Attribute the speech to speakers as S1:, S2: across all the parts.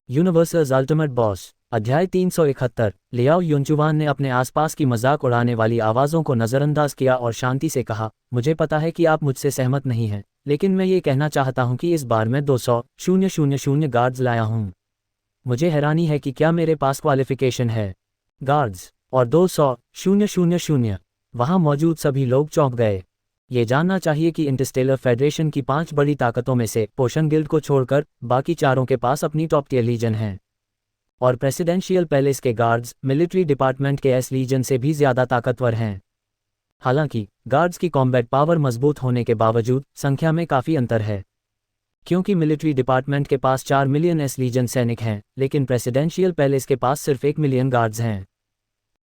S1: Universals ultimate boss. अध्याय 371। लियाओ युनचुवान ने अपने आसपास की मजाक उड़ाने वाली आवाज़ों को नज़रअंदाज किया और शांति से कहा, मुझे पता है कि आप मुझसे सहमत नहीं हैं, लेकिन मैं ये कहना चाहता हूं कि इस बार मैं 200,000 गार्ड्स लाया हूं। मुझे हैरानी है कि क्या मेरे पास क्वालिफिकेशन है। गार्ड्स और 200,000। वहां मौजूद सभी लोग चौंक गए। ये जानना चाहिए कि इंटरस्टेलर फेडरेशन की 5 बड़ी ताकतों में से पोषण गिल्ड को छोड़कर बाकी चारों के पास अपनी टॉप टियर लीजन हैं। और प्रेसिडेंशियल पैलेस के गार्ड्स मिलिट्री डिपार्टमेंट के एस लीजन से भी ज़्यादा ताकतवर हैं। हालांकि गार्ड्स की कॉम्बैट पावर मजबूत होने के बावजूद संख्या में काफ़ी अंतर है, क्योंकि मिलिट्री डिपार्टमेंट के पास 4 मिलियन एस लीजन सैनिक हैं, लेकिन प्रेसिडेंशियल पैलेस के पास सिर्फ 1 मिलियन गार्ड्स हैं।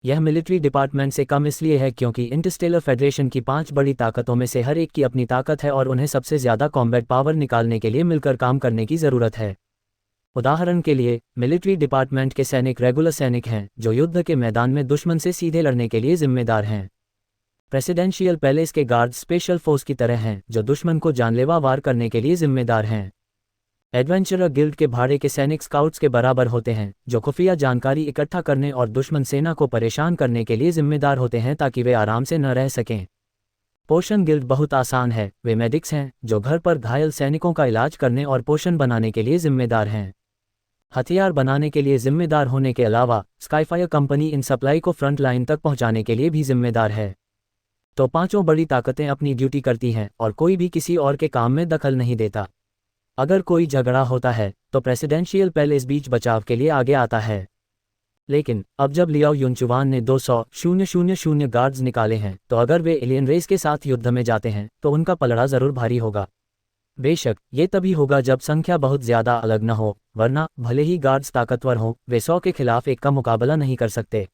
S1: यह मिलिट्री डिपार्टमेंट से कम इसलिए है क्योंकि इंटरस्टेलर फेडरेशन की 5 बड़ी ताकतों में से हर एक की अपनी ताकत है और उन्हें सबसे ज़्यादा कॉम्बैट पावर निकालने के लिए मिलकर काम करने की ज़रूरत है। उदाहरण के लिए, मिलिट्री डिपार्टमेंट के सैनिक रेगुलर सैनिक हैं जो युद्ध के मैदान में दुश्मन से सीधे लड़ने के लिए जिम्मेदार हैं। प्रेसिडेंशियल पैलेस के गार्ड स्पेशल फोर्स की तरह हैं जो दुश्मन को जानलेवा वार करने के लिए जिम्मेदार हैं। एडवेंचरर गिल्ड के भाड़े के सैनिक स्काउट्स के बराबर होते हैं जो खुफिया जानकारी इकट्ठा करने और दुश्मन सेना को परेशान करने के लिए जिम्मेदार होते हैं ताकि वे आराम से न रह सकें। पोषण गिल्ड बहुत आसान है, वे मेडिक्स हैं जो घर पर घायल सैनिकों का इलाज करने और पोषण बनाने के लिए जिम्मेदार हैं। हथियार बनाने के लिए जिम्मेदार होने के अलावा स्काईफायर कंपनी इन सप्लाई को फ्रंट लाइन तक पहुंचाने के लिए भी जिम्मेदार है। तो पांचों बड़ी ताकतें अपनी ड्यूटी करती हैं और कोई भी किसी और के काम में दखल नहीं देता। अगर कोई झगड़ा होता है तो प्रेसिडेंशियल पैलेस बीच बचाव के लिए आगे आता है। लेकिन अब जब लियाओ युनचुवान ने 200,000 गार्ड्स निकाले हैं तो अगर वे एलियन रेस के साथ युद्ध में जाते हैं तो उनका पलड़ा जरूर भारी होगा। बेशक ये तभी होगा जब संख्या बहुत ज़्यादा अलग न हो, वरना भले ही गार्ड्स ताकतवर हों, वे 100 के खिलाफ 1 का मुकाबला नहीं कर सकते।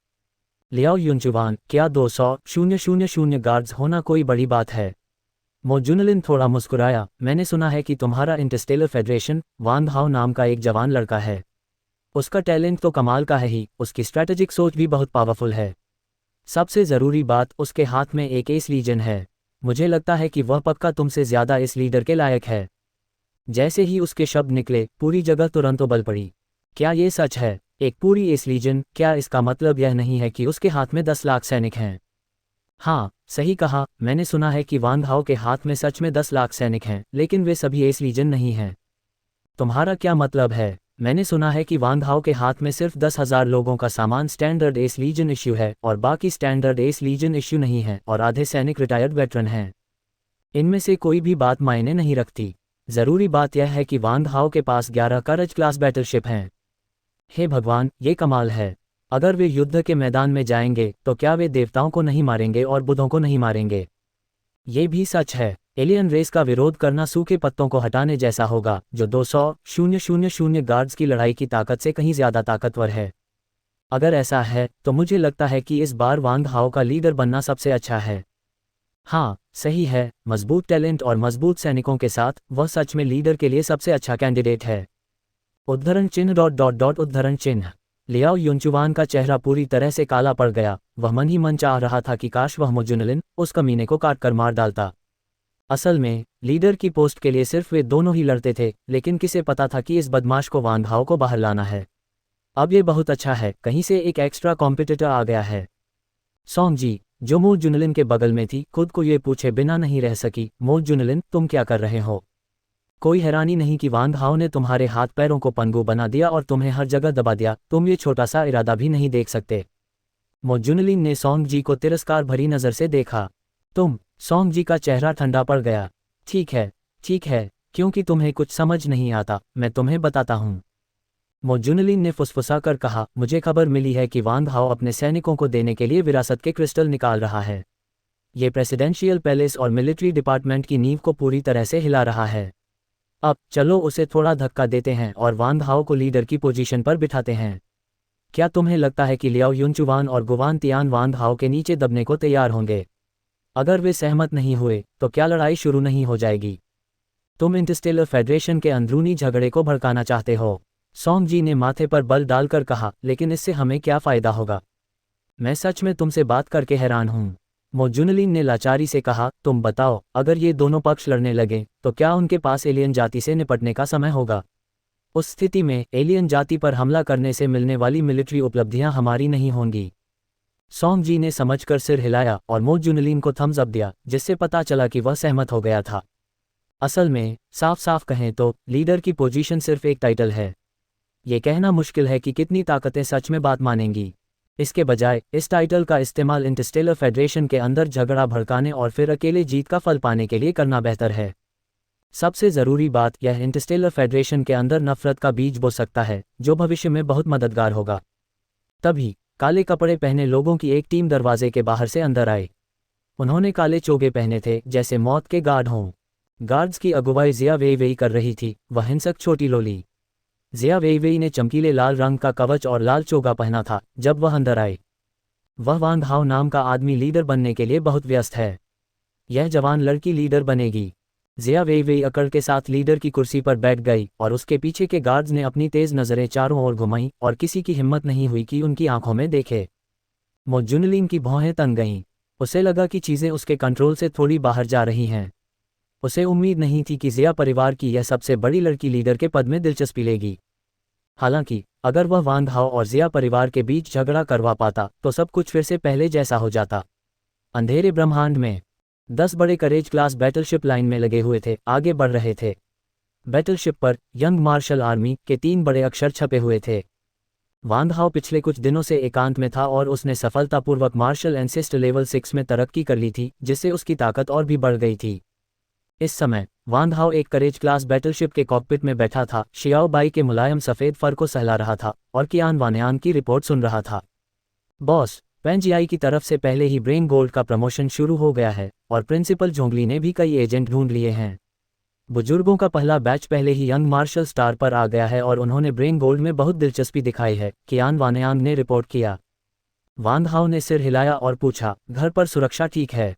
S1: लियाओ युनचुवान, क्या 200,000 गार्ड्स होना कोई बड़ी बात है? मो जुनलिन थोड़ा मुस्कुराया, मैंने सुना है कि तुम्हारा इंटरस्टेलर फेडरेशन वांग हाओ नाम का एक जवान लड़का है। उसका टैलेंट तो कमाल का है ही, उसकी स्ट्रैटेजिक सोच भी बहुत पावरफुल है। सबसे ज़रूरी बात, उसके हाथ में एक एस लीजन है। मुझे लगता है कि वह पक्का तुमसे ज़्यादा इस लीडर के लायक है। जैसे ही उसके शब्द निकले पूरी जगह तुरंत उबल पड़ी। क्या ये सच है? एक पूरी एस लीजन? क्या इसका मतलब यह नहीं है कि उसके हाथ में 10 लाख सैनिक हैं? हाँ, सही कहा, मैंने सुना है कि वांग हाओ के हाथ में सच में 10 लाख सैनिक हैं, लेकिन वे सभी एस लीजन नहीं हैं। तुम्हारा क्या मतलब है? मैंने सुना है कि वांग हाओ के हाथ में सिर्फ 10,000 लोगों का सामान स्टैंडर्ड एस लीजन इश्यू है और बाकी स्टैंडर्ड एस लीजन इश्यू नहीं है और आधे सैनिक रिटायर्ड वेटरन हैं। इनमें से कोई भी बात मायने नहीं रखती। ज़रूरी बात यह है कि वांग हाओ के पास 11 करज क्लास बैटलशिप हैं। हे भगवान, ये कमाल है। अगर वे युद्ध के मैदान में जाएंगे तो क्या वे देवताओं को नहीं मारेंगे और बुद्धों को नहीं मारेंगे? ये भी सच है। एलियन रेस का विरोध करना सूखे पत्तों को हटाने जैसा होगा जो 200,000 गार्ड्स की लड़ाई की ताकत से कहीं ज़्यादा ताकतवर है। अगर ऐसा है तो मुझे लगता है कि इस बार वांग हाओ का लीडर बनना सबसे अच्छा है। हाँ, सही है, मजबूत टैलेंट और मजबूत सैनिकों के साथ वह सच में लीडर के लिए सबसे अच्छा कैंडिडेट है। उद्धरण चिन्ह। लियाओ युनचुवान का चेहरा पूरी तरह से काला पड़ गया। वह मन ही मन चाह रहा था कि काश वह मो जुनलिन उस कमीने को काट कर मार डालता। असल में लीडर की पोस्ट के लिए सिर्फ वे दोनों ही लड़ते थे, लेकिन किसे पता था कि इस बदमाश को वांग हाओ को बाहर लाना है। अब ये बहुत अच्छा है, कहीं से एक एक्स्ट्रा कॉम्पिटिटर आ गया है। सॉन्ग जी, जो मो जुनलिन के बगल में थी, खुद को ये पूछे बिना नहीं रह सकी, मो जुनलिन तुम क्या कर रहे हो? कोई हैरानी नहीं कि वांग हाओ ने तुम्हारे हाथ पैरों को पंगु बना दिया और तुम्हें हर जगह दबा दिया। तुम ये छोटा सा इरादा भी नहीं देख सकते। मो जुनलिन ने सॉन्ग जी को तिरस्कार भरी नज़र से देखा। सॉन्ग जी का चेहरा ठंडा पड़ गया। ठीक है, क्योंकि तुम्हें कुछ समझ नहीं आता, मैं तुम्हें बताता हूँ। मो जुनलिन ने फुसफुसा कर कहा, मुझे खबर मिली है कि वांग हाओ अपने सैनिकों को देने के लिए विरासत के क्रिस्टल निकाल रहा है। ये प्रेसिडेंशियल पैलेस और मिलिट्री डिपार्टमेंट की नींव को पूरी तरह से हिला रहा है। अब चलो उसे थोड़ा धक्का देते हैं और वांग हाओ को लीडर की पोजीशन पर बिठाते हैं। क्या तुम्हें लगता है कि लियाओ युनचुवान और गुवान तियान वांग हाओ के नीचे दबने को तैयार होंगे? अगर वे सहमत नहीं हुए तो क्या लड़ाई शुरू नहीं हो जाएगी? तुम इंटरस्टेलर फेडरेशन के अंदरूनी झगड़े को भड़काना चाहते हो? सॉन्ग जी ने माथे पर बल डालकर कहा, लेकिन इससे हमें क्या फ़ायदा होगा? मैं सच में तुमसे बात करके हैरान हूँ। मो जुनलिन ने लाचारी से कहा, तुम बताओ, अगर ये दोनों पक्ष लड़ने लगे तो क्या उनके पास एलियन जाति से निपटने का समय होगा? उस स्थिति में एलियन जाति पर हमला करने से मिलने वाली मिलिट्री उपलब्धियां हमारी नहीं होंगी। सॉन्ग जी ने समझकर सिर हिलाया और मो जुनलिन को थम्स अप दिया, जिससे पता चला कि वह सहमत हो गया था। असल में साफ साफ कहें तो लीडर की पोजीशन सिर्फ एक टाइटल है। ये कहना मुश्किल है कि कितनी ताकतें सच में बात मानेंगी। इसके बजाय इस टाइटल का इस्तेमाल इंटरस्टेलर फेडरेशन के अंदर झगड़ा भड़काने और फिर अकेले जीत का फल पाने के लिए करना बेहतर है। सबसे ज़रूरी बात यह इंटरस्टेलर फेडरेशन के अंदर नफरत का बीज बो सकता है, जो भविष्य में बहुत मददगार होगा। तभी काले कपड़े पहने लोगों की एक टीम दरवाजे के बाहर से अंदर आए। उन्होंने काले चोगे पहने थे, जैसे मौत के गार्ड हों। गार्ड्स की अगुवाई जिया वेईवेई कर रही थी, वह हिंसक छोटी लोली। जिया वेईवेई ने चमकीले लाल रंग का कवच और लाल चोगा पहना था। जब वह अंदर आए, वह वांग हाओ नाम का आदमी लीडर बनने के लिए बहुत व्यस्त है। यह जवान लड़की लीडर बनेगी। जिया वेईवेई अकड़ के साथ लीडर की कुर्सी पर बैठ गई और उसके पीछे के गार्ड्स ने अपनी तेज नज़रें चारों ओर घुमाईं और किसी की हिम्मत नहीं हुई कि उनकी आंखों में देखे। मो जुनलिन की भौहें तन गईं। उसे लगा कि चीज़ें उसके कंट्रोल से थोड़ी बाहर जा रही हैं। उसे उम्मीद नहीं थी कि जिया परिवार की यह सबसे बड़ी लड़की लीडर के पद में दिलचस्पी लेगी। हालांकि अगर वह वांग हाओ और जिया परिवार के बीच झगड़ा करवा पाता तो सब कुछ फिर से पहले जैसा हो जाता। अंधेरे ब्रह्मांड में 10 बड़े करेज क्लास बैटलशिप लाइन में लगे हुए थे, आगे बढ़ रहे थे। बैटलशिप पर यंग मार्शल आर्मी के 3 बड़े अक्षर छपे हुए थे। वांग हाओ पिछले कुछ दिनों से एकांत में था और उसने सफलतापूर्वक मार्शल एंसेस्टर लेवल 6 में तरक्की कर ली थी, जिससे उसकी ताकत और भी बढ़ गई थी। इस समय वांग हाओ एक करेज क्लास बैटलशिप के कॉकपिट में बैठा था, शियाओ बाई के मुलायम सफ़ेद फर को सहला रहा था और कियान वानयान की रिपोर्ट सुन रहा था। बॉस, पेंजियाई की तरफ से पहले ही ब्रेन गोल्ड का प्रमोशन शुरू हो गया है और प्रिंसिपल जोंगली ने भी कई एजेंट ढूंढ लिए हैं। बुजुर्गों का पहला बैच पहले ही यंग मार्शल स्टार पर आ गया है और उन्होंने ब्रेन गोल्ड में बहुत दिलचस्पी दिखाई है, कियान वानयान ने रिपोर्ट किया। वांग हाओ ने सिर हिलाया और पूछा, घर पर सुरक्षा ठीक है?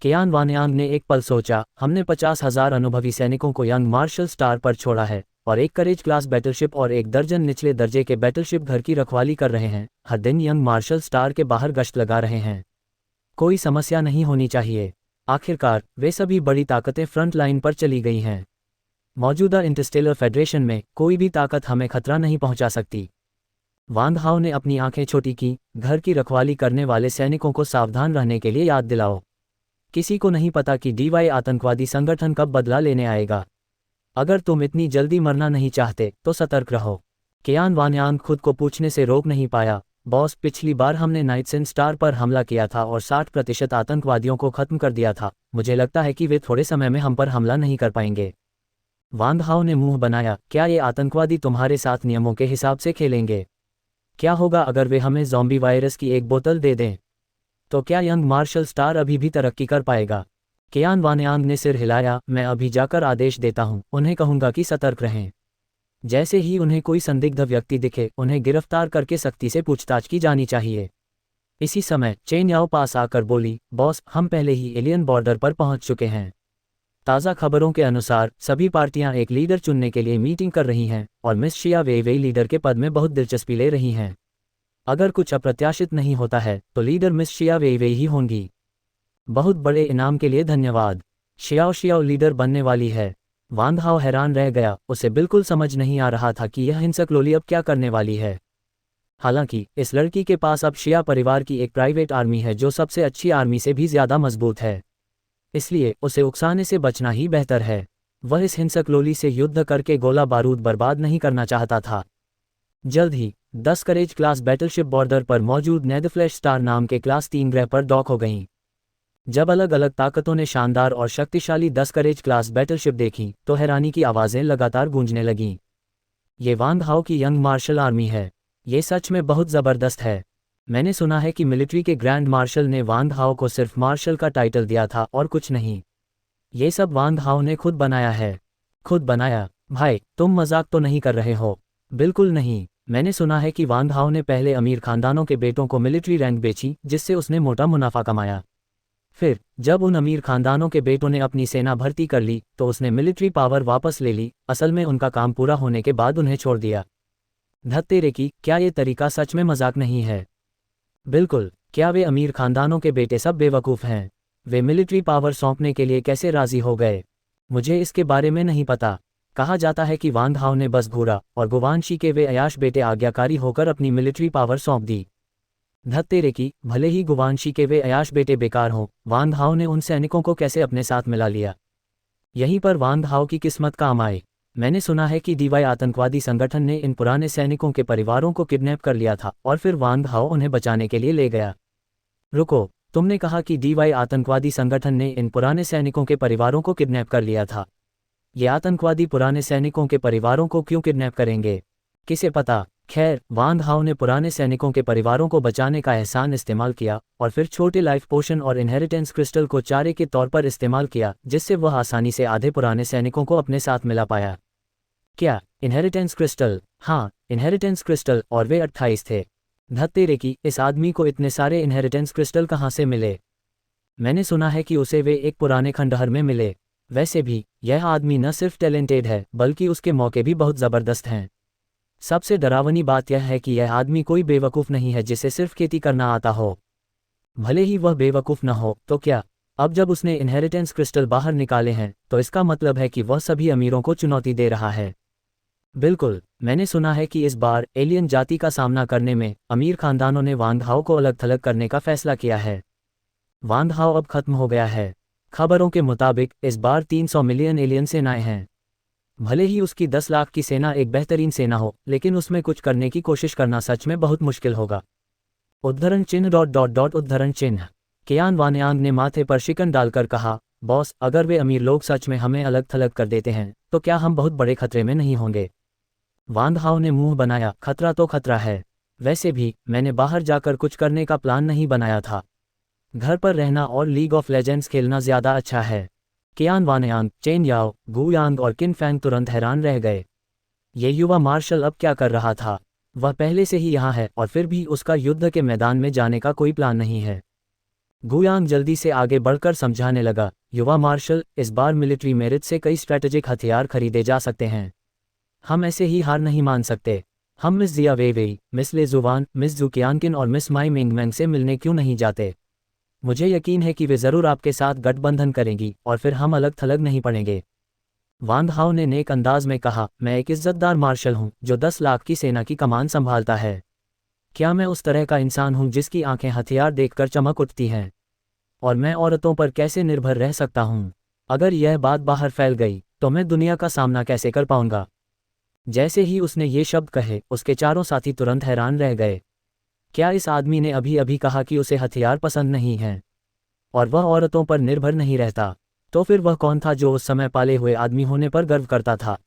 S1: कियान वानयान ने एक पल सोचा, हमने 50,000 अनुभवी सैनिकों को यंग मार्शल स्टार पर छोड़ा है और एक करेज क्लास बैटलशिप और 1 दर्जन निचले दर्जे के बैटलशिप घर की रखवाली कर रहे हैं, हर दिन यंग मार्शल स्टार के बाहर गश्त लगा रहे हैं। कोई समस्या नहीं होनी चाहिए। आखिरकार वे सभी बड़ी ताकतें फ्रंट लाइन पर चली गई हैं। मौजूदा इंटरस्टेलर फेडरेशन में कोई भी ताकत हमें खतरा नहीं पहुंचा सकती। वांग हाओ ने अपनी आंखें छोटी की। घर की रखवाली करने वाले सैनिकों को सावधान रहने के लिए याद दिलाओ। किसी को नहीं पता कि डीवाई आतंकवादी संगठन कब बदला लेने आएगा। अगर तुम इतनी जल्दी मरना नहीं चाहते तो सतर्क रहो। कियान वानयान खुद को पूछने से रोक नहीं पाया, बॉस, पिछली बार हमने नाइट्स इन स्टार पर हमला किया था और 60% आतंकवादियों को खत्म कर दिया था। मुझे लगता है कि वे थोड़े समय में हम पर हमला नहीं कर पाएंगे। वांग हाओ ने मुंह बनाया, क्या ये आतंकवादी तुम्हारे साथ नियमों के हिसाब से खेलेंगे? क्या होगा अगर वे हमें ज़ॉम्बी वायरस की एक बोतल दे दें? तो क्या यंग मार्शल स्टार अभी भी तरक्की कर पाएगा? कियान वानयान ने सिर हिलाया, मैं अभी जाकर आदेश देता हूं, उन्हें कहूंगा कि सतर्क रहें। जैसे ही उन्हें कोई संदिग्ध व्यक्ति दिखे, उन्हें गिरफ्तार करके सख्ती से पूछताछ की जानी चाहिए। इसी समय चेन याओ पास आकर बोली, बॉस, हम पहले ही एलियन बॉर्डर पर पहुंच चुके हैं। ताज़ा खबरों के अनुसार सभी पार्टियां एक लीडर चुनने के लिए मीटिंग कर रही हैं और मिस शिया वेईवेई लीडर के पद में बहुत दिलचस्पी ले रही हैं। अगर कुछ अप्रत्याशित नहीं होता है तो लीडर मिस शिया वेईवेई ही होंगी। बहुत बड़े इनाम के लिए धन्यवाद। शियाओ शियाओ लीडर बनने वाली है। वांग हाओ हैरान रह गया, उसे बिल्कुल समझ नहीं आ रहा था कि यह हिंसक लोली अब क्या करने वाली है। हालांकि इस लड़की के पास अब शिया परिवार की एक प्राइवेट आर्मी है जो सबसे अच्छी आर्मी से भी ज़्यादा मजबूत है, इसलिए उसे उकसाने से बचना ही बेहतर है। वह इस हिंसक लोली से युद्ध करके गोला बारूद बर्बाद नहीं करना चाहता था। जल्द ही 10 करेज क्लास बैटलशिप बॉर्डर पर मौजूद नेदरफ्लैश स्टार नाम के क्लास 3 ग्रह पर डॉक हो गईं। जब अलग अलग ताकतों ने शानदार और शक्तिशाली 10 करेज क्लास बैटलशिप देखी तो हैरानी की आवाज़ें लगातार गूंजने लगीं। ये वांग हाओ की यंग मार्शल आर्मी है। ये सच में बहुत ज़बरदस्त है। मैंने सुना है कि मिलिट्री के ग्रैंड मार्शल ने वांग हाओ को सिर्फ मार्शल का टाइटल दिया था और कुछ नहीं। ये सब वांग हाओ ने खुद बनाया है। खुद बनाया? भाई, तुम मजाक तो नहीं कर रहे हो? बिल्कुल नहीं। मैंने सुना है कि वांग हाओ ने पहले अमीर खानदानों के बेटों को मिलिट्री रैंक बेची, जिससे उसने मोटा मुनाफा कमाया। फिर जब उन अमीर खानदानों के बेटों ने अपनी सेना भर्ती कर ली तो उसने मिलिट्री पावर वापस ले ली। असल में उनका काम पूरा होने के बाद उन्हें छोड़ दिया। धत्तेरे की, क्या ये तरीका सच में मजाक नहीं है? बिल्कुल। क्या वे अमीर खानदानों के बेटे सब बेवकूफ़ हैं? वे मिलिट्री पावर सौंपने के लिए कैसे राज़ी हो गए? मुझे इसके बारे में नहीं पता। कहा जाता है कि वांग हाओ ने बस घूरा और गुवानशी के वे अयाश बेटे आज्ञाकारी होकर अपनी मिलिट्री पावर सौंप दी। धत तेरे की, भले ही गुवानशी के वे अयाश बेटे बेकार हों, वांग हाओ ने उन सैनिकों को कैसे अपने साथ मिला लिया। यहीं पर वांग हाओ की किस्मत काम आए। मैंने सुना है कि डीवाई आतंकवादी संगठन ने इन पुराने सैनिकों के परिवारों को किडनैप कर लिया था और फिर वांग हाओ उन्हें बचाने के लिए ले गया। रुको, तुमने कहा कि डीवाई आतंकवादी संगठन ने इन पुराने सैनिकों के परिवारों को किडनैप कर लिया था। ये आतंकवादी पुराने सैनिकों के परिवारों को क्यों किडनैप करेंगे, किसे पता। खैर, वांग हाओ ने पुराने सैनिकों के परिवारों को बचाने का एहसान इस्तेमाल किया और फिर छोटे लाइफ पोशन और इनहेरिटेंस क्रिस्टल को चारे के तौर पर इस्तेमाल किया, जिससे वह आसानी से आधे पुराने सैनिकों को अपने साथ मिला पाया। क्या इनहेरिटेंस क्रिस्टल? हाँ, इनहेरिटेंस क्रिस्टल, और वे 28 थे। धत तेरे की, इस आदमी को इतने सारे इनहेरिटेंस क्रिस्टल कहाँ से मिले? मैंने सुना है कि उसे वे एक पुराने खंडहर में मिले। वैसे भी यह आदमी न सिर्फ टैलेंटेड है बल्कि उसके मौके भी बहुत ज़बरदस्त हैं। सबसे डरावनी बात यह है कि यह आदमी कोई बेवकूफ़ नहीं है जिसे सिर्फ खेती करना आता हो। भले ही वह बेवकूफ़ न हो तो क्या, अब जब उसने इनहेरिटेंस क्रिस्टल बाहर निकाले हैं तो इसका मतलब है कि वह सभी अमीरों को चुनौती दे रहा है। बिल्कुल, मैंने सुना है कि इस बार एलियन जाति का सामना करने में अमीर खानदानों ने वांग हाओ को अलग थलग करने का फैसला किया है। वांग हाओ अब खत्म हो गया है। खबरों के मुताबिक इस बार 300 मिलियन एलियन सेनाएं हैं। भले ही उसकी 10 लाख की सेना एक बेहतरीन सेना हो, लेकिन उसमें कुछ करने की कोशिश करना सच में बहुत मुश्किल होगा। उद्धरण चिन्ह उद्धरण चिन्ह। कियान वानयांग ने माथे पर शिकन डालकर कहा, बॉस, अगर वे अमीर लोग सच में हमें अलग थलग कर देते हैं तो क्या हम बहुत बड़े खतरे में नहीं होंगे? वांग हाओ ने मुंह बनाया, खतरा तो खतरा है। वैसे भी मैंने बाहर जाकर कुछ करने का प्लान नहीं बनाया था। घर पर रहना और लीग ऑफ लेजेंड्स खेलना ज़्यादा अच्छा है। कियान वानयांग, चेन याओ, गु यांग और किन फैंग तुरंत हैरान रह गए। ये युवा मार्शल अब क्या कर रहा था? वह पहले से ही यहाँ है और फिर भी उसका युद्ध के मैदान में जाने का कोई प्लान नहीं है। गु यांग जल्दी से आगे बढ़कर समझाने लगा, युवा मार्शल, इस बार मिलिट्री मेरिट से कई स्ट्रैटेजिक हथियार खरीदे जा सकते हैं। हम ऐसे ही हार नहीं मान सकते। हम मिस जिया वेइवेई, मिस ले जुवान, मिस जू कियानकिन और मिस माई मिंगमैंग से मिलने क्यों नहीं जाते? मुझे यकीन है कि वे ज़रूर आपके साथ गठबंधन करेंगी और फिर हम अलग थलग नहीं पड़ेंगे। वांग हाओ ने नेक अंदाज में कहा, मैं एक इज्जतदार मार्शल हूँ जो 10 लाख की सेना की कमान संभालता है। क्या मैं उस तरह का इंसान हूँ जिसकी आंखें हथियार देखकर चमक उठती हैं? और मैं औरतों पर कैसे निर्भर रह सकता हूँ? अगर यह बात बाहर फैल गई तो मैं दुनिया का सामना कैसे कर पाऊंगा? जैसे ही उसने ये शब्द कहे, उसके चारों साथी तुरंत हैरान रह गए। क्या इस आदमी ने अभी अभी कहा कि उसे हथियार पसंद नहीं हैं और वह औरतों पर निर्भर नहीं रहता? तो फिर वह कौन था जो उस समय पाले हुए आदमी होने पर गर्व करता था?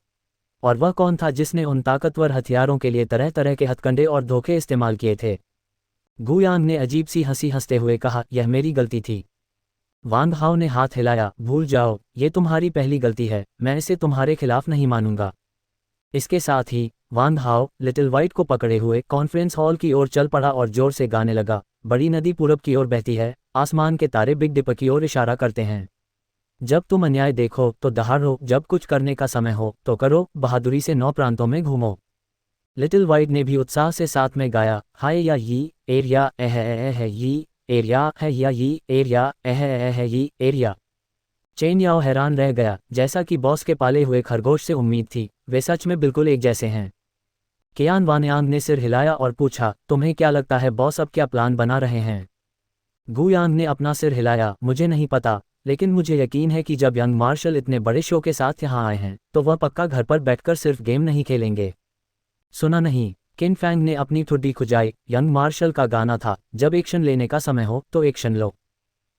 S1: और वह कौन था जिसने उन ताकतवर हथियारों के लिए तरह तरह के हथकंडे और धोखे इस्तेमाल किए थे? गु यांग ने अजीब सी हंसी हंसते हुए कहा, यह मेरी गलती थी। वांग हाओ ने हाथ हिलाया, भूल जाओ, ये तुम्हारी पहली गलती है, मैं इसे तुम्हारे खिलाफ नहीं मानूंगा। इसके साथ ही वांग हाओ लिटिल वाइट को पकड़े हुए कॉन्फ्रेंस हॉल की ओर चल पड़ा और जोर से गाने लगा, बड़ी नदी पूरब की ओर बहती है, आसमान के तारे बिग डिपर की ओर इशारा करते हैं। जब तुम अन्याय देखो तो दहाड़ो, जब कुछ करने का समय हो तो करो, बहादुरी से 9 प्रांतों में घूमो। लिटिल वाइट ने भी उत्साह से साथ में गाया, हाय या यी एरिया एह यी एरिया है या यी एरिया एह यी एरिया। चेन याओ हैरान रह गया, जैसा कि बॉस के पाले हुए खरगोश से उम्मीद थी, वे सच में बिल्कुल एक जैसे हैं। कियान वानयांग ने सिर हिलाया और पूछा, तुम्हें क्या लगता है बॉस अब क्या प्लान बना रहे हैं? गु यांग ने अपना सिर हिलाया, मुझे नहीं पता, लेकिन मुझे यकीन है कि जब यंग मार्शल इतने बड़े शो के साथ यहाँ आए हैं तो वह पक्का घर पर बैठकर सिर्फ गेम नहीं खेलेंगे। सुना नहीं? किन फैंग ने अपनी ठुड्डी खुजाई, यंग मार्शल का गाना था, जब एक्शन लेने का समय हो तो एक्शन लो।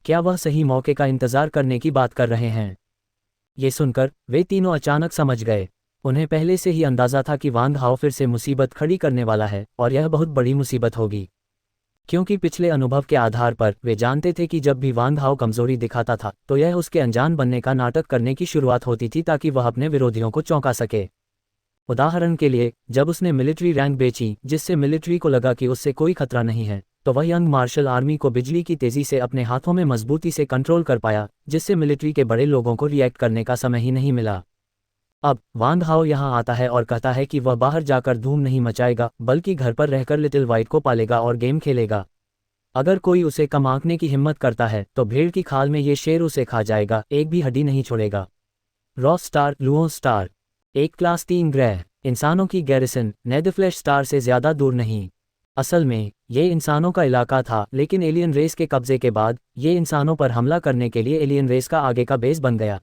S1: क्या वह सही मौके का इंतजार करने की बात कर रहे हैं? ये सुनकर वे तीनों अचानक समझ गए। उन्हें पहले से ही अंदाजा था कि वांग हाओ फिर से मुसीबत खड़ी करने वाला है और यह बहुत बड़ी मुसीबत होगी, क्योंकि पिछले अनुभव के आधार पर वे जानते थे कि जब भी वांग हाओ कमजोरी दिखाता था तो यह उसके अनजान बनने का नाटक करने की शुरुआत होती थी ताकि वह अपने विरोधियों को चौंका सके। उदाहरण के लिए, जब उसने मिलिट्री रैंक बेची जिससे मिलिट्री को लगा कि उससे कोई खतरा नहीं है, तो वह यंग मार्शल आर्मी को बिजली की तेजी से अपने हाथों में मजबूती से कंट्रोल कर पाया, जिससे मिलिट्री के बड़े लोगों को रिएक्ट करने का समय ही नहीं मिला। अब वांग हाओ यहाँ आता है और कहता है कि वह बाहर जाकर धूम नहीं मचाएगा बल्कि घर पर रहकर लिटिल वाइट को पालेगा और गेम खेलेगा। अगर कोई उसे कम आंकने की हिम्मत करता है तो भेड़ की खाल में ये शेर उसे खा जाएगा, एक भी हड्डी नहीं छोड़ेगा। Raw star, Luo star. एक क्लास 3 ग्रह, इंसानों की गैरिसन नेदफ्लेश स्टार से ज़्यादा दूर नहीं। असल में ये इंसानों का इलाका था, लेकिन एलियन रेस के कब्जे के बाद ये इंसानों पर हमला करने के लिए एलियन रेस का आगे का बेस बन गया।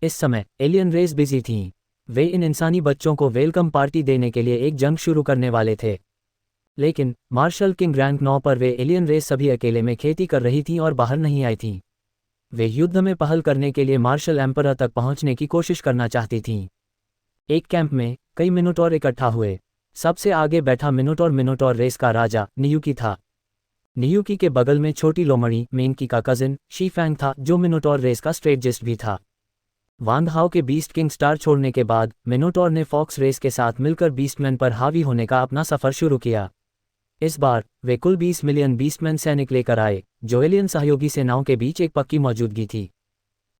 S1: इस समय एलियन रेस बिजी थीं। वे इन इंसानी बच्चों को वेलकम पार्टी देने के लिए एक जंग शुरू करने वाले थे। लेकिन मार्शल किंग रैंक 9 पर वे एलियन रेस सभी अकेले में खेती कर रही थीं और बाहर नहीं आई थीं। वे युद्ध में पहल करने के लिए मार्शल एम्परर तक पहुंचने की कोशिश करना चाहती थीं। एक कैंप में कई मिनोटॉर इकट्ठा हुए। सबसे आगे बैठा मिनोटॉर रेस का राजा नियुकी था। नियुकी के बगल में छोटी लोमड़ी मेंकी का कजिन शीफैंग था, जो मिनोटॉर रेस का स्ट्रेटजिस्ट भी था। वांगहाओ के बीस्ट किंग स्टार छोड़ने के बाद मिनोटॉर ने फॉक्स रेस के साथ मिलकर बीस्टमैन पर हावी होने का अपना सफर शुरू किया। इस बार वे कुल 20 मिलियन बीस्टमैन सैनिक लेकर आए, जो एलियन सहयोगी सेनाओं के बीच एक पक्की मौजूदगी थी।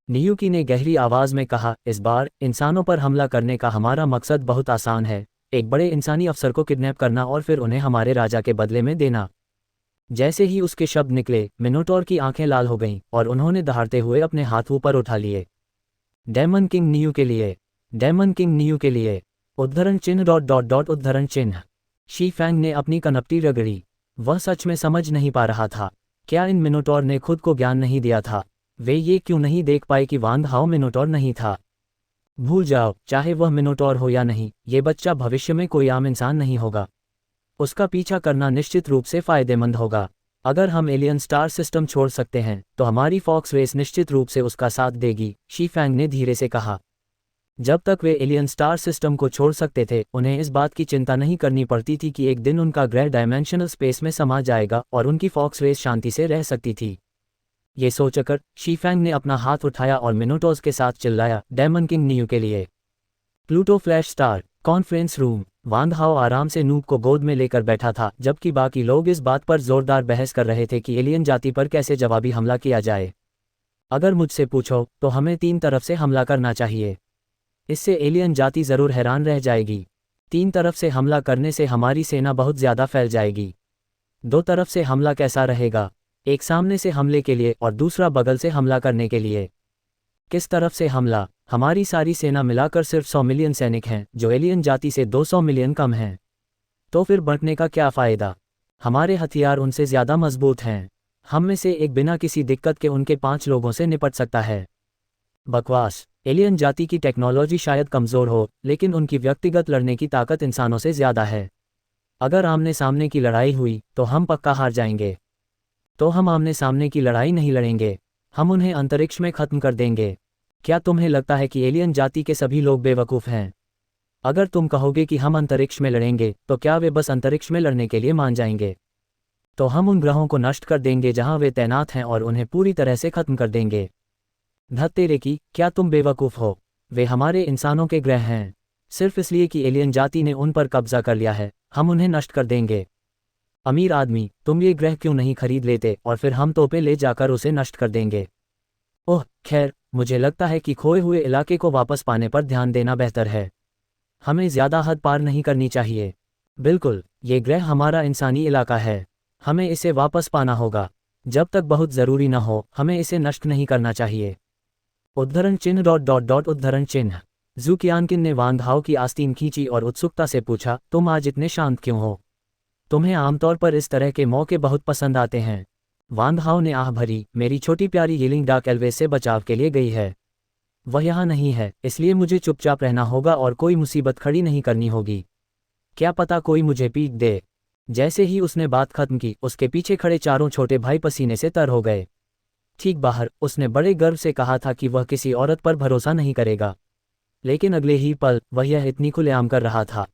S1: नियुकी ने गहरी आवाज में कहा, इस बार इंसानों पर हमला करने का हमारा मकसद बहुत आसान है, एक बड़े इंसानी अफसर को किडनैप करना और फिर उन्हें हमारे राजा के बदले में देना। जैसे ही उसके शब्द निकले, मिनोटॉर की आंखें लाल हो गईं और उन्होंने दहाड़ते हुए अपने हाथ ऊपर उठा लिए। डेमन किंग नियू के लिए, डेमन किंग नियू के लिए, उद्धरण चिन्ह ... उद्धरण चिन्ह। शीफैंग ने अपनी कनपटी रगड़ी। वह सच में समझ नहीं पा रहा था। क्या इन मिनोटॉर ने खुद को ज्ञान नहीं दिया था? वे ये क्यों नहीं देख पाए कि वांगहाओ मिनोटॉर नहीं था? भूल जाओ, चाहे वह मिनोटॉर हो या नहीं, ये बच्चा भविष्य में कोई आम इंसान नहीं होगा। उसका पीछा करना निश्चित रूप से फायदेमंद होगा। अगर हम एलियन स्टार सिस्टम छोड़ सकते हैं तो हमारी फॉक्स रेस निश्चित रूप से उसका साथ देगी, शीफैंग ने धीरे से कहा। जब तक वे एलियन स्टार सिस्टम को छोड़ सकते थे, उन्हें इस बात की चिंता नहीं करनी पड़ती थी कि एक दिन उनका ग्रह डायमेंशनल स्पेस में समा जाएगा और उनकी फॉक्स रेस शांति से रह सकती थी। ये सोचकर शीफैंग ने अपना हाथ उठाया और मिनोटॉर्स के साथ चिल्लाया, डेमन किंग नियू के लिए। Pluto flash star conference room. Wanghao आराम से नूब को गोद में लेकर बैठा था, जबकि बाकी लोग इस बात पर जोरदार बहस कर रहे थे कि एलियन जाति पर कैसे जवाबी हमला किया जाए। अगर मुझसे पूछो तो हमें 3 तरफ से हमला करना चाहिए। इससे एलियन जाति जरूर हैरान रह जाएगी। 3 तरफ से हमला करने से हमारी सेना बहुत ज्यादा फैल जाएगी। 2 तरफ से हमला कैसा रहेगा? एक सामने से हमले के लिए और दूसरा बगल से हमला करने के लिए। किस तरफ से हमला? हमारी सारी सेना मिलाकर सिर्फ 100 मिलियन सैनिक हैं, जो एलियन जाति से 200 मिलियन कम हैं। तो फिर बंटने का क्या फ़ायदा? हमारे हथियार उनसे ज़्यादा मजबूत हैं। हम में से एक बिना किसी दिक्कत के उनके 5 लोगों से निपट सकता है। बकवास। एलियन जाति की टेक्नोलॉजी शायद कमज़ोर हो, लेकिन उनकी व्यक्तिगत लड़ने की ताकत इंसानों से ज़्यादा है। अगर आमने सामने की लड़ाई हुई तो हम पक्का हार जाएंगे। तो हम आमने सामने की लड़ाई नहीं लड़ेंगे, हम उन्हें अंतरिक्ष में ख़त्म कर देंगे। क्या तुम्हें लगता है कि एलियन जाति के सभी लोग बेवकूफ़ हैं? अगर तुम कहोगे कि हम अंतरिक्ष में लड़ेंगे, तो क्या वे बस अंतरिक्ष में लड़ने के लिए मान जाएंगे? तो हम उन ग्रहों को नष्ट कर देंगे जहां वे तैनात हैं और उन्हें पूरी तरह से ख़त्म कर देंगे। धत्तेरे की, क्या तुम बेवकूफ़ हो? वे हमारे इंसानों के ग्रह हैं। सिर्फ इसलिए कि एलियन जाति ने उन पर कब्जा कर लिया है, हम उन्हें नष्ट कर देंगे। अमीर आदमी, तुम ये ग्रह क्यों नहीं खरीद लेते और फिर हम तोपें ले जाकर उसे नष्ट कर देंगे। ओह खैर, मुझे लगता है कि खोए हुए इलाके को वापस पाने पर ध्यान देना बेहतर है। हमें ज़्यादा हद पार नहीं करनी चाहिए। बिल्कुल, ये ग्रह हमारा इंसानी इलाका है, हमें इसे वापस पाना होगा। जब तक बहुत ज़रूरी न हो, हमें इसे नष्ट नहीं करना चाहिए। उद्धरण चिन्ह ... उद्धरण चिन्ह। ज़ूकियानकिन ने वांगहाओ की आस्तीन खींची और उत्सुकता से पूछा, तुम आज इतने शांत क्यों हो? तुम्हें आमतौर पर इस तरह के मौके बहुत पसंद आते हैं। वांगहाओ ने आह भरी, मेरी छोटी प्यारी यीलिंग डार्क एल्वेस से बचाव के लिए गई है। वह यहाँ नहीं है, इसलिए मुझे चुपचाप रहना होगा और कोई मुसीबत खड़ी नहीं करनी होगी। क्या पता कोई मुझे पीट दे। जैसे ही उसने बात खत्म की, उसके पीछे खड़े चारों छोटे भाई पसीने से तर हो गए। ठीक बाहर उसने बड़े गर्व से कहा था कि वह किसी औरत पर भरोसा नहीं करेगा, लेकिन अगले ही पल वह यह इतनी खुलेआम कर रहा था।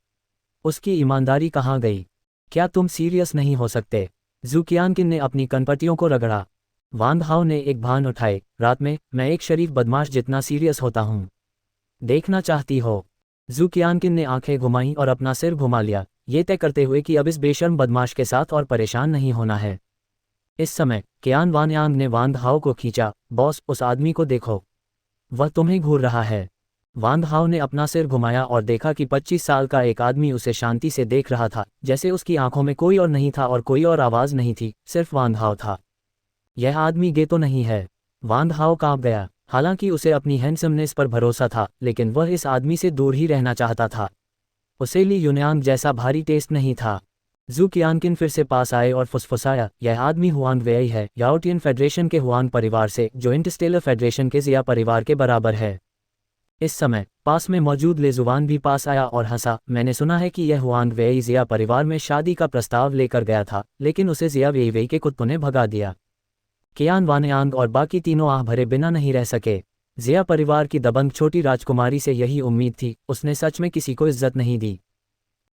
S1: उसकी ईमानदारी कहाँ गई? क्या तुम सीरियस नहीं हो सकते? ज़ूकियानकिन ने अपनी कनपटियों को रगड़ा। वांगहाओ ने एक भान उठाए, रात में मैं एक शरीफ बदमाश जितना सीरियस होता हूँ। देखना चाहती हो? ज़ूकियानकिन ने आंखें घुमाईं और अपना सिर घुमा लिया, ये तय करते हुए कि अब इस बेशर्म बदमाश के साथ और परेशान नहीं होना है। इस समय कियान वानयांग ने वांगहाओ को खींचा, बॉस, उस आदमी को देखो, वह तुम्हें घूर रहा है। वांगहाओ ने अपना सिर घुमाया और देखा कि 25 साल का एक आदमी उसे शांति से देख रहा था, जैसे उसकी आंखों में कोई और नहीं था और कोई और आवाज़ नहीं थी, सिर्फ वांगहाओ था। यह आदमी गे तो नहीं है? वांगहाओ कांप गया। हालांकि उसे अपनी हैंडसमनेस पर भरोसा था, लेकिन वह इस आदमी से दूर ही रहना चाहता था। उसे ली युनयांग जैसा भारी टेस्ट नहीं था। जू कियानकिन फिर से पास आए और फुसफुसाया, यह आदमी हुआंग वेई है, याओटियन फेडरेशन के हुआंग परिवार से, जो इंटरस्टेलर फेडरेशन के जिया परिवार के बराबर है। इस समय पास में मौजूद लेजुवान भी पास आया और हंसा। मैंने सुना है कि यह हुआंग वेई जिया परिवार में शादी का प्रस्ताव लेकर गया था, लेकिन उसे जिया वेई के कुत्तों ने भगा दिया। कियान वानयांग और बाकी तीनों आह भरे बिना नहीं रह सके। जिया परिवार की दबंग छोटी राजकुमारी से यही उम्मीद थी, उसने सच में किसी को इज्जत नहीं दी।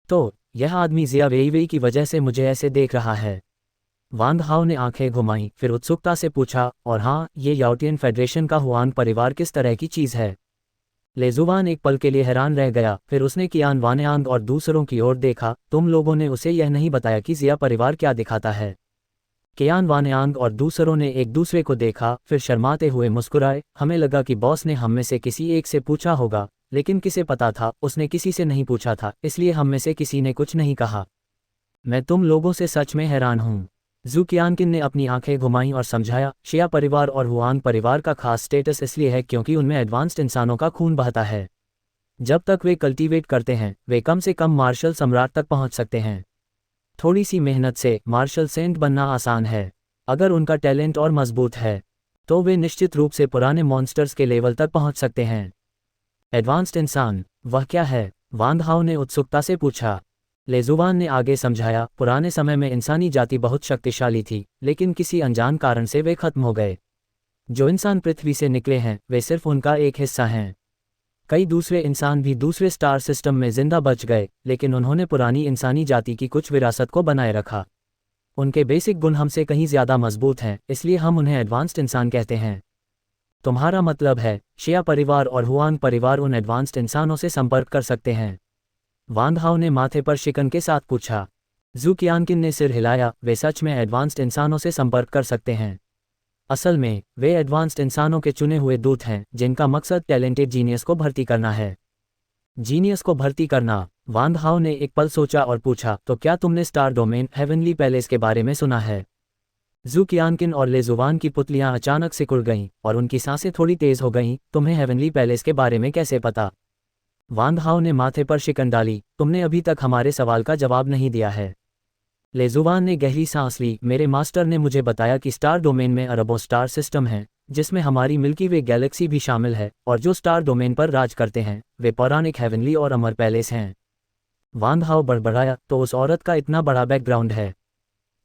S1: तो यह आदमी जिया वेई की वजह से मुझे ऐसे देख रहा है। वांग हाओ ने आंखें घुमाईं, फिर उत्सुकता से पूछा, और हाँ, ये याओटियन फेडरेशन का हुआंग परिवार किस तरह की चीज़ है? लेजुवान एक पल के लिए हैरान रह गया, फिर उसने कियान वानयांग और दूसरों की ओर देखा। तुम लोगों ने उसे यह नहीं बताया कि जिया परिवार क्या दिखाता है? कियान वानयांग और दूसरों ने एक दूसरे को देखा, फिर शर्माते हुए मुस्कुराए। हमें लगा कि बॉस ने हम में से किसी एक से पूछा होगा, लेकिन किसे पता था उसने किसी से नहीं पूछा था, इसलिए हम में से किसी ने कुछ नहीं कहा। मैं तुम लोगों से सच में हैरान हूँ। जू कियानकिन ने अपनी आंखें घुमाईं और समझाया, शिया परिवार और हुआंग परिवार का खास स्टेटस इसलिए है क्योंकि उनमें एडवांस्ड इंसानों का खून बहता है। जब तक वे कल्टीवेट करते हैं, वे कम से कम मार्शल सम्राट तक पहुंच सकते हैं। थोड़ी सी मेहनत से मार्शल सेंट बनना आसान है। अगर उनका टैलेंट और मजबूत है, तो वे निश्चित रूप से पुराने मॉन्स्टर्स के लेवल तक पहुंच सकते हैं। एडवांस्ड इंसान, वह क्या है? वांग हाओ ने उत्सुकता से पूछा। लेजुवान ने आगे समझाया, पुराने समय में इंसानी जाति बहुत शक्तिशाली थी, लेकिन किसी अनजान कारण से वे खत्म हो गए। जो इंसान पृथ्वी से निकले हैं, वे सिर्फ उनका एक हिस्सा हैं। कई दूसरे इंसान भी दूसरे स्टार सिस्टम में जिंदा बच गए, लेकिन उन्होंने पुरानी इंसानी जाति की कुछ विरासत को बनाए रखा। उनके बेसिक गुण हमसे कहीं ज्यादा मजबूत हैं, इसलिए हम उन्हें एडवांस्ड इंसान कहते हैं। तुम्हारा मतलब है, शिया परिवार और हुआंग परिवार उन एडवांस्ड इंसानों से संपर्क कर सकते हैं? वांग हाओ ने माथे पर शिकन के साथ पूछा। जू कियानकिन ने सिर हिलाया, वे सच में एडवांस्ड इंसानों से संपर्क कर सकते हैं। असल में वे एडवांस्ड इंसानों के चुने हुए दूत हैं, जिनका मकसद टैलेंटेड जीनियस को भर्ती करना है। जीनियस को भर्ती करना? वांग हाओ ने एक पल सोचा और पूछा, तो क्या तुमने स्टार डोमेन हेवनली पैलेस के बारे में सुना है? जू कियानकिन और लेजुवान की पुतलियां अचानक सिकुड़ गईं और उनकी सांसें थोड़ी तेज हो गईं। तुम्हें हेवनली पैलेस के बारे में कैसे पता? वांग हाओ ने माथे पर शिकन डाली, तुमने अभी तक हमारे सवाल का जवाब नहीं दिया है। लेजुवान ने गहरी सांस ली, मेरे मास्टर ने मुझे बताया कि स्टार डोमेन में अरबों स्टार सिस्टम हैं, जिसमें हमारी मिल्की वे गैलेक्सी भी शामिल है, और जो स्टार डोमेन पर राज करते हैं, वे पौराणिक हेवनली और अमर पैलेस हैं। वांग हाओ बड़बड़ाया, तो उस औरत का इतना बड़ा बैकग्राउंड है।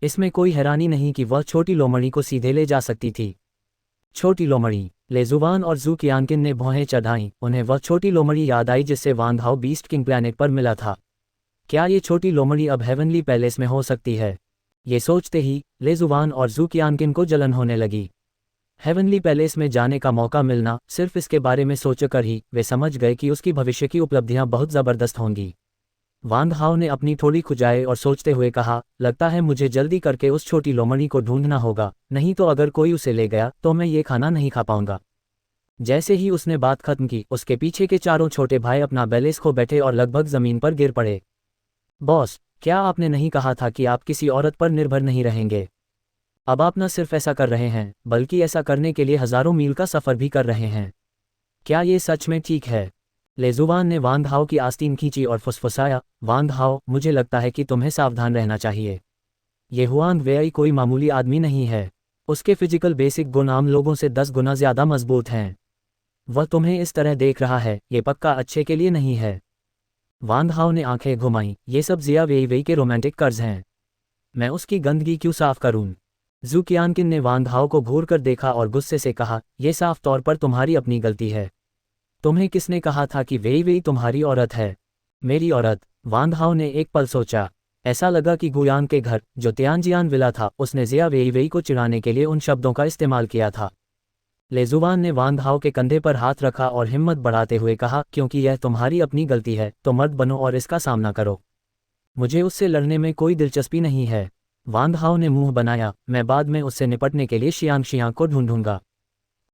S1: इसमें कोई हैरानी नहीं कि वह छोटी लोमड़ी को सीधे ले जा सकती थी। छोटी लोमड़ी? लेजुवान और जू कियानकिन ने भौहें चढ़ाईं। उन्हें वह छोटी लोमड़ी याद आई जिससे वांग हाओ बीस्ट किंग प्लैनेट पर मिला था। क्या ये छोटी लोमड़ी अब हेवनली पैलेस में हो सकती है? ये सोचते ही लेजुवान और जू कियानकिन को जलन होने लगी। हेवनली पैलेस में जाने का मौका मिलना, सिर्फ इसके बारे में सोचकर ही वे समझ गए कि उसकी भविष्य की उपलब्धियां बहुत ज़बरदस्त होंगी। वांग हाओ ने अपनी थोड़ी खुजाए और सोचते हुए कहा, लगता है मुझे जल्दी करके उस छोटी लोमड़ी को ढूंढना होगा, नहीं तो अगर कोई उसे ले गया तो मैं ये खाना नहीं खा पाऊंगा। जैसे ही उसने बात खत्म की, उसके पीछे के चारों छोटे भाई अपना बैलेंस खो बैठे और लगभग जमीन पर गिर पड़े। बॉस, क्या आपने नहीं कहा था कि आप किसी औरत पर निर्भर नहीं रहेंगे? अब आप न सिर्फ ऐसा कर रहे हैं, बल्कि ऐसा करने के लिए हजारों मील का सफर भी कर रहे हैं। क्या ये सच में ठीक है? लेजुवान ने वांग हाओ की आस्तीन खींची और फुसफुसाया, वांग हाओ, मुझे लगता है कि तुम्हें सावधान रहना चाहिए। ये हुआंग वेई कोई मामूली आदमी नहीं है। उसके फिजिकल बेसिक गुण आम लोगों से 10 गुना ज्यादा मजबूत हैं। वह तुम्हें इस तरह देख रहा है, ये पक्का अच्छे के लिए नहीं है। वांग हाओ ने आंखें घुमाईं, ये सब जिया वेई के रोमांटिक कर्ज हैं। मैं उसकी गंदगी क्यों साफ करूं? जू कियानकिन ने वांग हाओ को घूर कर देखा और गुस्से से कहा, यह साफ तौर पर तुम्हारी अपनी गलती है। तुम्हें किसने कहा था कि वेई तुम्हारी औरत है? मेरी औरत? वांग हाओ ने एक पल सोचा। ऐसा लगा कि गुयांग के घर, जो तियानजियान विला था, उसने जिया वेई को चिढ़ाने के लिए उन शब्दों का इस्तेमाल किया था। लेजुवान ने वांग हाओ के कंधे पर हाथ रखा और हिम्मत बढ़ाते हुए कहा, क्योंकि यह तुम्हारी अपनी गलती है, तो मर्द बनो और इसका सामना करो। मुझे उससे लड़ने में कोई दिलचस्पी नहीं है। वांग हाओ ने मुंह बनाया, मैं बाद में उससे निपटने के लिए शियांग को ढूंढूंगा।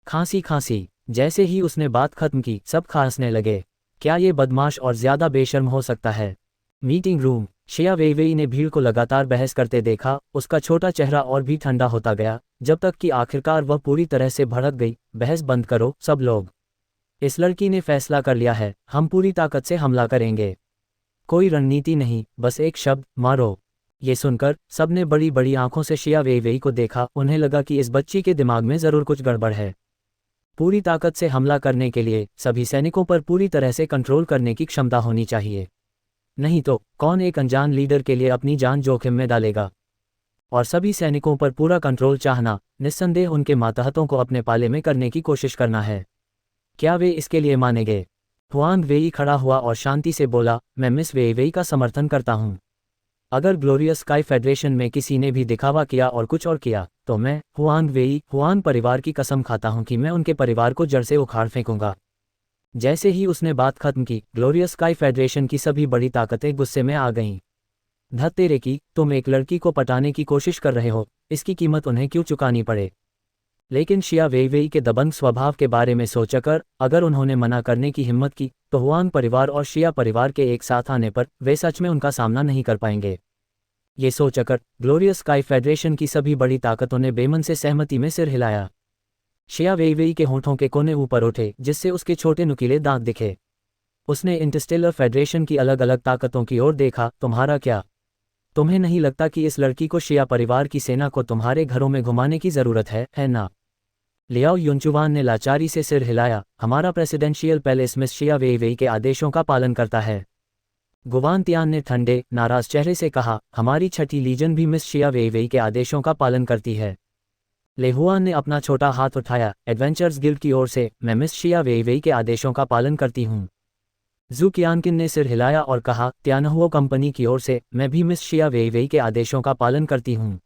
S1: खांसी खांसी। जैसे ही उसने बात खत्म की, सब खांसने लगे। क्या ये बदमाश और ज्यादा बेशर्म हो सकता है? Meeting room. शिया वेइवेई ने भीड़ को लगातार बहस करते देखा, उसका छोटा चेहरा और भी ठंडा होता गया, जब तक कि आखिरकार वह पूरी तरह से भड़क गई। बहस बंद करो सब लोग। इस लड़की ने फैसला कर लिया है, हम पूरी ताकत से हमला करेंगे। कोई रणनीति नहीं, बस एक शब्द, मारो। ये सुनकर सबने बड़ी बड़ी आंखों से शिया वेइवेई को देखा, उन्हें लगा कि इस बच्ची के दिमाग में जरूर कुछ गड़बड़ है। पूरी ताकत से हमला करने के लिए सभी सैनिकों पर पूरी तरह से कंट्रोल करने की क्षमता होनी चाहिए, नहीं तो कौन एक अनजान लीडर के लिए अपनी जान जोखिम में डालेगा। और सभी सैनिकों पर पूरा कंट्रोल चाहना, निस्संदेह उनके मातहतों को अपने पाले में करने की कोशिश करना है। क्या वे इसके लिए मानेंगे? हुआंग वेई खड़ा हुआ और शांति से बोला, मैं मिस वेइवेई का समर्थन करता हूँ। अगर ग्लोरियस स्काई फेडरेशन में किसी ने भी दिखावा किया और कुछ और किया, तो मैं हुआंग वेई, हुआन परिवार की कसम खाता हूं कि मैं उनके परिवार को जड़ से उखाड़ फेंकूंगा। जैसे ही उसने बात खत्म की, ग्लोरियस स्काई फेडरेशन की सभी बड़ी ताकतें गुस्से में आ गईं। धत तेरे की, तुम एक लड़की को पटाने की कोशिश कर रहे हो, इसकी कीमत उन्हें क्यों चुकानी पड़े? लेकिन शिया वेइवेई के दबंग स्वभाव के बारे में सोचकर अगर उन्होंने मना करने की हिम्मत की, तो हुआन परिवार और शिया परिवार के एक साथ आने पर वे सच में उनका सामना नहीं कर पाएंगे। ये सोचकर ग्लोरियस स्काई फेडरेशन की सभी बड़ी ताकतों ने बेमन से सहमति में सिर हिलाया। शिया वेइवेई के होंठों के कोने ऊपर उठे, जिससे उसके छोटे नुकीले दांत दिखे। उसने इंटरस्टेलर फेडरेशन की अलग अलग ताकतों की ओर देखा। तुम्हारा क्या? तुम्हें नहीं लगता कि इस लड़की को शिया परिवार की सेना को तुम्हारे घरों में घुमाने की जरूरत है ना? लियाओ युनचुवान ने लाचारी से सिर हिलाया। हमारा प्रेसिडेंशियल पैलेस मिस शिया वेइवेई के आदेशों का पालन करता है। गुवान तियान ने ठंडे, नाराज चेहरे से कहा, हमारी छठी लीजन भी मिस शिया वेइवेई के आदेशों का पालन करती है। लेहुआन ने अपना छोटा हाथ उठाया। एडवेंचर्स गिल्ड की ओर से मैं मिस शिया वेइवेई के आदेशों का पालन करती हूँ। जू कियानकिन ने सिर हिलाया और कहा, त्यानहुओ कंपनी की ओर से मैं भी मिस शिया वेइवेई के आदेशों का पालन करती हूँ।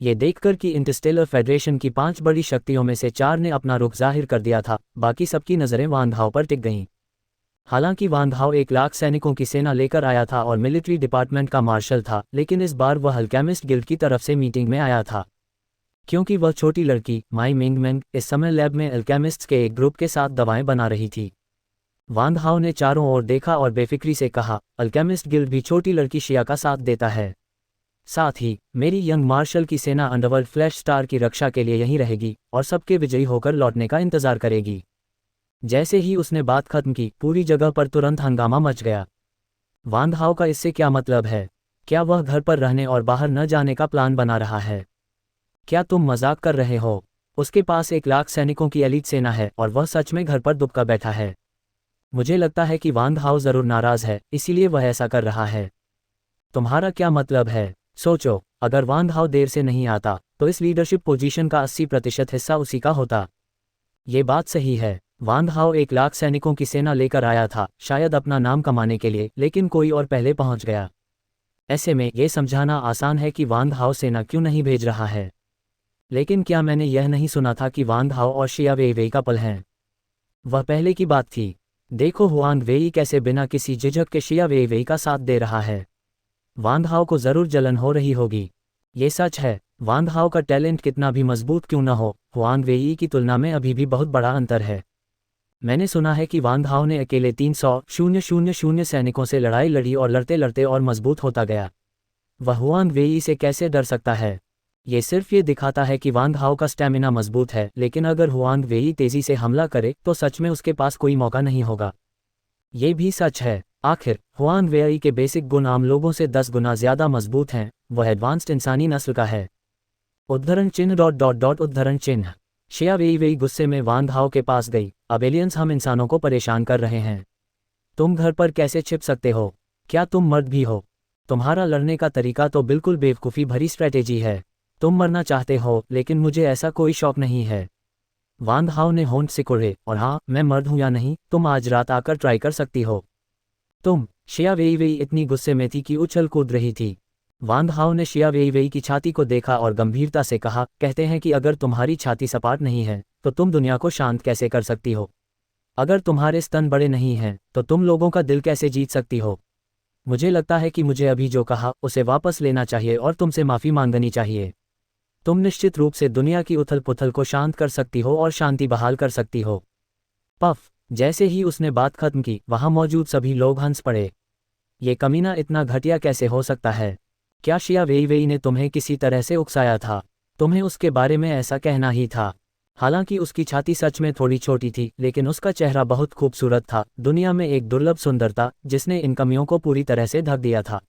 S1: ये देखकर कि इंटरस्टेलर फेडरेशन की 5 बड़ी शक्तियों में से 4 ने अपना रुख जाहिर कर दिया था, बाकी सबकी नज़रें वान हाओ पर टिक गईं। हालांकि वान हाओ 1 लाख सैनिकों की सेना लेकर आया था और मिलिट्री डिपार्टमेंट का मार्शल था, लेकिन इस बार वह अल्केमिस्ट गिल्ड की तरफ से मीटिंग में आया था। क्योंकि वह छोटी लड़की माई मिंगमेंग इस समय लैब में अल्केमिस्ट्स के एक ग्रुप के साथ दवाएं बना रही थी। वान हाओ ने चारों ओर देखा और बेफिक्री से कहा, अल्केमिस्ट गिल्ड भी छोटी लड़की शिया का साथ देता है। साथ ही मेरी यंग मार्शल की सेना अंडरवर्ल्ड फ्लैश स्टार की रक्षा के लिए यहीं रहेगी और सबके विजयी होकर लौटने का इंतजार करेगी। जैसे ही उसने बात खत्म की, पूरी जगह पर तुरंत हंगामा मच गया। वान हाओ का इससे क्या मतलब है? क्या वह घर पर रहने और बाहर न जाने का प्लान बना रहा है? क्या तुम मजाक कर रहे हो? उसके पास 1 लाख सैनिकों की एलीट सेना है और वह सच में घर पर दुबका बैठा है। मुझे लगता है कि वान हाओ जरूर नाराज है, इसीलिए वह ऐसा कर रहा है। तुम्हारा क्या मतलब है? सोचो, अगर वान हाओ देर से नहीं आता तो इस लीडरशिप पोजीशन का 80% हिस्सा उसी का होता। ये बात सही है, वान हाओ 1 लाख सैनिकों की सेना लेकर आया था, शायद अपना नाम कमाने के लिए, लेकिन कोई और पहले पहुंच गया। ऐसे में ये समझाना आसान है कि वान हाओ सेना क्यों नहीं भेज रहा है। लेकिन क्या मैंने यह नहीं सुना था कि वान हाओ और शिया वेइवेई का पल हैं? वह पहले की बात थी। देखो हुआंग वेई कैसे बिना किसी झिझक के शिया वेइवेई का साथ दे रहा है। वान हाओ को जरूर जलन हो रही होगी। ये सच है, वान हाओ का टैलेंट कितना भी मजबूत क्यों न हो, हुआंग वेई की तुलना में अभी भी बहुत बड़ा अंतर है। मैंने सुना है कि वान हाओ ने अकेले 300,000 सैनिकों से लड़ाई लड़ी और लड़ते लड़ते और मजबूत होता गया। वह हुआंग वेई से कैसे डर सकता है? ये सिर्फ ये दिखाता है कि वान हाओ का स्टैमिना मजबूत है, लेकिन अगर हुआंग वेई तेजी से हमला करे तो सच में उसके पास कोई मौका नहीं होगा। ये भी सच है। आखिर हुआंग वेई के बेसिक गुण आम लोगों से 10 गुना ज्यादा मजबूत हैं, वह एडवांस्ड इंसानी नस्ल का है। उद्धरण चिन्ह उद्धरण चिन्ह। शिया वेई गुस्से में वान हाओ के पास गई। अब एलियंस हम इंसानों को परेशान कर रहे हैं। तुम घर पर कैसे छिप सकते हो? क्या तुम मर्द भी हो? तुम्हारा लड़ने का तरीका तो बिल्कुल बेवकूफ़ी भरी स्ट्रैटेजी है। तुम मरना चाहते हो, लेकिन मुझे ऐसा कोई शौक नहीं है। वान हाओ ने होंठ सिकोड़े। और हाँ, मैं मर्द हूं या नहीं, तुम आज रात आकर ट्राई कर सकती हो। तुम। शिया वेई इतनी गुस्से में थी कि उछल कूद रही थी। वान हाओ ने शिया वेई की छाती को देखा और गंभीरता से कहा, कहते हैं कि अगर तुम्हारी छाती सपाट नहीं है तो तुम दुनिया को शांत कैसे कर सकती हो? अगर तुम्हारे स्तन बड़े नहीं हैं तो तुम लोगों का दिल कैसे जीत सकती हो? मुझे लगता है कि मुझे अभी जो कहा उसे वापस लेना चाहिए और तुमसे माफ़ी मांगनी चाहिए। तुम निश्चित रूप से दुनिया की उथल पुथल को शांत कर सकती हो और शांति बहाल कर सकती हो। पफ। जैसे ही उसने बात खत्म की, वहां मौजूद सभी लोग हंस पड़े। ये कमीना इतना घटिया कैसे हो सकता है? क्या शिया वेईवेई ने तुम्हें किसी तरह से उकसाया था? तुम्हें उसके बारे में ऐसा कहना ही था। हालांकि उसकी छाती सच में थोड़ी छोटी थी, लेकिन उसका चेहरा बहुत खूबसूरत था, दुनिया में एक दुर्लभ सुंदरता जिसने इन कमियों को पूरी तरह से ढक दिया था।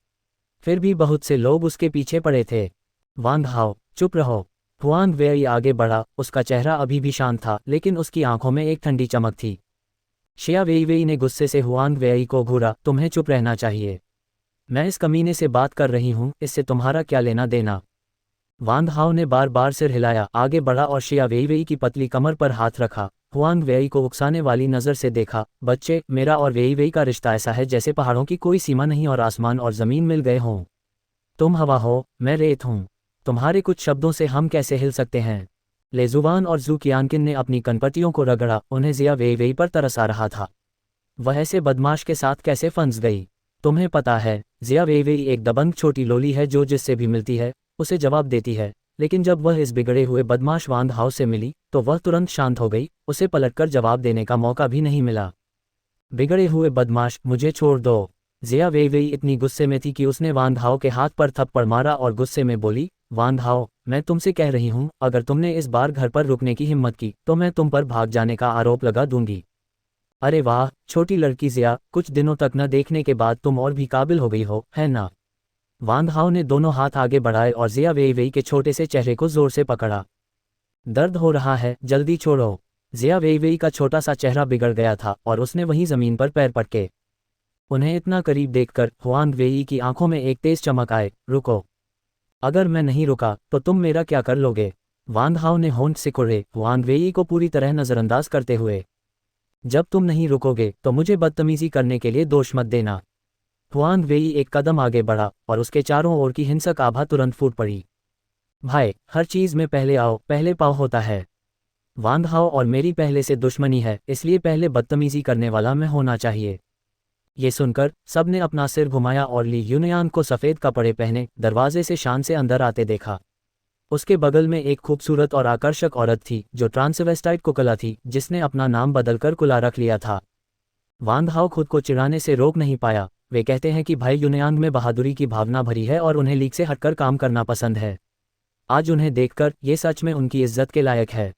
S1: फिर भी बहुत से लोग उसके पीछे पड़े थे। वांग हाओ, चुप रहो। हुआंग वेई आगे बढ़ा, उसका चेहरा अभी भी शांत था, लेकिन उसकी आंखों में एक ठंडी चमक थी। शिया वेईवेई ने गुस्से से हुआंग वेई को घूरा, तुम्हें चुप रहना चाहिए। मैं इस कमीने से बात कर रही हूँ, इससे तुम्हारा क्या लेना देना? वांग हाओ ने बार बार सिर हिलाया, आगे बढ़ा और शिया वेईवेई की पतली कमर पर हाथ रखा। हुआंग वेई को उकसाने वाली नज़र से देखा, बच्चे, मेरा और वेईवेई का रिश्ता ऐसा है जैसे पहाड़ों की कोई सीमा नहीं और आसमान और ज़मीन मिल गए हों। तुम हवा हो, मैं रेत हूँ। तुम्हारे कुछ शब्दों से हम कैसे हिल सकते हैं? लेजुवान और जू कियानकिन ने अपनी कनपटियों को रगड़ा, उन्हें जिया वेईवेई पर तरस आ रहा था। वह ऐसे बदमाश के साथ कैसे फंस गई? तुम्हें पता है, जिया वेईवेई एक दबंग छोटी लोली है जो जिससे भी मिलती है उसे जवाब देती है, लेकिन जब वह इस बिगड़े हुए बदमाश वांग हाओ से मिली तो वह तुरंत शांत हो गई, उसे पलटकर जवाब देने का मौका भी नहीं मिला। बिगड़े हुए बदमाश, मुझे छोड़ दो। जिया वेईवेई इतनी गुस्से में थी कि उसने वांग हाओ के हाथ पर थप्पड़ मारा और गुस्से में बोली, वांग हाओ, मैं तुमसे कह रही हूँ, अगर तुमने इस बार घर पर रुकने की हिम्मत की तो मैं तुम पर भाग जाने का आरोप लगा दूंगी। अरे वाह, छोटी लड़की जिया, कुछ दिनों तक न देखने के बाद तुम और भी काबिल हो गई हो, है ना? वांग हाओ ने दोनों हाथ आगे बढ़ाए और जिया वेईवेई के छोटे से चेहरे को जोर से पकड़ा। दर्द हो रहा है, जल्दी छोड़ो। जिया वेईवेई का छोटा सा चेहरा बिगड़ गया था और उसने वहीं जमीन पर पैर पटके। उन्हें इतना करीब देखकर हुआंग वेई की आंखों में एक तेज चमक आए, रुको। अगर मैं नहीं रुका तो तुम मेरा क्या कर लोगे? वांग हाओ ने होंठ सिकोड़े, हुआंग वेई को पूरी तरह नजरअंदाज करते हुए। जब तुम नहीं रुकोगे तो मुझे बदतमीजी करने के लिए दोष मत देना। हुआंग वेई एक कदम आगे बढ़ा और उसके चारों ओर की हिंसक आभा तुरंत फूट पड़ी। भाई, हर चीज में पहले आओ पहले पाओ होता है। वांग हाओ और मेरी पहले से दुश्मनी है, इसलिए पहले बदतमीजी करने वाला मैं होना चाहिए। ये सुनकर सबने अपना सिर घुमाया और ली यूनयान को सफ़ेद कपड़े पहने दरवाजे से शान से अंदर आते देखा। उसके बगल में एक खूबसूरत और आकर्षक औरत थी जो ट्रांसवेस्टाइट कुकला थी, जिसने अपना नाम बदलकर कुला रख लिया था। वांग हाओ खुद को चिढ़ाने से रोक नहीं पाया। वे कहते हैं कि भाई यूनयान में बहादुरी की भावना भरी है और उन्हें लीग से हटकर काम करना पसंद है। आज उन्हें देखकर ये सच में उनकी इज्जत के लायक है।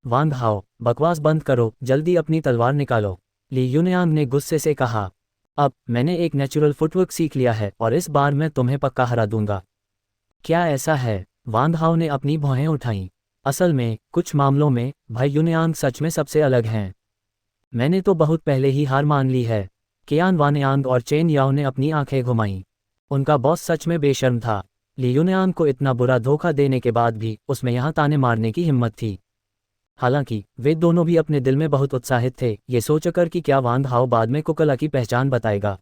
S1: वांग हाओ, बकवास बंद करो, जल्दी अपनी तलवार निकालो। ली यूनयान ने गुस्से से कहा, अब मैंने एक नेचुरल फुटवर्क सीख लिया है और इस बार मैं तुम्हें पक्का हरा दूंगा। क्या ऐसा है? वांग हाओ ने अपनी भौहें उठाईं। असल में कुछ मामलों में भाई यूनयान सच में सबसे अलग हैं। मैंने तो बहुत पहले ही हार मान ली है। कियान वानयांग और चेन याओ ने अपनी आंखें घुमाईं। उनका बॉस सच में बेशर्म था। ली यूनयान को इतना बुरा धोखा देने के बाद भी उसमें यहाँ ताने मारने की हिम्मत थी। हालांकि वे दोनों भी अपने दिल में बहुत उत्साहित थे, ये सोचकर कि क्या वांग हाओ बाद में कुकला की पहचान बताएगा।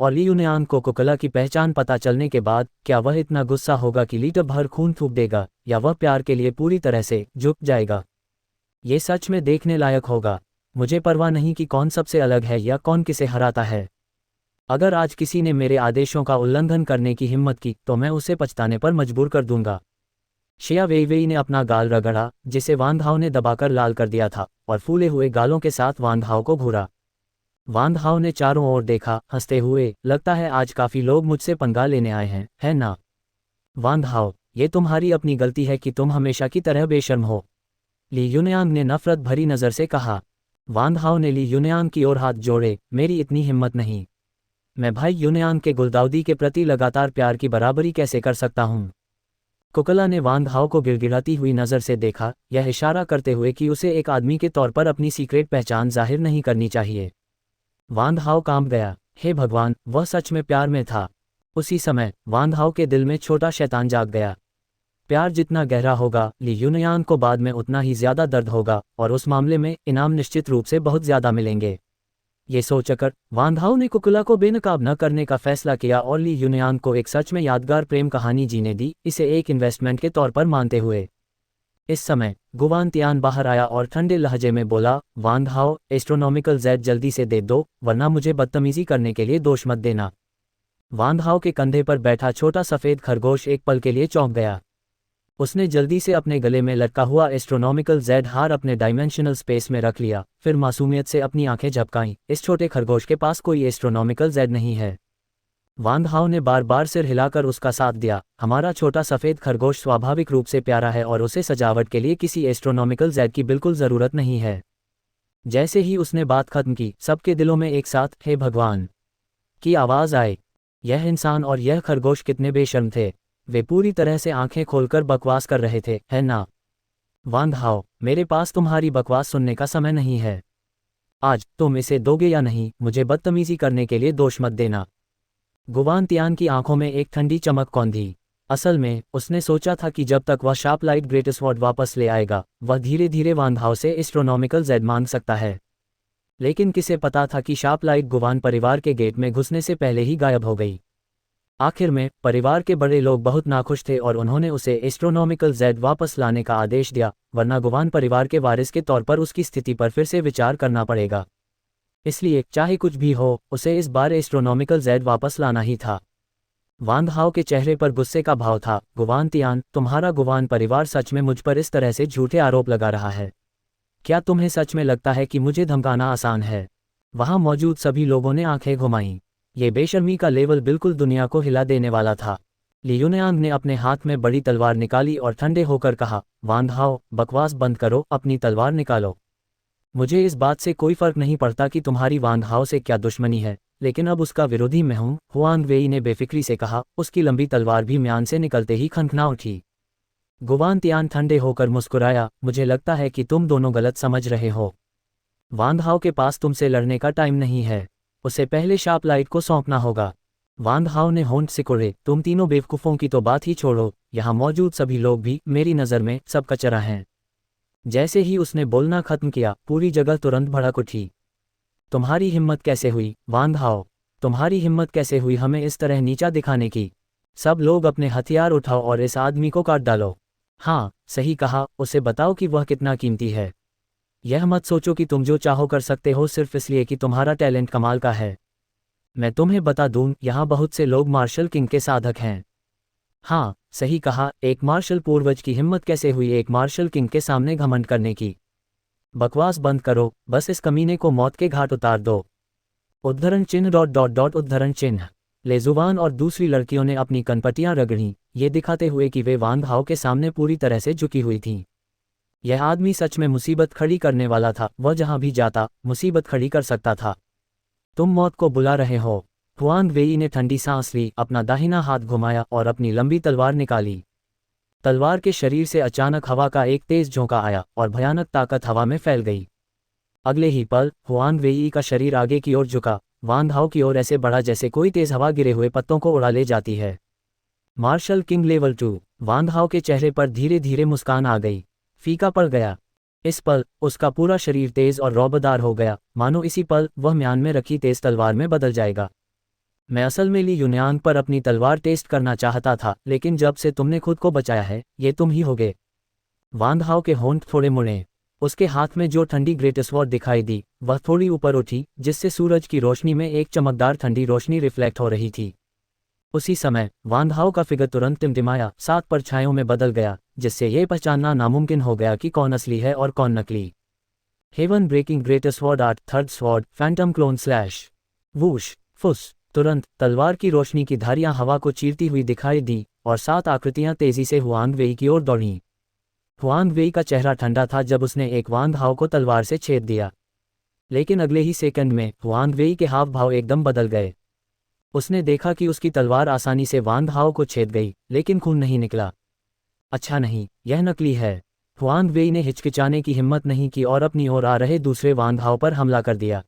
S1: और ली यूनयान को कुकला की पहचान पता चलने के बाद क्या वह इतना गुस्सा होगा कि लीटर भर खून थूक देगा, या वह प्यार के लिए पूरी तरह से झुक जाएगा। ये सच में देखने लायक होगा। मुझे परवाह नहीं कि कौन सबसे अलग है या कौन किसे हराता है। अगर आज किसी ने मेरे आदेशों का उल्लंघन करने की हिम्मत की तो मैं उसे पछताने पर मजबूर कर दूंगा। शिया वेईवेई ने अपना गाल रगड़ा, जिसे वांग हाओ ने दबाकर लाल कर दिया था, और फूले हुए गालों के साथ वांग हाओ को घूरा। वांग हाओ ने चारों ओर देखा, हंसते हुए, लगता है आज काफी लोग मुझसे पंगा लेने आए हैं, है ना? वांग हाओ, ये तुम्हारी अपनी गलती है कि तुम हमेशा की तरह बेशर्म हो। ली यूनयांग ने नफरत भरी नज़र से कहा। वांग हाओ ने ली यूनयांग की ओर हाथ जोड़े, मेरी इतनी हिम्मत नहीं। मैं भाई यूनयांग के गुलदाउदी के प्रति लगातार प्यार की बराबरी कैसे कर सकता हूँ? कुकला ने वांग हाओ को गिड़गिड़ाती हुई नज़र से देखा, यह इशारा करते हुए कि उसे एक आदमी के तौर पर अपनी सीक्रेट पहचान जाहिर नहीं करनी चाहिए। वांग हाओ कांप गया। हे भगवान, वह सच में प्यार में था। उसी समय वांग हाओ के दिल में छोटा शैतान जाग गया। प्यार जितना गहरा होगा, ली यूनयान को बाद में उतना ही ज्यादा दर्द होगा, और उस मामले में इनाम निश्चित रूप से बहुत ज्यादा मिलेंगे। ये सोचकर वांग हाओ ने कुकला को बेनकाब न करने का फैसला किया और ली यूनयान को एक सच में यादगार प्रेम कहानी जीने दी, इसे एक इन्वेस्टमेंट के तौर पर मानते हुए। इस समय गुवान तियान बाहर आया और ठंडे लहजे में बोला, वांग हाओ, एस्ट्रोनॉमिकल जेड जल्दी से दे दो, वरना मुझे बदतमीजी करने के लिए दोष मत देना। वांग हाओ के कंधे पर बैठा छोटा सफ़ेद खरगोश एक पल के लिए चौंक गया। उसने जल्दी से अपने गले में लटका हुआ एस्ट्रोनॉमिकल जेड हार अपने डायमेंशनल स्पेस में रख लिया, फिर मासूमियत से अपनी आंखें झपकाईं। इस छोटे खरगोश के पास कोई एस्ट्रोनॉमिकल जेड नहीं है। वांग हाओ ने बार बार सिर हिलाकर उसका साथ दिया। हमारा छोटा सफ़ेद खरगोश स्वाभाविक रूप से प्यारा है और उसे सजावट के लिए किसी एस्ट्रोनॉमिकल ज़ैड की बिल्कुल ज़रूरत नहीं है। जैसे ही उसने बात खत्म की, सबके दिलों में एक साथ हे भगवान की आवाज़ आई। यह इंसान और यह खरगोश कितने बेशर्म थे। वे पूरी तरह से आंखें खोलकर बकवास कर रहे थे, है ना? वांग हाओ, मेरे पास तुम्हारी बकवास सुनने का समय नहीं है। आज तुम इसे दोगे या नहीं, मुझे बदतमीजी करने के लिए दोष मत देना। गुवान तियान की आंखों में एक ठंडी चमक कौंधी। असल में उसने सोचा था कि जब तक वह शार्प लाइट ग्रेट स्वॉर्ड वापस ले आएगा, वह धीरे धीरे वांग हाओ से एस्ट्रोनॉमिकल ज़ैड मांग सकता है। लेकिन किसे पता था कि शार्प लाइट गुवान परिवार के गेट में घुसने से पहले ही गायब हो गई। आखिर में परिवार के बड़े लोग बहुत नाखुश थे और उन्होंने उसे एस्ट्रोनॉमिकल ज़ैड वापस लाने का आदेश दिया, वरना गुवान परिवार के वारिस के तौर पर उसकी स्थिति पर फिर से विचार करना पड़ेगा। इसलिए चाहे कुछ भी हो, उसे इस बार एस्ट्रोनॉमिकल ज़ैड वापस लाना ही था। वांग हाओ के चेहरे पर गुस्से का भाव था। गुवान तियान, तुम्हारा गुवान परिवार सच में मुझ पर इस तरह से झूठे आरोप लगा रहा है। क्या तुम्हें सच में लगता है कि मुझे धमकाना आसान है? वहां मौजूद सभी लोगों ने आंखें घुमाईं। ये बेशर्मी का लेवल बिल्कुल दुनिया को हिला देने वाला था। ली युनयांग ने अपने हाथ में बड़ी तलवार निकाली और ठंडे होकर कहा, वांग हाओ, बकवास बंद करो, अपनी तलवार निकालो। मुझे इस बात से कोई फर्क नहीं पड़ता कि तुम्हारी वांग हाओ से क्या दुश्मनी है, लेकिन अब उसका विरोधी मैं हूं। हुआंग वेई ने बेफिक्री से कहा, उसकी लंबी तलवार भी म्यान से निकलते ही खनखना उठी। गुवान तियान ठंडे होकर मुस्कुराया, मुझे लगता है कि तुम दोनों गलत समझ रहे हो। वांग हाओ के पास तुमसे लड़ने का टाइम नहीं है। उसे पहले शार्प लाइट को सौंपना होगा। वांग हाओ ने होंठ सिकोड़े, तुम तीनों बेवकूफ़ों की तो बात ही छोड़ो, यहाँ मौजूद सभी लोग भी मेरी नज़र में सब कचरा हैं। जैसे ही उसने बोलना खत्म किया, पूरी जगह तुरंत भड़क उठी। तुम्हारी हिम्मत कैसे हुई, वांग हाओ? तुम्हारी हिम्मत कैसे हुई हमें इस तरह नीचा दिखाने की? सब लोग अपने हथियार उठाओ और इस आदमी को काट डालो। हाँ, सही कहा, उसे बताओ कि वह कितना कीमती है। यह मत सोचो कि तुम जो चाहो कर सकते हो सिर्फ इसलिए कि तुम्हारा टैलेंट कमाल का है। मैं तुम्हें बता दूं, यहाँ बहुत से लोग मार्शल किंग के साधक हैं। हाँ, सही कहा, एक मार्शल पूर्वज की हिम्मत कैसे हुई एक मार्शल किंग के सामने घमंड करने की? बकवास बंद करो, बस इस कमीने को मौत के घाट उतार दो। उद्धरण चिन्ह डॉट डॉट डॉट उद्धरण चिन्ह। लेजुवान और दूसरी लड़कियों ने अपनी कनपटियां रगड़ीं, ये दिखाते हुए कि वे वांग हाओ के सामने पूरी तरह से झुकी हुई थीं। यह आदमी सच में मुसीबत खड़ी करने वाला था, वह जहां भी जाता मुसीबत खड़ी कर सकता था। तुम मौत को बुला रहे हो। हुआंग वेई ने ठंडी सांस ली, अपना दाहिना हाथ घुमाया और अपनी लंबी तलवार निकाली। तलवार के शरीर से अचानक हवा का एक तेज झोंका आया और भयानक ताकत हवा में फैल गई। अगले ही पल हुआंग वेई का शरीर आगे की ओर झुका, वांग हाओ की ओर ऐसे बढ़ा जैसे कोई तेज हवा गिरे हुए पत्तों को उड़ा ले जाती है। Martial king level 2। वांग हाओ के चेहरे पर धीरे धीरे मुस्कान आ गई। फीका पड़ गया। इस पल उसका पूरा शरीर तेज और रौबदार हो गया, मानो इसी पल वह म्यान में रखी तेज तलवार में बदल जाएगा। मैं असल में ली युनयांग पर अपनी तलवार टेस्ट करना चाहता था, लेकिन जब से तुमने खुद को बचाया है, ये तुम ही होगे। वांग हाओ के होंठ थोड़े मुड़े। उसके हाथ में जो ठंडी ग्रेट स्वॉर्ड दिखाई दी, वह थोड़ी ऊपर उठी, जिससे सूरज की रोशनी में एक चमकदार ठंडी रोशनी रिफ्लेक्ट हो रही थी। उसी समय वांग हाओ का फिगर तुरंत टिमटिमाया, 7 परछाइयों में बदल गया, जिससे यह पहचानना नामुमकिन हो गया कि कौन असली है और कौन नकली। Heaven breaking great sword art third sword phantom clone slash. Whoosh फुस। तुरंत तलवार की रोशनी की धारियां हवा को चीरती हुई दिखाई दी और 7 आकृतियां तेजी से हुआंग वेई की ओर दौड़ीं। हुआंग वेई का चेहरा ठंडा था जब उसने एक वांग हाओ को तलवार से छेद दिया, लेकिन अगले ही सेकंड में हुआंग वेई के हाव भाव एकदम बदल गए। उसने देखा कि उसकी तलवार आसानी से वांग हाओ को छेद गई, लेकिन खून नहीं निकला। अच्छा नहीं, यह नकली है। हुआंग वेई ने हिचकिचाने की हिम्मत नहीं की और अपनी ओर आ रहे दूसरे वांग हाओ पर हमला कर दिया।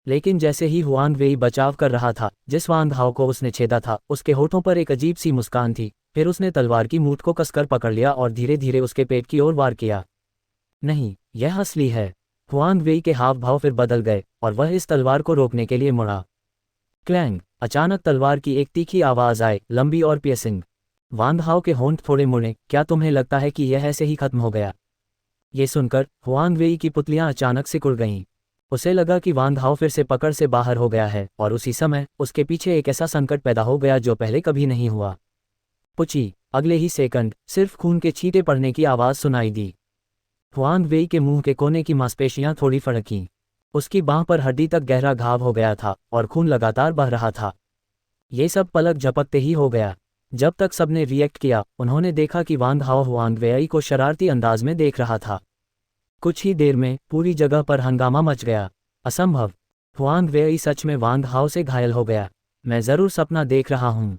S1: लेकिन जैसे ही हुआंग वेई बचाव कर रहा था, जिस वांग हाओ को उसने छेदा था, उसके होठों पर एक अजीब सी मुस्कान थी। फिर उसने तलवार की मूठ को कसकर पकड़ लिया और धीरे धीरे उसके पेट की ओर वार किया। नहीं, यह असली है। हुआंग वेई के हाव भाव फिर बदल गए और वह इस तलवार को रोकने के लिए मुड़ा। क्लैंग। अचानक तलवार की एक तीखी आवाज आए, लंबी और पियर्सिंग। वांग हाओ के होंठ थोड़े मुड़े। क्या तुम्हें लगता है कि यह ऐसे ही खत्म हो गया? ये सुनकर हुआंग वेई की पुतलियां अचानक सिकुड़ गईं। उसे लगा कि वांग हाओ फिर से पकड़ से बाहर हो गया है, और उसी समय उसके पीछे एक ऐसा संकट पैदा हो गया जो पहले कभी नहीं हुआ। पुची। अगले ही सेकंड सिर्फ खून के छींटे पड़ने की आवाज़ सुनाई दी। हुआंग वेई के मुंह के कोने की मांसपेशियां थोड़ी फड़कीं। उसकी बांह पर हड्डी तक गहरा घाव हो गया था और खून लगातार बह रहा था। ये सब पलक झपकते ही हो गया। जब तक सबने रिएक्ट किया, उन्होंने देखा कि वांग हाओ हुआंग वेई को शरारती अंदाज में देख रहा था। कुछ ही देर में पूरी जगह पर हंगामा मच गया। असंभव, हुआंग वेई सच में वांग हाओ से घायल हो गया। मैं जरूर सपना देख रहा हूँ।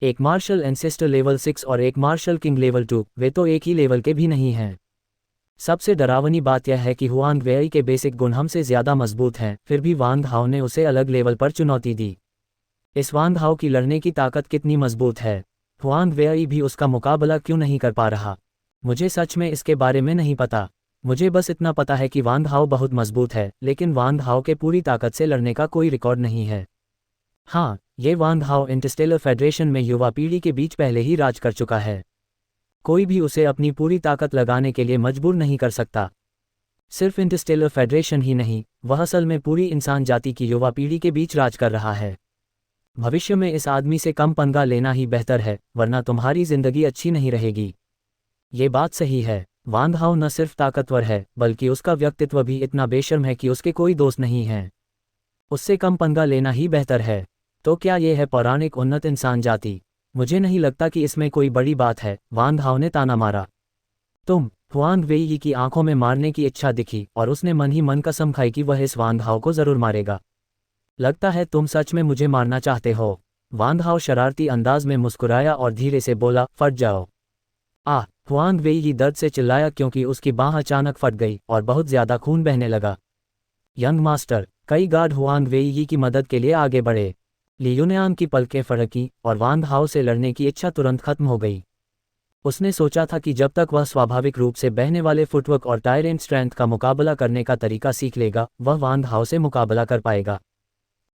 S1: एक मार्शल एंसेस्टर लेवल 6 और एक मार्शल किंग लेवल 2, वे तो एक ही लेवल के भी नहीं हैं। सबसे डरावनी बात यह है कि हुआंग वेई के बेसिक गुण हमसे ज्यादा मजबूत हैं, फिर भी वांग हाओ ने उसे अलग लेवल पर चुनौती दी। इस वांग हाओ की लड़ने की ताकत कितनी मजबूत है। हुआंग वेई भी उसका मुकाबला क्यों नहीं कर पा रहा। मुझे सच में इसके बारे में नहीं पता। मुझे बस इतना पता है कि वांग हाओ बहुत मजबूत है, लेकिन वांग हाओ के पूरी ताकत से लड़ने का कोई रिकॉर्ड नहीं है। हाँ, ये वांग हाओ इंटरस्टेलर फेडरेशन में युवा पीढ़ी के बीच पहले ही राज कर चुका है। कोई भी उसे अपनी पूरी ताकत लगाने के लिए मजबूर नहीं कर सकता। सिर्फ इंटरस्टेलर फेडरेशन ही नहीं, वह असल में पूरी इंसान जाति की युवा पीढ़ी के बीच राज कर रहा है। भविष्य में इस आदमी से कम पंगा लेना ही बेहतर है, वरना तुम्हारी जिंदगी अच्छी नहीं रहेगी। ये बात सही है। वांग हाओ न सिर्फ ताकतवर है, बल्कि उसका व्यक्तित्व भी इतना बेशर्म है कि उसके कोई दोस्त नहीं हैं। उससे कम पंगा लेना ही बेहतर है। तो क्या ये है पौराणिक उन्नत इंसान जाति? मुझे नहीं लगता कि इसमें कोई बड़ी बात है, वांग हाओ ने ताना मारा। तुम, हुआंग वेई की आंखों में मारने की इच्छा दिखी और उसने मन ही मन कसम खाई कि वह इस वांग हाओ को जरूर मारेगा। लगता है तुम सच में मुझे मारना चाहते हो। वांग हाओ शरारती अंदाज में मुस्कुराया और धीरे से बोला, फट जाओ। हुआंग वेई दर्द से चिल्लाया क्योंकि उसकी बांह अचानक फट गई और बहुत ज्यादा खून बहने लगा। यंग मास्टर, कई गार्ड हुआंग वेई की मदद के लिए आगे बढ़े। ली युनयान की पलकें फड़की और वांग हाओ से लड़ने की इच्छा तुरंत खत्म हो गई। उसने सोचा था कि जब तक वह स्वाभाविक रूप से बहने वाले फुटवर्क और टायरेंट स्ट्रेंथ का मुकाबला करने का तरीका सीख लेगा, वह वांग हाओ से मुकाबला कर पाएगा।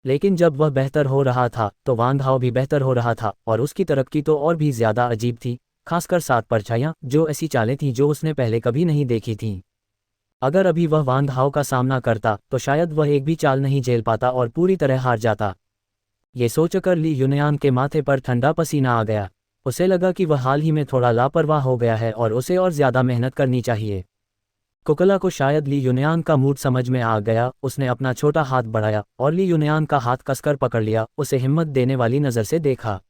S1: लेकिन जब वह बेहतर हो रहा था, तो वांग हाओ भी बेहतर हो रहा था और उसकी तरक्की तो और भी ज्यादा अजीब थी, खासकर 7 परछाइयां, जो ऐसी चालें थीं जो उसने पहले कभी नहीं देखी थीं। अगर अभी वह वांग हाओ का सामना करता, तो शायद वह एक भी चाल नहीं झेल पाता और पूरी तरह हार जाता। ये सोचकर ली युनयान के माथे पर ठंडा पसीना आ गया। उसे लगा कि वह हाल ही में थोड़ा लापरवाह हो गया है और उसे और ज्यादा मेहनत करनी चाहिए। कुकला को शायद ली युनयान का मूड समझ में आ गया। उसने अपना छोटा हाथ बढ़ाया और ली युनयान का हाथ कसकर पकड़ लिया, उसे हिम्मत देने वाली नज़र से देखा।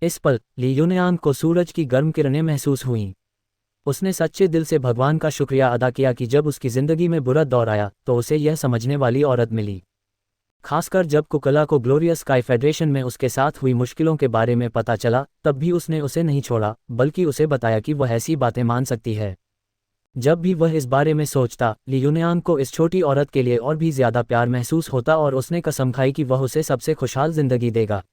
S1: इस पल ली युनयान को सूरज की गर्म किरणें महसूस हुईं। उसने सच्चे दिल से भगवान का शुक्रिया अदा किया कि जब उसकी जिंदगी में बुरा दौर आया, तो उसे यह समझने वाली औरत मिली। खासकर जब कुकला को ग्लोरियस स्काई फेडरेशन में उसके साथ हुई मुश्किलों के बारे में पता चला, तब भी उसने उसे नहीं छोड़ा, बल्कि उसे बताया कि वह ऐसी बातें मान सकती है। जब भी वह इस बारे में सोचता, ली युनयान को इस छोटी औरत के लिए और भी ज्यादा प्यार महसूस होता और उसने कसम खाई कि वह उसे सबसे खुशहाल जिंदगी देगा।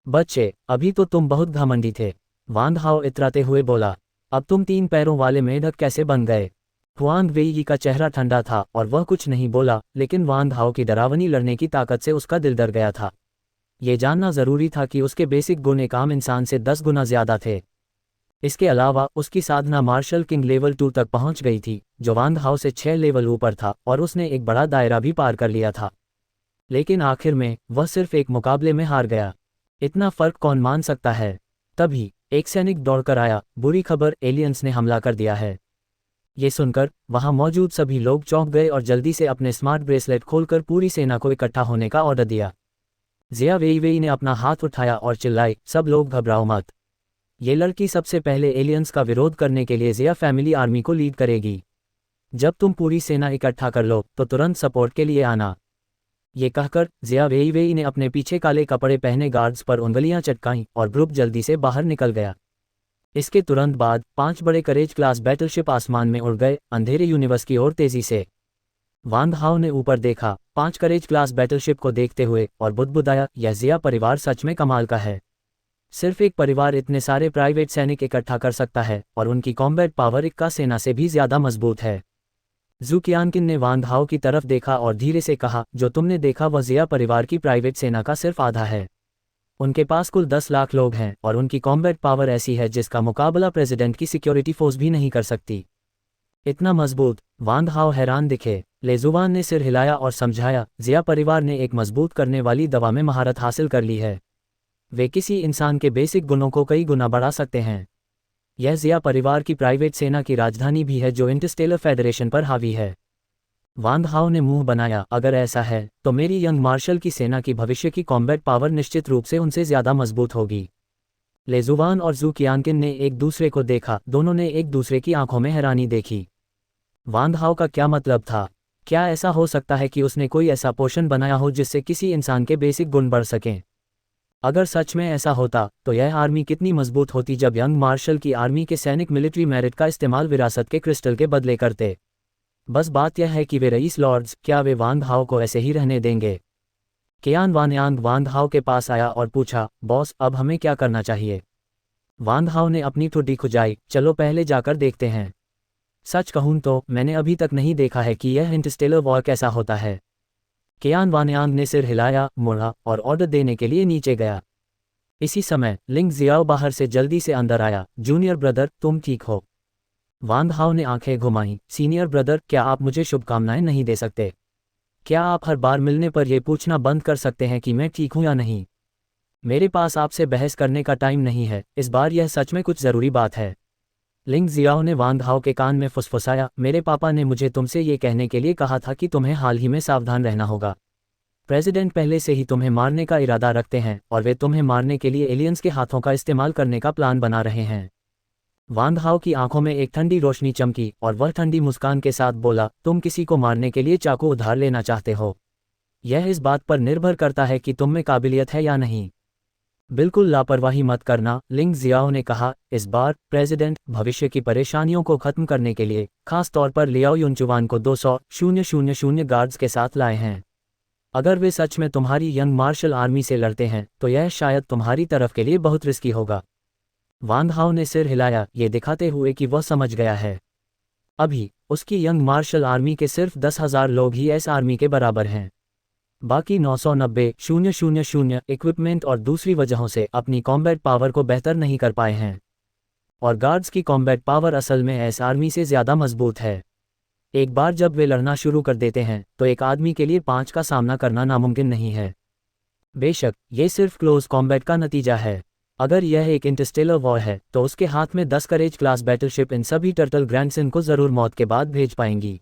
S1: बच्चे, अभी तो तुम बहुत घमंडी थे, वांग हाओ इतराते हुए बोला। अब तुम 3 पैरों वाले मेढक कैसे बन गए? हुआंग वेई का चेहरा ठंडा था और वह कुछ नहीं बोला, लेकिन वांग हाओ की डरावनी लड़ने की ताकत से उसका दिल डर गया था। ये जानना जरूरी था कि उसके बेसिक गुण एक आम इंसान से 10 गुना ज्यादा थे। इसके अलावा उसकी साधना मार्शल किंग लेवल 2 तक पहुंच गई थी, जो वांग हाओ से 6 लेवल ऊपर था, और उसने एक बड़ा दायरा भी पार कर लिया था। लेकिन आखिर में वह सिर्फ एक मुकाबले में हार गया। इतना फर्क कौन मान सकता है? तभी एक सैनिक दौड़कर आया, बुरी खबर, एलियंस ने हमला कर दिया है। ये सुनकर वहां मौजूद सभी लोग चौंक गए और जल्दी से अपने स्मार्ट ब्रेसलेट खोलकर पूरी सेना को इकट्ठा होने का ऑर्डर दिया। जिया वेई ने अपना हाथ उठाया और चिल्लाई, सब लोग घबराओ मत। ये लड़की सबसे पहले एलियंस का विरोध करने के लिए जिया फैमिली आर्मी को लीड करेगी। जब तुम पूरी सेना इकट्ठा कर लो, तो तुरंत सपोर्ट के लिए आना। ये कहकर जिया वेई ने अपने पीछे काले कपड़े पहने गार्ड्स पर उंगलियां चटकाईं और ग्रुप जल्दी से बाहर निकल गया। इसके तुरंत बाद 5 बड़े करेज क्लास बैटलशिप आसमान में उड़ गए, अंधेरे यूनिवर्स की ओर तेजी से। वांग हाओ ने ऊपर देखा, 5 करेज क्लास बैटलशिप को देखते हुए, और बुदबुदाया, यह जिया परिवार सच में कमाल का है। सिर्फ एक परिवार इतने सारे प्राइवेट सैनिक इकट्ठा कर सकता है, और उनकी कॉम्बैट पावर इक्का सेना से भी ज्यादा मजबूत है। जू कियानकिन ने वांग हाओ की तरफ देखा और धीरे से कहा, जो तुमने देखा वह जिया परिवार की प्राइवेट सेना का सिर्फ आधा है। उनके पास कुल 10 लाख लोग हैं और उनकी कॉम्बैट पावर ऐसी है जिसका मुकाबला प्रेसिडेंट की सिक्योरिटी फोर्स भी नहीं कर सकती। इतना मजबूत? वांग हाओ हैरान दिखे। लेजुवान ने सिर हिलाया और समझाया, जिया परिवार ने एक मजबूत करने वाली दवा में महारत हासिल कर ली है। वे किसी इंसान के बेसिक गुणों को कई गुना बढ़ा सकते हैं। यह जिया परिवार की प्राइवेट सेना की राजधानी भी है, जो इंटरस्टेलर फेडरेशन पर हावी है। वांग हाओ ने मुंह बनाया, अगर ऐसा है तो मेरी यंग मार्शल की सेना की भविष्य की कॉम्बैट पावर निश्चित रूप से उनसे ज़्यादा मजबूत होगी। लेजुवान और जू कियानकिन ने एक दूसरे को देखा, दोनों ने एक दूसरे की आंखों में हैरानी देखी। वांग हाओ का क्या मतलब था? क्या ऐसा हो सकता है कि उसने कोई ऐसा पोशन बनाया हो जिससे किसी इंसान के बेसिक गुण बढ़ सकें? अगर सच में ऐसा होता तो यह आर्मी कितनी मजबूत होती जब यंग मार्शल की आर्मी के सैनिक मिलिट्री मेरिट का इस्तेमाल विरासत के क्रिस्टल के बदले करते। बस बात यह है कि वे रईस लॉर्ड्स, क्या वे वांग हाओ को ऐसे ही रहने देंगे? कियान वानयांग वांग हाओ के पास आया और पूछा, बॉस अब हमें क्या करना चाहिए? वांग हाओ ने अपनी ठुड्डी खुजाई, चलो पहले जाकर देखते हैं। सच कहूं तो मैंने अभी तक नहीं देखा है कि यह इंटरस्टेलर वॉर कैसा होता है। कियान वानयांग ने सिर हिलाया, मुड़ा और ऑर्डर देने के लिए नीचे गया। इसी समय लिंग जियाओ बाहर से जल्दी से अंदर आया, जूनियर ब्रदर तुम ठीक हो? वांग हाओ ने आंखें घुमाईं, सीनियर ब्रदर क्या आप मुझे शुभकामनाएं नहीं दे सकते? क्या आप हर बार मिलने पर यह पूछना बंद कर सकते हैं कि मैं ठीक हूं या नहीं? मेरे पास आपसे बहस करने का टाइम नहीं है, इस बार यह सच में कुछ ज़रूरी बात है। लिंग जियाओ ने वांग हाओ के कान में फुसफुसाया, मेरे पापा ने मुझे तुमसे ये कहने के लिए कहा था कि तुम्हें हाल ही में सावधान रहना होगा। प्रेसिडेंट पहले से ही तुम्हें मारने का इरादा रखते हैं और वे तुम्हें मारने के लिए एलियंस के हाथों का इस्तेमाल करने का प्लान बना रहे हैं। वांग हाओ की आंखों में एक ठंडी रोशनी चमकी और वह ठंडी मुस्कान के साथ बोला, तुम किसी को मारने के लिए चाकू उधार लेना चाहते हो? यह इस बात पर निर्भर करता है कि तुम में काबिलियत है या नहीं। बिल्कुल लापरवाही मत करना, लिंग जियाओ ने कहा। इस बार प्रेसिडेंट भविष्य की परेशानियों को खत्म करने के लिए खास तौर पर लियाओ युनचुवान को 200,000 गार्ड्स के साथ लाए हैं। अगर वे सच में तुम्हारी यंग मार्शल आर्मी से लड़ते हैं तो यह शायद तुम्हारी तरफ के लिए बहुत रिस्की होगा। वांग हाओ ने सिर हिलाया, ये दिखाते हुए कि वह समझ गया है। अभी उसकी यंग मार्शल आर्मी के सिर्फ 10,000 लोग ही इस आर्मी के बराबर हैं। बाकी 990,000 इक्विपमेंट और दूसरी वजहों से अपनी कॉम्बैट पावर को बेहतर नहीं कर पाए हैं। और गार्ड्स की कॉम्बैट पावर असल में इस आर्मी से ज़्यादा मजबूत है। एक बार जब वे लड़ना शुरू कर देते हैं तो एक आदमी के लिए 5 का सामना करना नामुमकिन नहीं है। बेशक ये सिर्फ क्लोज कॉम्बैट का नतीजा है। अगर यह एक इंटरस्टेलर वॉर है तो उसके हाथ में 10 करेज क्लास बैटलशिप इन सभी टर्टल ग्रैंडसन को ज़रूर मौत के बाद भेज पाएंगी।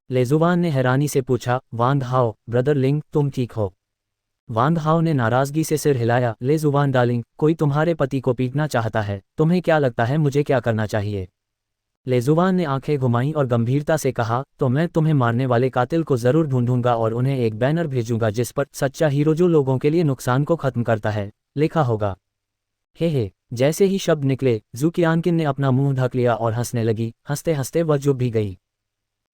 S1: लेजुवान ने हैरानी से पूछा, वांग हाओ ब्रदर लिंग तुम ठीक हो? वांग हाओ ने नाराजगी से सिर हिलाया, लेजुवान डार्लिंग कोई तुम्हारे पति को पीटना चाहता है, तुम्हें क्या लगता है मुझे क्या करना चाहिए? लेजुवान ने आंखें घुमाईं और गंभीरता से कहा, तो मैं तुम्हें मारने वाले कातिल को जरूर ढूंढूंगा और उन्हें एक बैनर भेजूंगा जिस पर सच्चा हीरो जो लोगों के लिए नुकसान को खत्म करता है लिखा होगा। हे जैसे ही शब्द निकले जू कियानकिन ने अपना मुंह ढक लिया और हंसने लगी। हंसते हंसते वह चुप भी गई।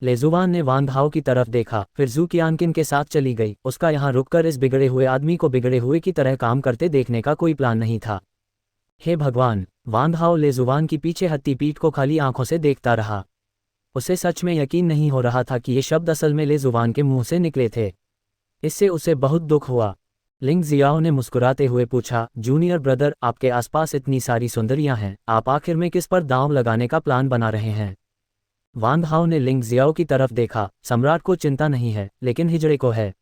S1: लेजुवान ने वांग हाओ की तरफ देखा, फिर जू कियानकिन के साथ चली गई। उसका यहाँ रुककर इस बिगड़े हुए आदमी को बिगड़े हुए की तरह काम करते देखने का कोई प्लान नहीं था। हे भगवान! वांग हाओ लेजुवान की पीछे हत्ती पीठ को खाली आंखों से देखता रहा। उसे सच में यकीन नहीं हो रहा था कि ये शब्द असल में लेजुवान के मुंह से निकले थे। इससे उसे बहुत दुख हुआ। लिंग जियाओ ने मुस्कुराते हुए पूछा, जूनियर ब्रदर आपके आसपास इतनी सारी सुंदरियां हैं, आप आखिर में किस पर दांव लगाने का प्लान बना रहे हैं? वांग हाओ ने लिंग जियाओ की तरफ देखा, सम्राट को चिंता नहीं है लेकिन हिजड़े को है।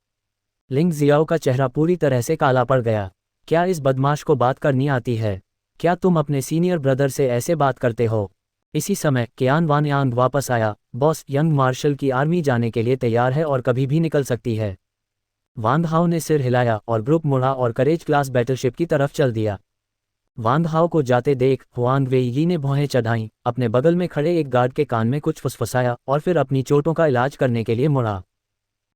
S1: लिंग जियाओ का चेहरा पूरी तरह से काला पड़ गया। क्या इस बदमाश को बात करनी आती है? क्या तुम अपने सीनियर ब्रदर से ऐसे बात करते हो? इसी समय कियान वानयांग वापस आया, बॉस यंग मार्शल की आर्मी जाने के लिए तैयार है और कभी भी निकल सकती है। वांग हाओ ने सिर हिलाया और ग्रुप मुड़ा और करेज क्लास बैटलशिप की तरफ चल दिया। वांग हाओ को जाते देख हुआंग वेई ने भौहें चढ़ाईं, अपने बगल में खड़े एक गार्ड के कान में कुछ फुसफुसाया और फिर अपनी चोटों का इलाज करने के लिए मुड़ा।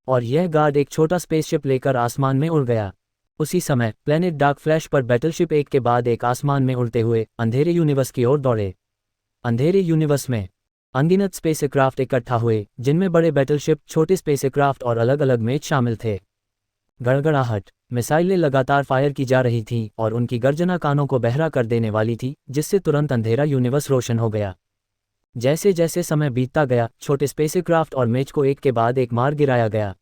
S1: और यह गार्ड एक छोटा स्पेसशिप लेकर आसमान में उड़ गया। उसी समय प्लेनेट डार्क फ्लैश पर बैटलशिप एक के बाद एक आसमान में उड़ते हुए अंधेरे यूनिवर्स की ओर दौड़े। अंधेरे यूनिवर्स में अनगिनत स्पेसक्राफ्ट इकट्ठा हुए, जिनमें बड़े बैटलशिप, छोटे स्पेसक्राफ्ट और अलग अलग मेच शामिल थे। गड़गड़ाहट, मिसाइलें लगातार फायर की जा रही थीं और उनकी गर्जना कानों को बहरा कर देने वाली थी, जिससे तुरंत अंधेरा यूनिवर्स रोशन हो गया। जैसे जैसे समय बीतता गया, छोटे स्पेसक्राफ्ट और मेच को एक के बाद एक मार गिराया गया।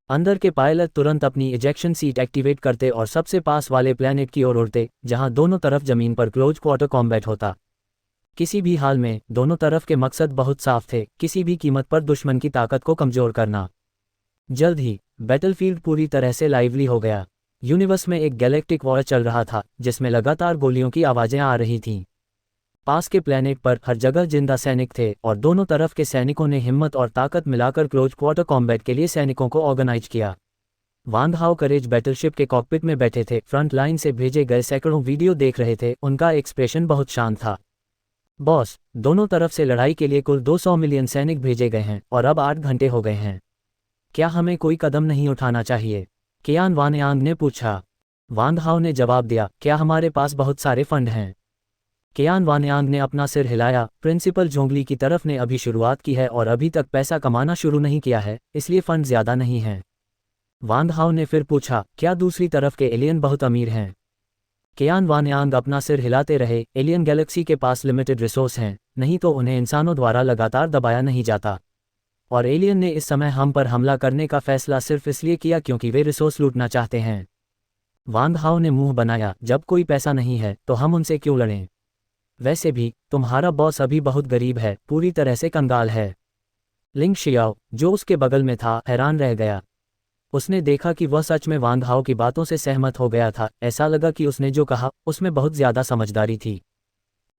S1: अंदर के पायलट तुरंत अपनी इजेक्शन सीट एक्टिवेट करते और सबसे पास वाले प्लैनेट की ओर उड़ते, जहां दोनों तरफ जमीन पर क्लोज क्वार्टर कॉम्बैट होता। किसी भी हाल में दोनों तरफ के मकसद बहुत साफ थे, किसी भी कीमत पर दुश्मन की ताकत को कमजोर करना। जल्द ही बैटलफील्ड पूरी तरह से लाइवली हो गया। यूनिवर्स में एक गैलेक्टिक वॉर चल रहा था जिसमें लगातार गोलियों की आवाजें आ रही थीं। पास के प्लेनेट पर हर जगह जिंदा सैनिक थे और दोनों तरफ के सैनिकों ने हिम्मत और ताकत मिलाकर क्लोज क्वार्टर कॉम्बैट के लिए सैनिकों को ऑर्गेनाइज किया। वांग हाओ करेज बैटलशिप के कॉकपिट में बैठे थे, फ्रंट लाइन से भेजे गए सैकड़ों वीडियो देख रहे थे। उनका एक्सप्रेशन बहुत शांत था। बॉस, दोनों तरफ से लड़ाई के लिए कुल 200 मिलियन सैनिक भेजे गए हैं और अब 8 घंटे हो गए हैं। क्या हमें कोई कदम नहीं उठाना चाहिए? कियान वानयांग ने पूछा। वांग हाओ ने जवाब दिया, क्या हमारे पास बहुत सारे फंड हैं? कियान वानयांग ने अपना सिर हिलाया। प्रिंसिपल जोंगली की तरफ ने अभी शुरुआत की है और अभी तक पैसा कमाना शुरू नहीं किया है, इसलिए फंड ज्यादा नहीं हैं। वांग हाओ ने फिर पूछा, क्या दूसरी तरफ के एलियन बहुत अमीर हैं? कियान वानयांग अपना सिर हिलाते रहे। एलियन गैलेक्सी के पास लिमिटेड रिसोर्स हैं, नहीं तो उन्हें इंसानों द्वारा लगातार दबाया नहीं जाता। और एलियन ने इस समय हम पर हमला करने का फैसला सिर्फ इसलिए किया क्योंकि वे रिसोर्स लूटना चाहते हैं। वांग हाओ ने मुंह बनाया, जब कोई पैसा नहीं है तो हम उनसे क्यों लड़ें? वैसे भी तुम्हारा बॉस अभी बहुत गरीब है, पूरी तरह से कंगाल है। लिंग शियाओ, जो उसके बगल में था, हैरान रह गया। उसने देखा कि वह सच में वांग हाओ की बातों से सहमत हो गया था। ऐसा लगा कि उसने जो कहा उसमें बहुत ज्यादा समझदारी थी।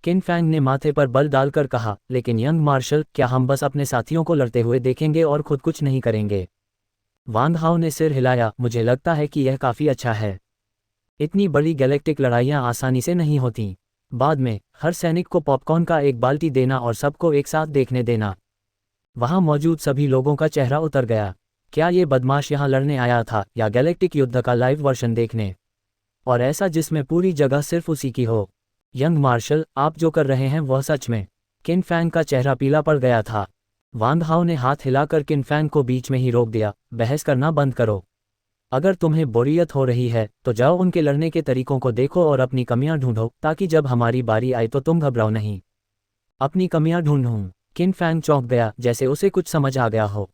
S1: किन फैंग ने माथे पर बल डालकर कहा, लेकिन यंग मार्शल, क्या हम बस अपने साथियों को लड़ते हुए देखेंगे और खुद कुछ नहीं करेंगे? वांग हाओ ने सिर हिलाया, मुझे लगता है कि यह काफी अच्छा है। इतनी बड़ी गैलेक्टिक लड़ाइयां आसानी से नहीं होती। बाद में हर सैनिक को पॉपकॉर्न का एक बाल्टी देना और सबको एक साथ देखने देना। वहां मौजूद सभी लोगों का चेहरा उतर गया। क्या ये बदमाश यहाँ लड़ने आया था या गैलेक्टिक युद्ध का लाइव वर्जन देखने? और ऐसा जिसमें पूरी जगह सिर्फ उसी की हो। यंग मार्शल, आप जो कर रहे हैं वह सच में। किन फैंग का चेहरा पीला पड़ गया था। वांग हाओ ने हाथ हिलाकर किन फैंग को बीच में ही रोक दिया, बहस करना बंद करो। अगर तुम्हें बोरियत हो रही है तो जाओ उनके लड़ने के तरीकों को देखो और अपनी कमियां ढूंढो, ताकि जब हमारी बारी आए तो तुम घबराओ नहीं। अपनी कमियां ढूंढूं? किन फैंग चौंक गया, जैसे उसे कुछ समझ आ गया हो।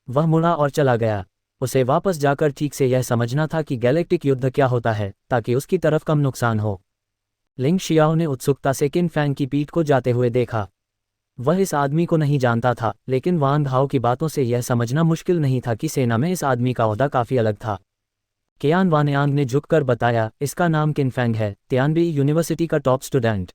S1: वह मुड़ा और चला गया। उसे वापस जाकर ठीक से यह समझना था कि गैलेक्टिक युद्ध क्या होता है, ताकि उसकी तरफ कम नुकसान हो। लिंग शियाओ ने उत्सुकता से किन फैंग की पीठ को जाते हुए देखा। वह इस आदमी को नहीं जानता था, लेकिन वांग हाओ की बातों से यह समझना मुश्किल नहीं था कि सेना में इस आदमी का ओहदा काफी अलग था। कियान वानयांग ने झुककर बताया, इसका नाम किन फैंग है, तियानबी यूनिवर्सिटी का टॉप स्टूडेंट।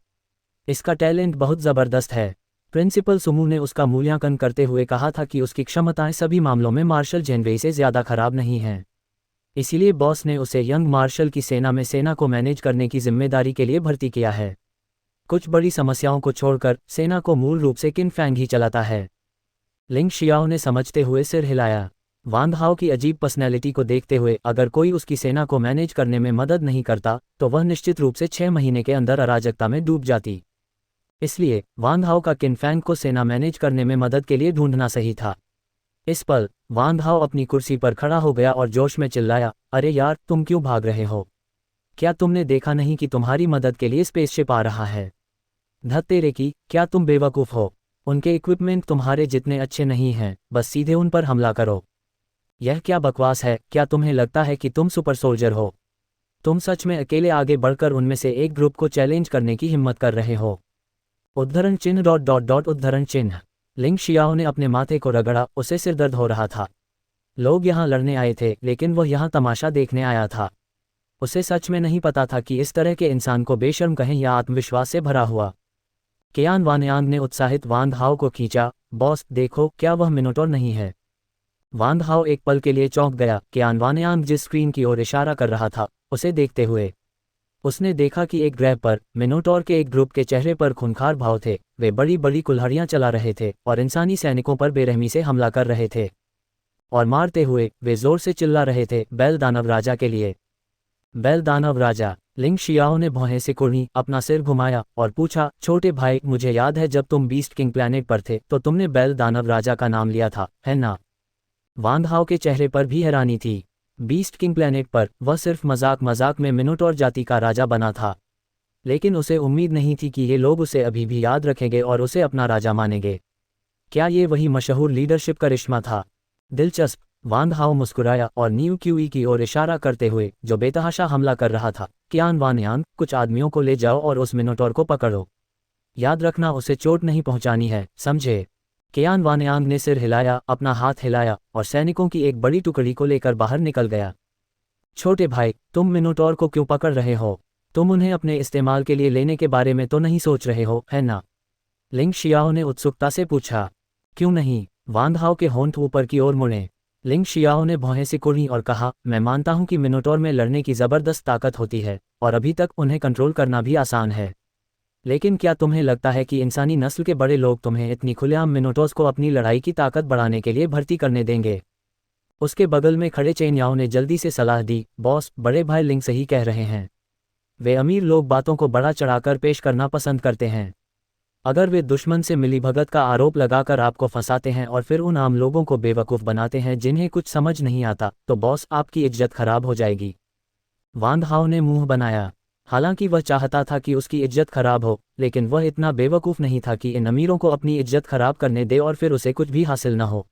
S1: इसका टैलेंट बहुत ज़बरदस्त है। प्रिंसिपल सुमू ने उसका मूल्यांकन करते हुए कहा था कि उसकी क्षमताएं सभी मामलों में मार्शल जेनवेई से ज़्यादा खराब नहीं हैं। इसीलिए बॉस ने उसे यंग मार्शल की सेना में सेना को मैनेज करने की जिम्मेदारी के लिए भर्ती किया है। कुछ बड़ी समस्याओं को छोड़कर सेना को मूल रूप से किन फैंग ही चलाता है। लिंग शियाओ ने समझते हुए सिर हिलाया। वांग हाओ की अजीब पर्सनैलिटी को देखते हुए अगर कोई उसकी सेना को मैनेज करने में मदद नहीं करता तो वह निश्चित रूप से 6 महीने के अंदर अराजकता में डूब जाती। इसलिए वांग हाओ का किन फैंग को सेना मैनेज करने में मदद के लिए ढूंढना सही था। इस पल वांग हाओ अपनी कुर्सी पर खड़ा हो गया और जोश में चिल्लाया, अरे यार, तुम क्यों भाग रहे हो? क्या तुमने देखा नहीं कि तुम्हारी मदद के लिए स्पेसशिप आ रहा है? धत तेरे की, क्या तुम बेवकूफ़ हो? उनके इक्विपमेंट तुम्हारे जितने अच्छे नहीं हैं, बस सीधे उन पर हमला करो। यह क्या बकवास है? क्या तुम्हें लगता है कि तुम सुपर सोल्जर हो? तुम सच में अकेले आगे बढ़कर उनमें से एक ग्रुप को चैलेंज करने की हिम्मत कर रहे हो? उद्धरण चिन्ह डॉट डॉट डॉट उद्धरण चिन्ह। लिंग शियाओ ने अपने माथे को रगड़ा, उसे सिर दर्द हो रहा था। लोग यहाँ लड़ने आए थे, लेकिन वह यहाँ तमाशा देखने आया था। उसे सच में नहीं पता था कि इस तरह के इंसान को बेशर्म कहें या आत्मविश्वास से भरा हुआ। कियान वानयांग ने उत्साहित वांग हाओ को खींचा, बॉस देखो, क्या वह मिनोटोर नहीं है? वांग हाओ एक पल के लिए चौंक गया। कियान वानयांग जिस स्क्रीन की ओर इशारा कर रहा था उसे देखते हुए उसने देखा कि एक ग्रह पर मिनोटोर के एक ग्रुप के चेहरे पर खूंखार भाव थे। वे बड़ी बड़ी कुल्हाड़ियां चला रहे थे और इंसानी सैनिकों पर बेरहमी से हमला कर रहे थे। और मारते हुए वे जोर से चिल्ला रहे थे, बैल दानव राजा के लिए। बैल दानव राजा। लिंग शियाओ ने भौहें से कुर्नी अपना सिर घुमाया और पूछा, छोटे भाई, मुझे याद है जब तुम बीस्ट किंग प्लैनेट पर थे तो तुमने बैल दानव राजा का नाम लिया था, है ना? वांग हाओ के चेहरे पर भी हैरानी थी। बीस्ट किंग प्लैनेट पर वह सिर्फ मजाक मजाक में मिनोटोर जाति का राजा बना था, लेकिन उसे उम्मीद नहीं थी कि ये लोग उसे अभी भी याद रखेंगे और उसे अपना राजा मानेंगे। क्या ये वही मशहूर लीडरशिप करिश्मा था? दिलचस्प। वांग हाओ मुस्कुराया और न्यू क्यूई की ओर इशारा करते हुए, जो बेतहाशा हमला कर रहा था, कियान वानयांग, कुछ आदमियों को ले जाओ और उस मिनोटोर को पकड़ो। याद रखना, उसे चोट नहीं पहुंचानी है, समझे? कियान वानयांग ने सिर हिलाया, अपना हाथ हिलाया और सैनिकों की एक बड़ी टुकड़ी को लेकर बाहर निकल गया। छोटे भाई, तुम मिनोटोर को क्यों पकड़ रहे हो? तुम उन्हें अपने इस्तेमाल के लिए लेने के बारे में तो नहीं सोच रहे हो, है ना? लिंग शियाओ ने उत्सुकता से पूछा। क्यों नहीं? वांग हाओ के होंठ ऊपर की ओर मुड़े। लिंग शियाओ ने भौहें सिकुड़ी और कहा, मैं मानता हूं कि मिनोटोर में लड़ने की जबरदस्त ताकत होती है और अभी तक उन्हें कंट्रोल करना भी आसान है। लेकिन क्या तुम्हें लगता है कि इंसानी नस्ल के बड़े लोग तुम्हें इतनी खुलेआम मिनोटोर्स को अपनी लड़ाई की ताकत बढ़ाने के लिए भर्ती करने देंगे? उसके बगल में खड़े चेन याओ ने जल्दी से सलाह दी, बॉस, बड़े भाई लिंग सही कह रहे हैं। वे अमीर लोग बातों को बड़ा चढ़ाकर पेश करना पसंद करते हैं। अगर वे दुश्मन से मिलीभगत का आरोप लगाकर आपको फंसाते हैं और फिर उन आम लोगों को बेवकूफ़ बनाते हैं जिन्हें कुछ समझ नहीं आता, तो बॉस, आपकी इज्जत खराब हो जाएगी। वांग हाओ ने मुंह बनाया। हालांकि वह चाहता था कि उसकी इज्जत खराब हो, लेकिन वह इतना बेवकूफ़ नहीं था कि इन अमीरों को अपनी इज्जत खराब करने दे और फिर उसे कुछ भी हासिल न हो।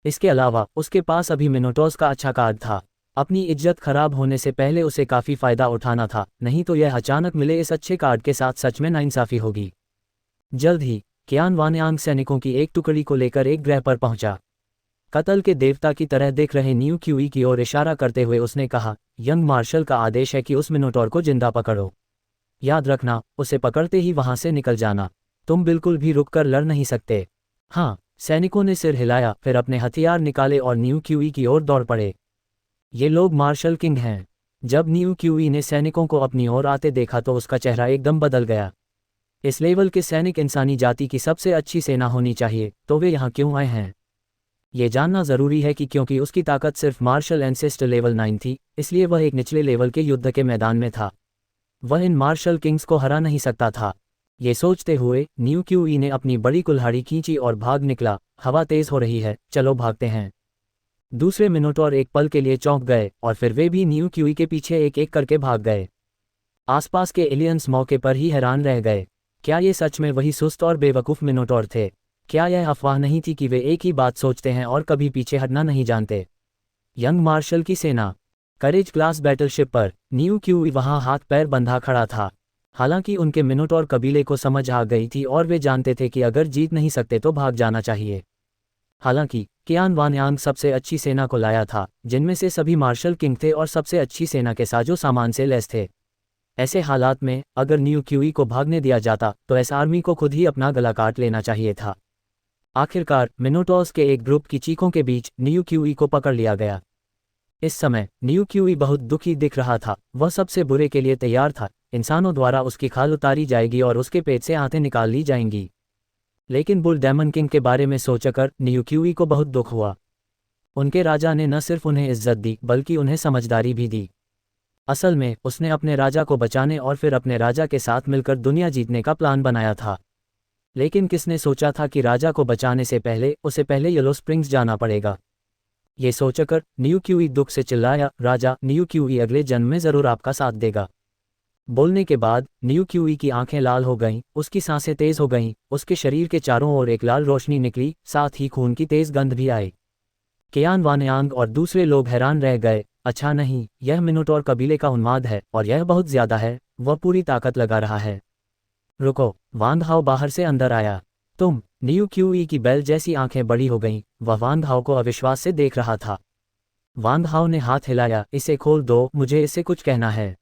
S1: इसके अलावा उसके पास अभी मिनोटोर्स का अच्छा कार्ड था। अपनी इज्जत खराब होने से पहले उसे काफ़ी फ़ायदा उठाना था, नहीं तो यह अचानक मिले इस अच्छे कार्ड के साथ सच में नाइंसाफ़ी होगी। जल्द ही कियान वानयांग सैनिकों की एक टुकड़ी को लेकर एक ग्रह पर पहुंचा। कत्ल के देवता की तरह देख रहे न्यू क्यूई की ओर इशारा करते हुए उसने कहा, यंग मार्शल का आदेश है कि उस मिनोटोर को जिंदा पकड़ो। याद रखना, उसे पकड़ते ही वहां से निकल जाना। तुम बिल्कुल भी रुककर लड़ नहीं सकते। हाँ, सैनिकों ने सिर हिलाया, फिर अपने हथियार निकाले और न्यू क्यूई की ओर दौड़ पड़े। ये लोग मार्शल किंग हैं। जब न्यू क्यूई ने सैनिकों को अपनी ओर आते देखा तो उसका चेहरा एकदम बदल गया। इस लेवल के सैनिक इंसानी जाति की सबसे अच्छी सेना होनी चाहिए, तो वे यहाँ क्यों आए हैं? ये जानना ज़रूरी है कि क्योंकि उसकी ताकत सिर्फ मार्शल एंसेस्टर लेवल 9 थी, इसलिए वह एक निचले लेवल के युद्ध के मैदान में था। वह इन मार्शल किंग्स को हरा नहीं सकता था। ये सोचते हुए न्यू क्यूई ने अपनी बड़ी कुल्हाड़ी खींची और भाग निकला। हवा तेज हो रही है, चलो भागते हैं। दूसरे मिनोटोर एक पल के लिए चौंक गए और फिर वे भी न्यू क्यूई के पीछे एक एक करके भाग गए। आसपास के एलियंस मौके पर ही हैरान रह गए। क्या ये सच में वही सुस्त और बेवकूफ़ मिनोटोर थे? क्या यह अफवाह नहीं थी कि वे एक ही बात सोचते हैं और कभी पीछे हटना नहीं जानते? यंग मार्शल की सेना। करेज क्लास बैटलशिप पर न्यू क्यूई वहां हाथ पैर बंधा खड़ा था। हालांकि उनके मिनोटोर कबीले को समझ आ गई थी और वे जानते थे कि अगर जीत नहीं सकते तो भाग जाना चाहिए। हालांकि कियान वानयांग सबसे अच्छी सेना को लाया था, जिनमें से सभी मार्शल किंग थे और सबसे अच्छी सेना के साजो सामान से लैस थे। ऐसे हालात में अगर न्यू क्यूई को भागने दिया जाता तो इस आर्मी को खुद ही अपना गला काट लेना चाहिए था। आखिरकार मिनोटोर्स के एक ग्रुप की चीखों के बीच न्यू क्यूई को पकड़ लिया गया। इस समय न्यू क्यूई बहुत दुखी दिख रहा था। वह सबसे बुरे के लिए तैयार था। इंसानों द्वारा उसकी खाल उतारी जाएगी और उसके पेट से आंतें निकाल ली जाएंगी। लेकिन बुल डेमन किंग के बारे में सोचकर न्यू क्यूई को बहुत दुख हुआ। उनके राजा ने न सिर्फ उन्हें इज्जत दी बल्कि उन्हें समझदारी भी दी। असल में उसने अपने राजा को बचाने और फिर अपने राजा के साथ मिलकर दुनिया जीतने का प्लान बनाया था। लेकिन किसने सोचा था कि राजा को बचाने से पहले उसे पहले येलो स्प्रिंग्स जाना पड़ेगा? ये सोचकर न्यू क्यूई दुख से चिल्लाया, राजा, न्यू क्यूई अगले जन्म में ज़रूर आपका साथ देगा। बोलने के बाद न्यू क्यूई की आंखें लाल हो गईं, उसकी सांसें तेज हो गईं, उसके शरीर के चारों ओर एक लाल रोशनी निकली, साथ ही खून की तेज गंध भी आई। कियान वानयांग और दूसरे लोग हैरान रह गए। अच्छा नहीं, यह मिनोटोर कबीले का उन्माद है और यह बहुत ज्यादा है। वह पूरी ताकत लगा रहा है। रुको, वांग हाओ बाहर से अंदर आया। तुम? न्यू क्यूई की बैल जैसी आंखें बड़ी हो गईं। वह वांग हाओ को अविश्वास से देख रहा था। वांग हाओ ने हाथ हिलाया, इसे खोल दो, मुझे इससे कुछ कहना है।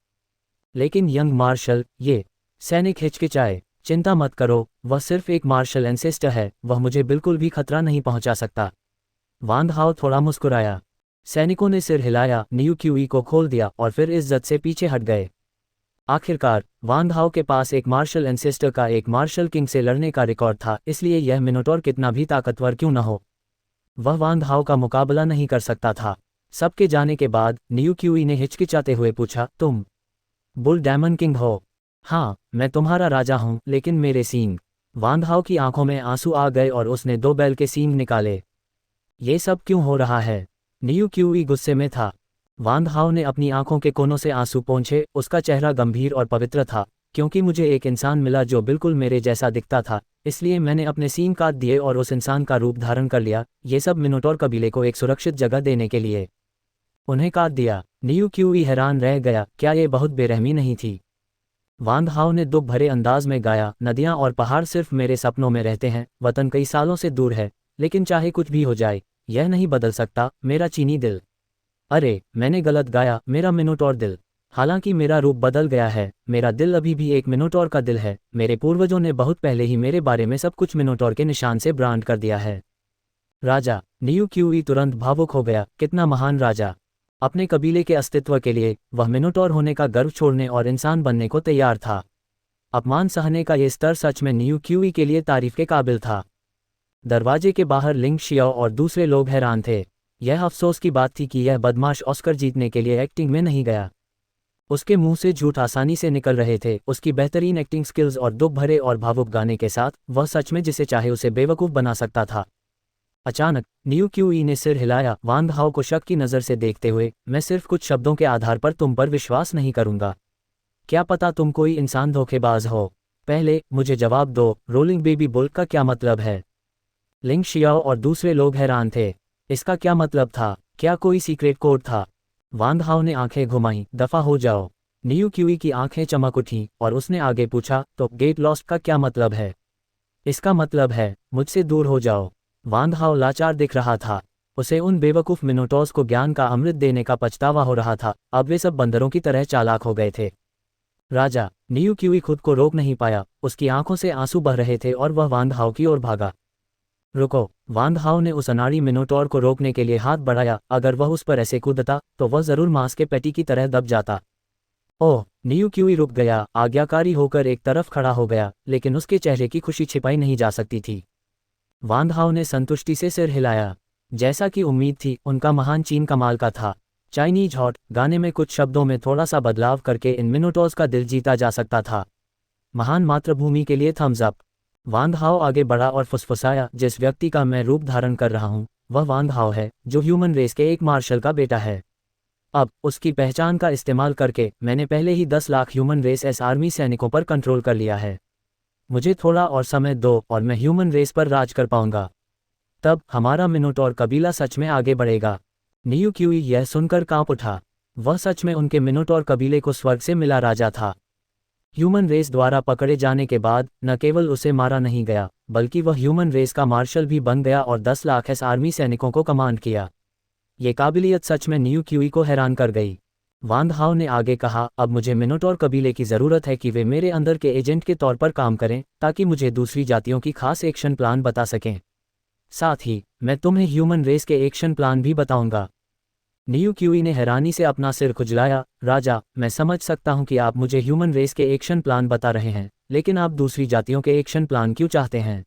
S1: लेकिन यंग मार्शल, ये सैनिक हिचकिचाए। चिंता मत करो, वह सिर्फ एक मार्शल एंसेस्टर है, वह मुझे बिल्कुल भी खतरा नहीं पहुंचा सकता। वांग हाओ थोड़ा मुस्कुराया। सैनिकों ने सिर हिलाया, न्यू क्यूई को खोल दिया और फिर इज्जत से पीछे हट गए। आखिरकार वांग हाओ के पास एक मार्शल एंसेस्टर का एक मार्शल किंग से लड़ने का रिकॉर्ड था, इसलिए यह मिनोटोर कितना भी ताकतवर क्यों न हो, वह वांग हाओ का मुकाबला नहीं कर सकता था। सबके जाने के बाद न्यू क्यूई ने हिचकिचाते हुए पूछा, तुम बुल डेमन किंग हो? हाँ, मैं तुम्हारा राजा हूँ, लेकिन मेरे सींग। वांग हाओ की आंखों में आंसू आ गए और उसने 2 बैल के सींग निकाले। ये सब क्यों हो रहा है? न्यू क्यूई गुस्से में था। वांग हाओ ने अपनी आंखों के कोनों से आंसू पोंछे। उसका चेहरा गंभीर और पवित्र था। क्योंकि मुझे एक इंसान मिला जो बिल्कुल मेरे जैसा दिखता था, इसलिए मैंने अपने सींग काट दिए और उस इंसान का रूप धारण कर लिया। ये सब मिनोटोर कबीले को एक सुरक्षित जगह देने के लिए। उन्हें काट दिया। न्यू क्यूई हैरान रह गया, क्या ये बहुत बेरहमी नहीं थी? वांग हाओ ने दुख भरे अंदाज में गाया, नदियां और पहाड़ सिर्फ मेरे सपनों में रहते हैं, वतन कई सालों से दूर है, लेकिन चाहे कुछ भी हो जाए यह नहीं बदल सकता मेरा चीनी दिल। अरे, मैंने गलत गाया, मेरा मिनोटोर दिल। हालांकि मेरा रूप बदल गया है, मेरा दिल अभी भी एक मिनोटॉर का दिल है। मेरे पूर्वजों ने बहुत पहले ही मेरे बारे में सब कुछ मिनोटॉर के निशान से ब्रांड कर दिया है। राजा नियू क्यूई तुरंत भावुक हो गया। कितना महान राजा! अपने कबीले के अस्तित्व के लिए वह मिनोटॉर होने का गर्व छोड़ने और इंसान बनने को तैयार था। अपमान सहने का ये स्तर सच में नियू क्यूई के लिए तारीफ के काबिल था। दरवाजे के बाहर लिंग शियाओ और दूसरे लोग हैरान थे। यह अफसोस की बात थी कि यह बदमाश ऑस्कर जीतने के लिए एक्टिंग में नहीं गया। उसके मुंह से झूठ आसानी से निकल रहे थे। उसकी बेहतरीन एक्टिंग स्किल्स और दुख भरे और भावुक गाने के साथ वह सच में जिसे चाहे उसे बेवकूफ़ बना सकता था। अचानक नियू क्यूई ने सिर हिलाया, वांग हाओ को शक की नज़र से देखते हुए। मैं सिर्फ कुछ शब्दों के आधार पर तुम पर विश्वास नहीं करूंगा। क्या पता तुम कोई इंसान धोखेबाज हो। पहले मुझे जवाब दो, रोलिंग बेबी बुल का क्या मतलब है? लिंग शियाओ और दूसरे लोग हैरान थे। इसका क्या मतलब था? क्या कोई सीक्रेट कोड था? वांग हाओ ने आंखें घुमाईं। दफा हो जाओ। नियू क्यूई की आंखें चमक उठीं और उसने आगे पूछा, तो गेट लॉस्ट का क्या मतलब है? इसका मतलब है मुझसे दूर हो जाओ। वांग हाओ लाचार दिख रहा था। उसे उन बेवकूफ़ मिनोटॉर्स को ज्ञान का अमृत देने का पछतावा हो रहा था। अब वे सब बंदरों की तरह चालाक हो गए थे। राजा नियू क्यूई खुद को रोक नहीं पाया। उसकी आंखों से आंसू बह रहे थे और वह वांग हाओ की ओर भागा। रुको! वांग हाओ ने उस अनाड़ी मिनोटॉर को रोकने के लिए हाथ बढ़ाया। अगर वह उस पर ऐसे कूदता तो वह जरूर मांस के पैटी की तरह दब जाता। ओह! नियू क्यूई रुक गया, आज्ञाकारी होकर एक तरफ खड़ा हो गया, लेकिन उसके चेहरे की खुशी छिपाई नहीं जा सकती थी। वांग हाओ ने संतुष्टि से सिर हिलाया। जैसा कि उम्मीद थी, उनका महान चीन कमाल का था। चाइनीज हॉट गाने में कुछ शब्दों में थोड़ा सा बदलाव करके इन मिनोटॉर्स का दिल जीता जा सकता था। महान मातृभूमि के लिए थम्स अप। वांग हाओ आगे बढ़ा और फुसफुसाया, जिस व्यक्ति का मैं रूप धारण कर रहा हूँ वह वांग हाओ है, जो ह्यूमन रेस के एक मार्शल का बेटा है। अब उसकी पहचान का इस्तेमाल करके मैंने पहले ही 10 lakh human race's army सैनिकों पर कंट्रोल कर लिया है। मुझे थोड़ा और समय दो और मैं ह्यूमन रेस पर राज कर पाऊंगा। तब हमारा मिनोटॉर कबीला सच में आगे बढ़ेगा। नियू क्यूई यह सुनकर कांप उठा। वह सच में उनके मिनोटॉर कबीले को स्वर्ग से मिला राजा था। ह्यूमन रेस द्वारा पकड़े जाने के बाद न केवल उसे मारा नहीं गया, बल्कि वह ह्यूमन रेस का मार्शल भी बन गया और 10 लाख एस आर्मी सैनिकों को कमांड किया। ये काबिलियत सच में नियू क्यूई को हैरान कर गई। वांग हाओ ने आगे कहा, अब मुझे मिनोटॉर कबीले की ज़रूरत है कि वे मेरे अंदर के एजेंट के तौर पर काम करें, ताकि मुझे दूसरी जातियों की खास एक्शन प्लान बता सकें। साथ ही मैं तुम्हें ह्यूमन रेस के एक्शन प्लान भी बताऊंगा। नियू क्यूई ने हैरानी से अपना सिर खुजलाया। राजा, मैं समझ सकता हूं कि आप मुझे ह्यूमन रेस के एक्शन प्लान बता रहे हैं, लेकिन आप दूसरी जातियों के एक्शन प्लान क्यों चाहते हैं?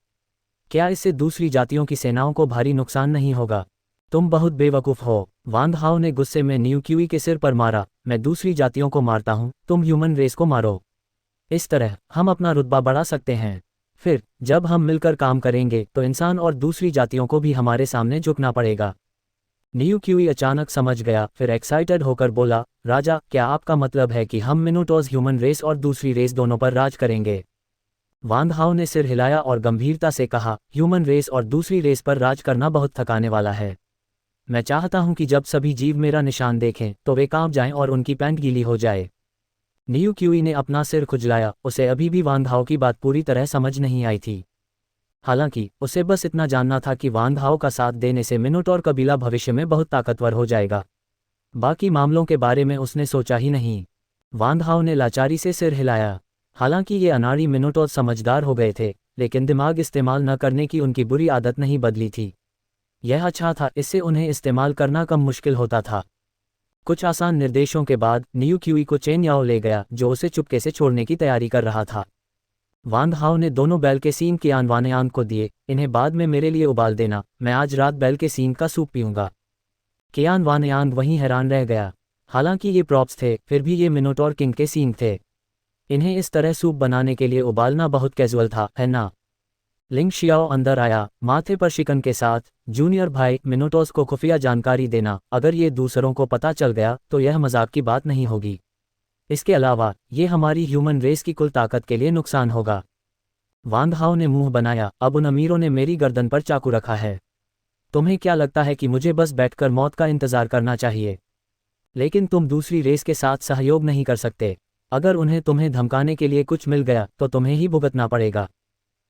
S1: क्या इससे दूसरी जातियों की सेनाओं को भारी नुकसान नहीं होगा? तुम बहुत बेवकूफ़ हो। वांग हाओ ने गुस्से में नियू क्यूई के सिर पर मारा। मैं दूसरी जातियों को मारता हूं, तुम ह्यूमन रेस को मारो। इस तरह हम अपना रुतबा बढ़ा सकते हैं। फिर जब हम मिलकर काम करेंगे तो इंसान और दूसरी जातियों को भी हमारे सामने झुकना पड़ेगा। नियू क्यूई अचानक समझ गया, फिर एक्साइटेड होकर बोला, राजा, क्या आपका मतलब है कि हम मिनोटॉर्स ह्यूमन रेस और दूसरी रेस दोनों पर राज करेंगे? वांग हाओ ने सिर हिलाया और गंभीरता से कहा, ह्यूमन रेस और दूसरी रेस पर राज करना बहुत थकाने वाला है। मैं चाहता हूं कि जब सभी जीव मेरा निशान देखें तो वे कांप जाएं और उनकी पैंट गीली हो जाए। नियू क्यूई ने अपना सिर खुजलाया। उसे अभी भी वांग हाओ की बात पूरी तरह समझ नहीं आई थी। हालांकि उसे बस इतना जानना था कि वांग हाओ का साथ देने से मिनोटॉर कबीला भविष्य में बहुत ताकतवर हो जाएगा। बाकी मामलों के बारे में उसने सोचा ही नहीं। वांग हाओ ने लाचारी से सिर हिलाया। हालांकि ये अनाड़ी मिनोटॉर समझदार हो गए थे, लेकिन दिमाग इस्तेमाल न करने की उनकी बुरी आदत नहीं बदली थी। यह अच्छा था, इससे उन्हें इस्तेमाल करना कम मुश्किल होता था। कुछ आसान निर्देशों के बाद नियू क्यूई को चेन याओ ले गया, जो उसे चुपके से छोड़ने की तैयारी कर रहा था। वांग हाओ ने दोनों बैल के सींग कियान वानयांग को दिए। इन्हें बाद में मेरे लिए उबाल देना, मैं आज रात बैल के सींग का सूप पीऊंगा। कियान वानयांग वहीं हैरान रह गया। हालांकि ये प्रॉप्स थे, फिर भी ये मिनोटॉर किंग के सींग थे। इन्हें इस तरह सूप बनाने के लिए उबालना बहुत कैजुअल था, है ना? लिंग शियाओ अंदर आया, माथे पर शिकन के साथ। जूनियर भाई, मिनोटॉर्स को खुफिया जानकारी देना। अगर ये दूसरों को पता चल गया तो यह मजाक की बात नहीं होगी। इसके अलावा ये हमारी ह्यूमन रेस की कुल ताकत के लिए नुकसान होगा। वांग हाओ ने मुंह बनाया, अब उन अमीरों ने मेरी गर्दन पर चाकू रखा है। तुम्हें क्या लगता है कि मुझे बस बैठकर मौत का इंतजार करना चाहिए? लेकिन तुम दूसरी रेस के साथ सहयोग नहीं कर सकते। अगर उन्हें तुम्हें धमकाने के लिए कुछ मिल गया तो तुम्हें ही भुगतना पड़ेगा।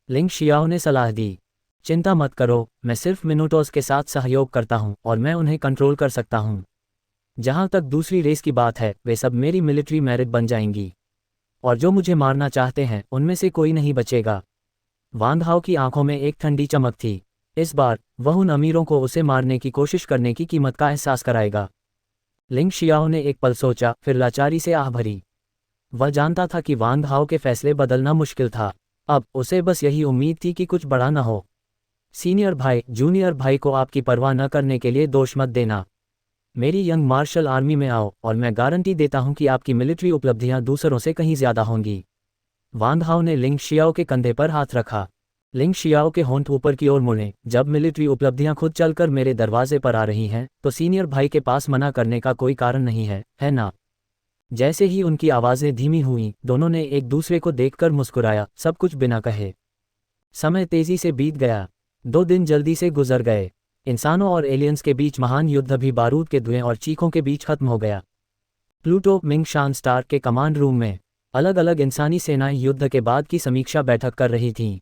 S1: लिंग शियाओ ने सलाह दी। चिंता मत करो, मैं सिर्फ मिनोटॉर्स के साथ सहयोग करता हूं और मैं उन्हें कंट्रोल कर सकता हूं। जहां तक दूसरी रेस की बात है, वे सब मेरी मिलिट्री मेरिट बन जाएंगी, और जो मुझे मारना चाहते हैं उनमें से कोई नहीं बचेगा। वांग हाओ की आंखों में एक ठंडी चमक थी। इस बार वह उन अमीरों को उसे मारने की कोशिश करने की कीमत का एहसास कराएगा। लिंग शियाओ ने एक पल सोचा, फिर लाचारी से आह भरी। वह जानता था कि वांग हाओ के फैसले बदलना मुश्किल था। अब उसे बस यही उम्मीद थी कि कुछ बड़ा न हो। सीनियर भाई, जूनियर भाई को आपकी परवाह न करने के लिए दोष मत देना। मेरी यंग मार्शल आर्मी में आओ और मैं गारंटी देता हूं कि आपकी मिलिट्री उपलब्धियां दूसरों से कहीं ज्यादा होंगी। वांग हाओ ने लिंग शियाओ के कंधे पर हाथ रखा। लिंग शियाओ के होंठ ऊपर की ओर मुड़े। जब मिलिट्री उपलब्धियां खुद चलकर मेरे दरवाजे पर आ रही हैं, तो सीनियर भाई के पास मना करने का कोई कारण नहीं है ना? जैसे ही उनकी आवाज़ें धीमी हुईं, दोनों ने एक दूसरे को देखकर मुस्कुराया, सब कुछ बिना कहे। समय तेजी से बीत गया। 2 दिन जल्दी से गुजर गए। इंसानों और एलियंस के बीच महान युद्ध भी बारूद के धुएं और चीखों के बीच खत्म हो गया। प्लूटो मिंग शान स्टार के कमांड रूम में अलग अलग इंसानी सेनाएं युद्ध के बाद की समीक्षा बैठक कर रही थीं।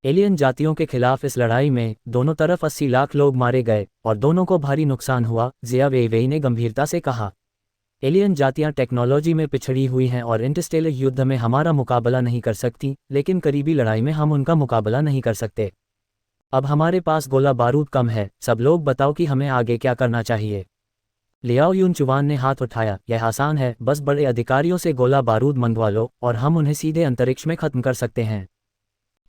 S1: एलियन जातियों के खिलाफ इस लड़ाई में दोनों तरफ 80 लाख लोग मारे गए और दोनों को भारी नुकसान हुआ, जिया वेइवेई ने गंभीरता से कहा। एलियन जातियां टेक्नोलॉजी में पिछड़ी हुई हैं और इंटरस्टेलर युद्ध में हमारा मुकाबला नहीं कर सकती, लेकिन करीबी लड़ाई में हम उनका मुकाबला नहीं कर सकते। अब हमारे पास गोला बारूद कम है। सब लोग बताओ कि हमें आगे क्या करना चाहिए। लियाओ युनचुआन ने हाथ उठाया। यह आसान है, बस बड़े अधिकारियों से गोला बारूद मंगवा लो और हम उन्हें सीधे अंतरिक्ष में खत्म कर सकते हैं।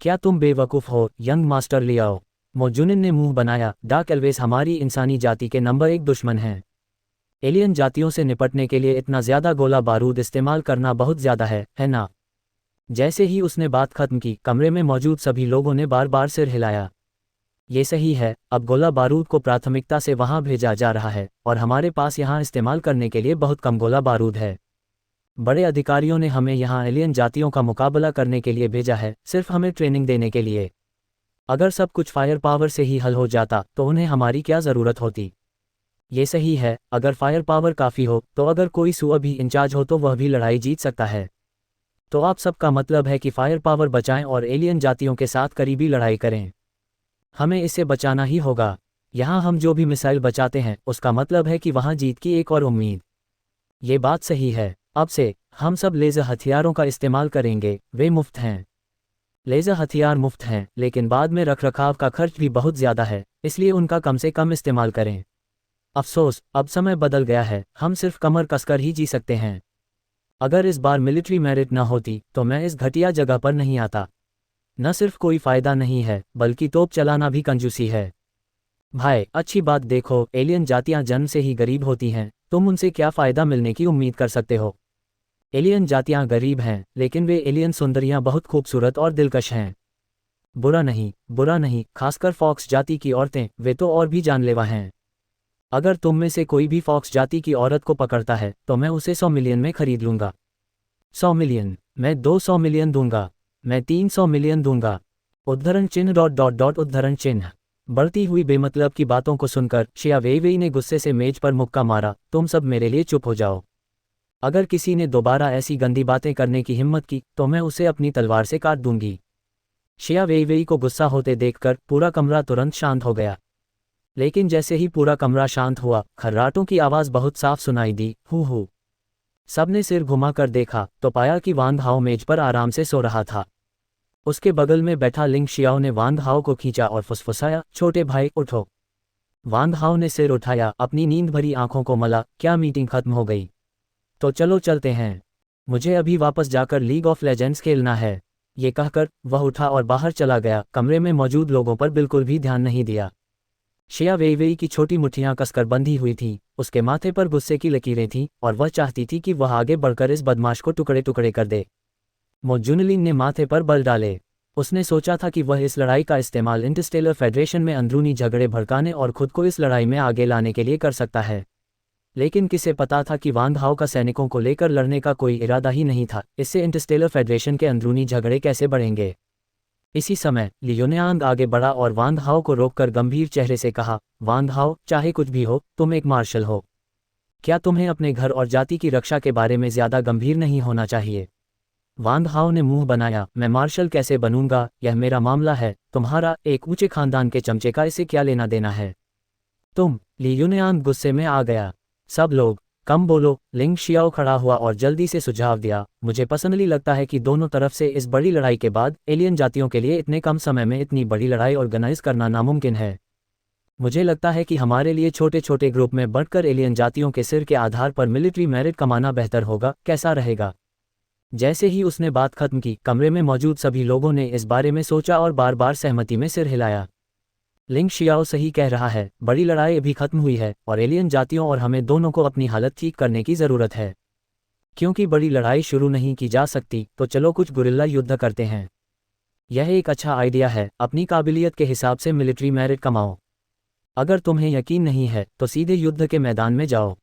S1: क्या तुम बेवकूफ़ हो, यंग मास्टर लियाओ? मो जुनिन ने मुंह बनाया। डार्क एल्वेस हमारी इंसानी जाति के नंबर 1 दुश्मन हैं। एलियन जातियों से निपटने के लिए इतना ज़्यादा गोला बारूद इस्तेमाल करना बहुत ज़्यादा है ना? जैसे ही उसने बात खत्म की, कमरे में मौजूद सभी लोगों ने बार बार सिर हिलाया। ये सही है, अब गोला बारूद को प्राथमिकता से वहां भेजा जा रहा है और हमारे पास यहां इस्तेमाल करने के लिए बहुत कम गोला बारूद है। बड़े अधिकारियों ने हमें यहां एलियन जातियों का मुकाबला करने के लिए भेजा है, सिर्फ हमें ट्रेनिंग देने के लिए। अगर सब कुछ फायर पावर से ही हल हो जाता तो उन्हें हमारी क्या ज़रूरत होती? ये सही है, अगर फायर पावर काफ़ी हो तो अगर कोई सुअ भी इंचार्ज हो तो वह भी लड़ाई जीत सकता है। तो आप सबका मतलब है कि फायर पावर बचाएं और एलियन जातियों के साथ करीबी लड़ाई करें। हमें इसे बचाना ही होगा। यहाँ हम जो भी मिसाइल बचाते हैं उसका मतलब है कि वहाँ जीत की एक और उम्मीद। ये बात सही है। अब से हम सब लेज़र हथियारों का इस्तेमाल करेंगे, वे मुफ्त हैं। लेज़र हथियार मुफ्त हैं, लेकिन बाद में रखरखाव का खर्च भी बहुत ज़्यादा है, इसलिए उनका कम से कम इस्तेमाल करें। अफसोस, अब समय बदल गया है, हम सिर्फ कमर कसकर ही जी सकते हैं। अगर इस बार मिलिट्री मेरिट न होती तो मैं इस घटिया जगह पर नहीं आता। न सिर्फ कोई फ़ायदा नहीं है, बल्कि तोप चलाना भी कंजूसी है। भाई, अच्छी बात देखो, एलियन जातियां जन्म से ही गरीब होती हैं, तुम उनसे क्या फ़ायदा मिलने की उम्मीद कर सकते हो? एलियन जातियां गरीब हैं, लेकिन वे एलियन सुंदरियां बहुत खूबसूरत और दिलकश हैं। बुरा नहीं, खासकर फॉक्स जाति की औरतें, वे तो और भी जानलेवा हैं। अगर तुम में से कोई भी फॉक्स जाति की औरत को पकड़ता है तो मैं उसे 100 मिलियन में खरीद लूँगा। 100 मिलियन? मैं 200 मिलियन दूंगा। मैं 300 मिलियन दूंगा। उद्धरण चिन्ह उद्धरण चिन्ह। बढ़ती हुई बेमतलब की बातों को सुनकर शिया वेइवेई ने गुस्से से मेज पर मुक्का मारा। तुम सब मेरे लिए चुप हो जाओ। अगर किसी ने दोबारा ऐसी गंदी बातें करने की हिम्मत की तो मैं उसे अपनी तलवार से काट दूंगी। शिया वेइवेई को गुस्सा होते देखकर पूरा कमरा तुरंत शांत हो गया। लेकिन जैसे ही पूरा कमरा शांत हुआ, खर्राटों की आवाज़ बहुत साफ सुनाई दी, हू। सबने सिर घुमाकर देखा तो पाया कि वांग हाओ मेज पर आराम से सो रहा था। उसके बगल में बैठा लिंग शियाओ ने वांग हाओ को खींचा और फुसफुसाया, छोटे भाई उठो। वांग हाओ ने सिर उठाया, अपनी नींद भरी आंखों को मला। क्या मीटिंग खत्म हो गई? तो चलो चलते हैं। मुझे अभी वापस जाकर लीग ऑफ लेजेंड्स खेलना है। ये कहकर वह उठा और बाहर चला गया। कमरे में मौजूद लोगों पर बिल्कुल भी ध्यान नहीं दिया। शिया वेइवेई की छोटी मुट्ठियां कसकर बंधी हुई थीं, उसके माथे पर गुस्से की लकीरें थीं और वह चाहती थी कि वह आगे बढ़कर इस बदमाश को टुकड़े टुकड़े कर दे। मो जुनलिन ने माथे पर बल डाले। उसने सोचा था कि वह इस लड़ाई का इस्तेमाल इंटरस्टेलर फेडरेशन में अंदरूनी झगड़े भड़काने और खुद को इस लड़ाई में आगे लाने के लिए कर सकता है। लेकिन किसे पता था कि वांग हाओ का सैनिकों को लेकर लड़ने का कोई इरादा ही नहीं था। इससे इंटरस्टेलर फेडरेशन के अंदरूनी झगड़े कैसे बढ़ेंगे? इसी समय लियोनियांग आगे बढ़ा और वांग हाओ को रोककर गंभीर चेहरे से कहा, वांग हाओ, चाहे कुछ भी हो, तुम एक मार्शल हो। क्या तुम्हें अपने घर और जाति की रक्षा के बारे में ज़्यादा गंभीर नहीं होना चाहिए? वांग हाओ ने मुंह बनाया, मैं मार्शल कैसे बनूंगा? यह मेरा मामला है, तुम्हारा एक ऊंचे खानदान के चमचे का इसे क्या लेना देना है? तुम? लियोनियांग गुस्से में आ गया। सब लोग कम बोलो। लिंग शियाओ खड़ा हुआ और जल्दी से सुझाव दिया, मुझे पर्सनली लगता है कि दोनों तरफ से इस बड़ी लड़ाई के बाद एलियन जातियों के लिए इतने कम समय में इतनी बड़ी लड़ाई ऑर्गेनाइज करना नामुमकिन है। मुझे लगता है कि हमारे लिए छोटे छोटे ग्रुप में बढ़कर एलियन जातियों के सिर के आधार पर मिलिट्री मेरिट कमाना बेहतर होगा, कैसा रहेगा? जैसे ही उसने बात खत्म की, कमरे में मौजूद सभी लोगों ने इस बारे में सोचा और बार बार सहमति में सिर हिलाया। लिंग शियाओ सही कह रहा है, बड़ी लड़ाई अभी खत्म हुई है और एलियन जातियों और हमें दोनों को अपनी हालत ठीक करने की ज़रूरत है। क्योंकि बड़ी लड़ाई शुरू नहीं की जा सकती, तो चलो कुछ गुरिल्ला युद्ध करते हैं। यह एक अच्छा आइडिया है, अपनी काबिलियत के हिसाब से मिलिट्री मेरिट कमाओ। अगर तुम्हें यकीन नहीं है तो सीधे युद्ध के मैदान में जाओ।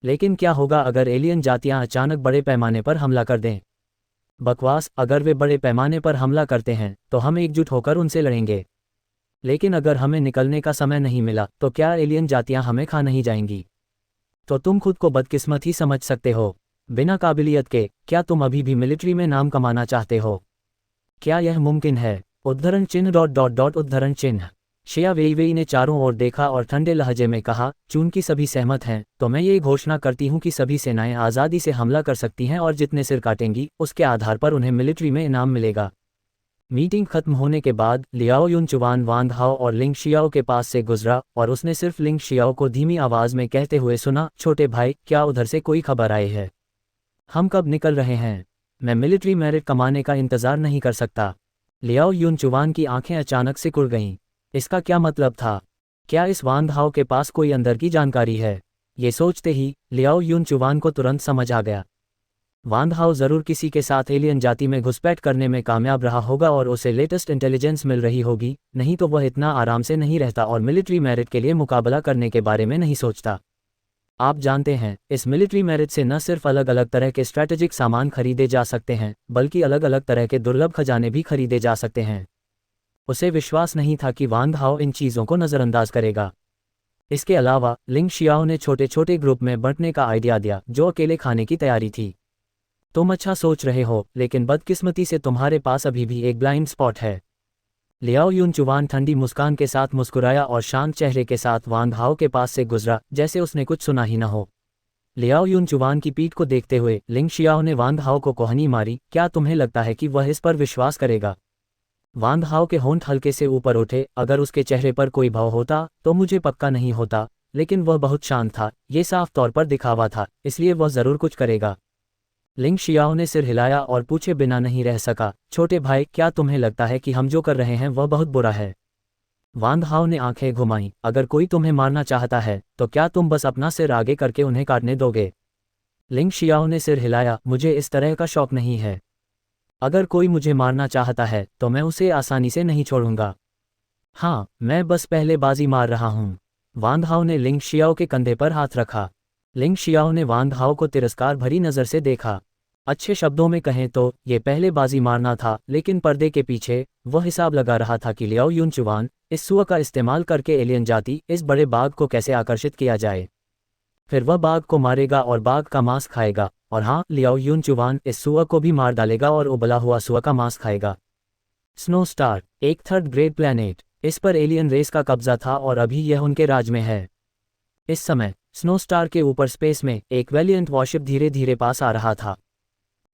S1: लेकिन क्या होगा अगर एलियन जातियां अचानक बड़े पैमाने पर हमला कर दें? बकवास, अगर वे बड़े पैमाने पर हमला करते हैं तो हम एकजुट होकर उनसे लड़ेंगे। लेकिन अगर हमें निकलने का समय नहीं मिला तो क्या एलियन जातियां हमें खा नहीं जाएंगी? तो तुम खुद को बदकिस्मत ही समझ सकते हो। बिना काबिलियत के क्या तुम अभी भी मिलिट्री में नाम कमाना चाहते हो? क्या यह मुमकिन है? उद्धरण चिन्ह ... उद्धरण चिन्ह। शिया वेईवेई ने चारों ओर देखा और ठंडे लहजे में कहा, चूंकि सभी सहमत हैं तो मैं ये घोषणा करती हूँ कि सभी सेनाएं आज़ादी से हमला कर सकती हैं और जितने सिर काटेंगी उसके आधार पर उन्हें मिलिट्री में इनाम मिलेगा। मीटिंग खत्म होने के बाद लियाओ युनचुवान वांग हाओ और लिंग शियाओ के पास से गुजरा और उसने सिर्फ लिंग शियाओ को धीमी आवाज में कहते हुए सुना, छोटे भाई, क्या उधर से कोई खबर आई है? हम कब निकल रहे हैं? मैं मिलिट्री मेरिट कमाने का इंतजार नहीं कर सकता। लियाओ युनचुवान की आंखें अचानक से खुल गईं। इसका क्या मतलब था? क्या इस वांग हाओ के पास कोई अंदर की जानकारी है? ये सोचते ही लियाओ युनचुवान को तुरंत समझ आ गया। वांग हाओ जरूर किसी के साथ एलियन जाति में घुसपैठ करने में कामयाब रहा होगा और उसे लेटेस्ट इंटेलिजेंस मिल रही होगी, नहीं तो वह इतना आराम से नहीं रहता और मिलिट्री मेरिट के लिए मुकाबला करने के बारे में नहीं सोचता। आप जानते हैं, इस मिलिट्री मेरिट से न सिर्फ अलग अलग तरह के स्ट्रैटेजिक सामान खरीदे जा सकते हैं, बल्कि अलग अलग तरह के दुर्लभ खजाने भी खरीदे जा सकते हैं। उसे विश्वास नहीं था कि वांग हाओ इन चीज़ों को नज़रअंदाज करेगा। इसके अलावा लिंग शियाओ ने छोटे छोटे ग्रुप में बंटने का आइडिया दिया, जो अकेले खाने की तैयारी थी। तुम अच्छा सोच रहे हो, लेकिन बदकिस्मती से तुम्हारे पास अभी भी एक ब्लाइंड स्पॉट है। लियाओ युनचुवान ठंडी मुस्कान के साथ मुस्कुराया और शांत चेहरे के साथ वांग हाओ के पास से गुजरा, जैसे उसने कुछ सुना ही न हो। लियाओ युनचुवान की पीठ को देखते हुए लिंग शियाओ ने वांग हाओ को कोहनी मारी, क्या तुम्हें लगता है कि वह इस पर विश्वास करेगा? वांग हाओ के होंठ हल्के से ऊपर उठे, अगर उसके चेहरे पर कोई भाव होता तो मुझे पक्का नहीं होता, लेकिन वह बहुत शांत था, ये साफ तौर पर दिखावा था, इसलिए वह जरूर कुछ करेगा। लिंग शियाओ ने सिर हिलाया और पूछे बिना नहीं रह सका, छोटे भाई, क्या तुम्हें लगता है कि हम जो कर रहे हैं वह बहुत बुरा है? वांग हाओ ने आंखें घुमाईं, अगर कोई तुम्हें मारना चाहता है तो क्या तुम बस अपना सिर आगे करके उन्हें काटने दोगे? लिंग शियाओ ने सिर हिलाया, मुझे इस तरह का शौक नहीं है। अगर कोई मुझे मारना चाहता है तो मैं उसे आसानी से नहीं छोड़ूंगा। हाँ, मैं बस पहले बाजी मार रहा हूँ। वांग हाओ ने लिंग शियाओ के कंधे पर हाथ रखा। लिंग शियाओ ने वांग हाओ को तिरस्कार भरी नज़र से देखा। अच्छे शब्दों में कहें तो ये पहले बाजी मारना था, लेकिन पर्दे के पीछे वह हिसाब लगा रहा था कि लियाओ युनचुवान इस सुअ का इस्तेमाल करके एलियन जाति इस बड़े बाघ को कैसे आकर्षित किया जाए। फिर वह बाघ को मारेगा और बाघ का मांस खाएगा, और हाँ, लियाओ युनचुवान इस सुअ को भी मार डालेगा और उबला हुआ सुअ का मांस खाएगा। स्नो स्टार, एक थर्ड ग्रेड प्लैनेट, इस पर एलियन रेस का कब्जा था और अभी यह उनके राज में है। इस समय स्नो स्टार के ऊपर स्पेस में एक वेलिएंट वॉरशिप धीरे धीरे पास आ रहा था।